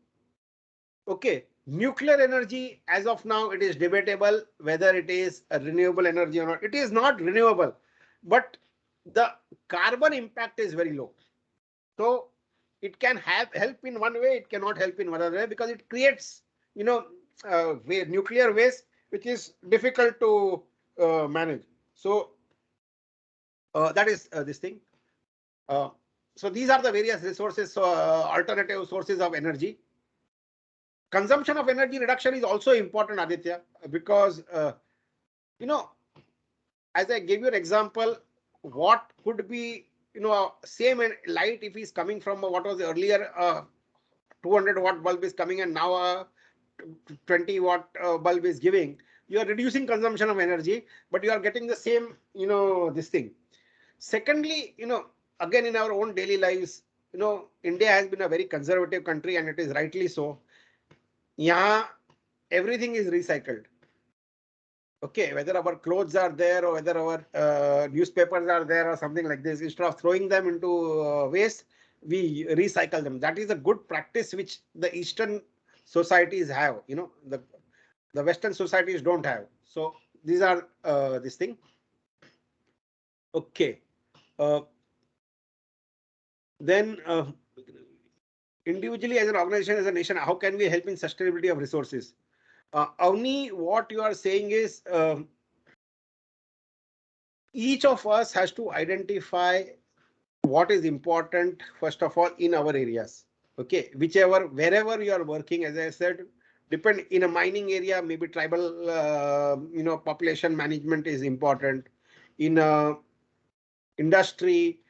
Okay, nuclear energy, as of now, it is debatable whether it is a renewable energy or not. It is not renewable, but the carbon impact is very low. So it can help in one way, it cannot help in another way, because it creates, nuclear waste, which is difficult to manage. So that is this thing. So these are the various resources, alternative sources of energy. Consumption of energy reduction is also important, Aditya, because as I gave you an example, what could be, same light if is coming from what was earlier 200-watt bulb is coming and now a 20-watt bulb is giving. You are reducing consumption of energy, but you are getting the same, this thing. Secondly, again, in our own daily lives, India has been a very conservative country, and it is rightly so. Yeah, everything is recycled. Okay, whether our clothes are there or whether our newspapers are there or something like this, instead of throwing them into waste, we recycle them. That is a good practice which the Eastern societies have. The Western societies don't have. So these are this thing. Okay. Then individually, as an organization, as a nation, how can we help in sustainability of resources? Avni, what you are saying is each of us has to identify what is important, first of all, in our areas. Okay, wherever you are working, as I said, depend in a mining area, maybe tribal, population management is important. In a industry,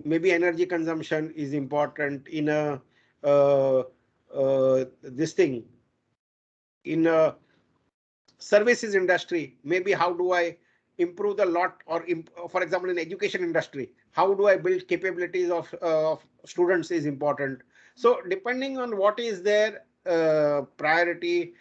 maybe energy consumption is important. In a this thing, in a services industry, maybe how do I improve the lot, or for example, in education industry, how do I build capabilities of students is important. So depending on what is their priority,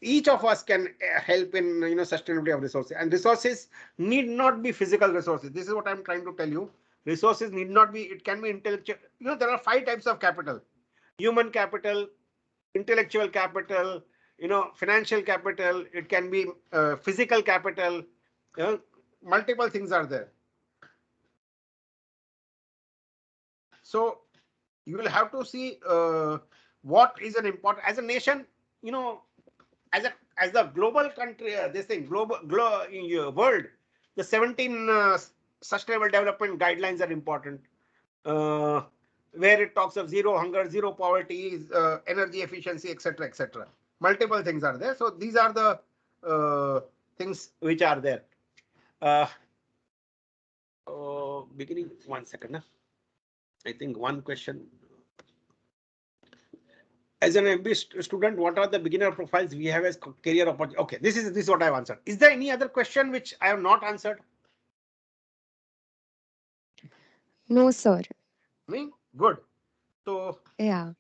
each of us can help in sustainability of resources. And resources need not be physical resources. This is what I'm trying to tell you. Resources need not be, it can be intellectual. There are 5 types of capital: human capital, intellectual capital, financial capital. It can be physical capital. Multiple things are there. So you will have to see what is an important, as a nation, as the global country, this thing, world, the 17 sustainable development guidelines are important, where it talks of zero hunger, zero poverty, energy efficiency, etc., etc. Multiple things are there. So these are the things which are there. Beginning, 1 second. I think one question. As an MBA student, what are the beginner profiles we have as career opportunity? Okay, this is what I've answered. Is there any other question which I have not answered? No, sir. Good. So Yeah.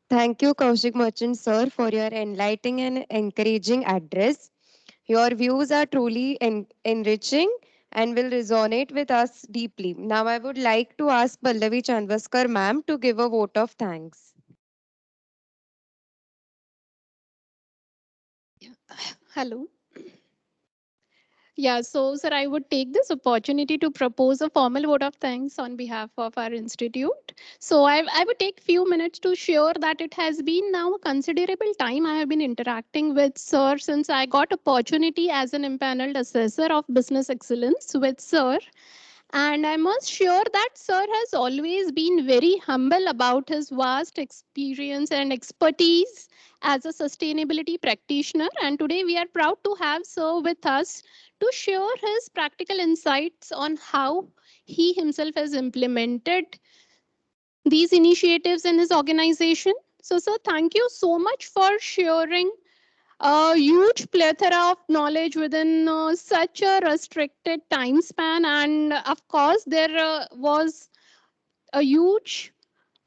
Thank you, Kaushik Merchant, sir, for your enlightening and encouraging address. Your views are truly enriching and will resonate with us deeply. Now, I would like to ask Pallavi Chandvaskar, ma'am, to give a vote of thanks. Hello. Yeah, so sir, I would take this opportunity to propose a formal vote of thanks on behalf of our institute. So I would take few minutes to share that it has been now a considerable time I have been interacting with sir since I got opportunity as an impaneled assessor of business excellence with sir. And I must share that sir has always been very humble about his vast experience and expertise as a sustainability practitioner. And today we are proud to have sir with us to share his practical insights on how he himself has implemented these initiatives in his organization. So, sir, thank you so much for sharing a huge plethora of knowledge within such a restricted time span. And of course, there was a huge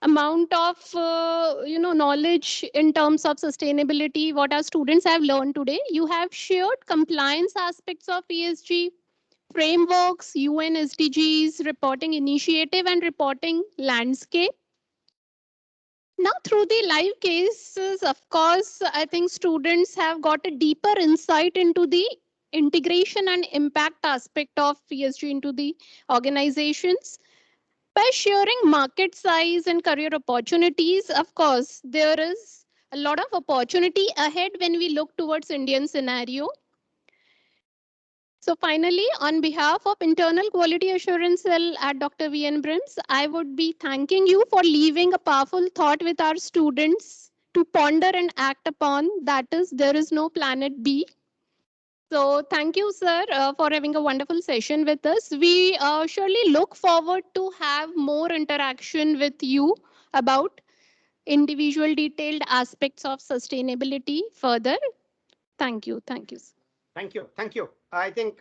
amount of knowledge in terms of sustainability what our students have learned today. You have shared compliance aspects of ESG frameworks, UN SDGs, reporting initiative, and reporting landscape. Now, through the live cases, of course, I think students have got a deeper insight into the integration and impact aspect of ESG into the organizations. By sharing market size and career opportunities, of course, there is a lot of opportunity ahead when we look towards Indian scenario. So finally, on behalf of Internal Quality Assurance Cell at Dr. VN BRIMS, I would be thanking you for leaving a powerful thought with our students to ponder and act upon. That is, there is no planet B. So thank you, sir, for having a wonderful session with us. We surely look forward to have more interaction with you about individual detailed aspects of sustainability further. Thank you. Thank you. Sir. Thank you. Thank you. I think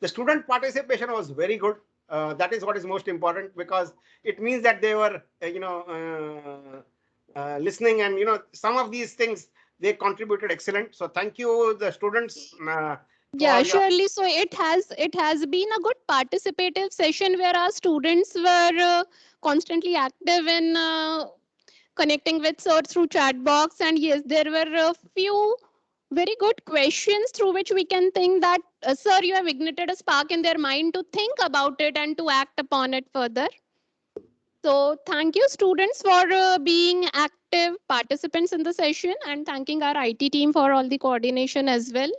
the student participation was very good. That is what is most important, because it means that they were, listening, and some of these things they contributed excellent. So thank you, the students. Yeah, For your surely. So it has been a good participative session where our students were constantly active in connecting with sir through chat box, and yes, there were a few very good questions through which we can think that sir, you have ignited a spark in their mind to think about it and to act upon it further. So thank you, students, for being active participants in the session, and thanking our IT team for all the coordination as well.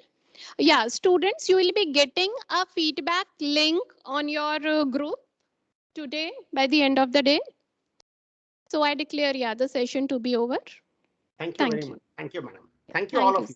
Yeah, students, you will be getting a feedback link on your group today by the end of the day. So I declare, yeah, the session to be over. thank you Thank very you. much. Thank you, madam. Thank you, Thank all you. of you.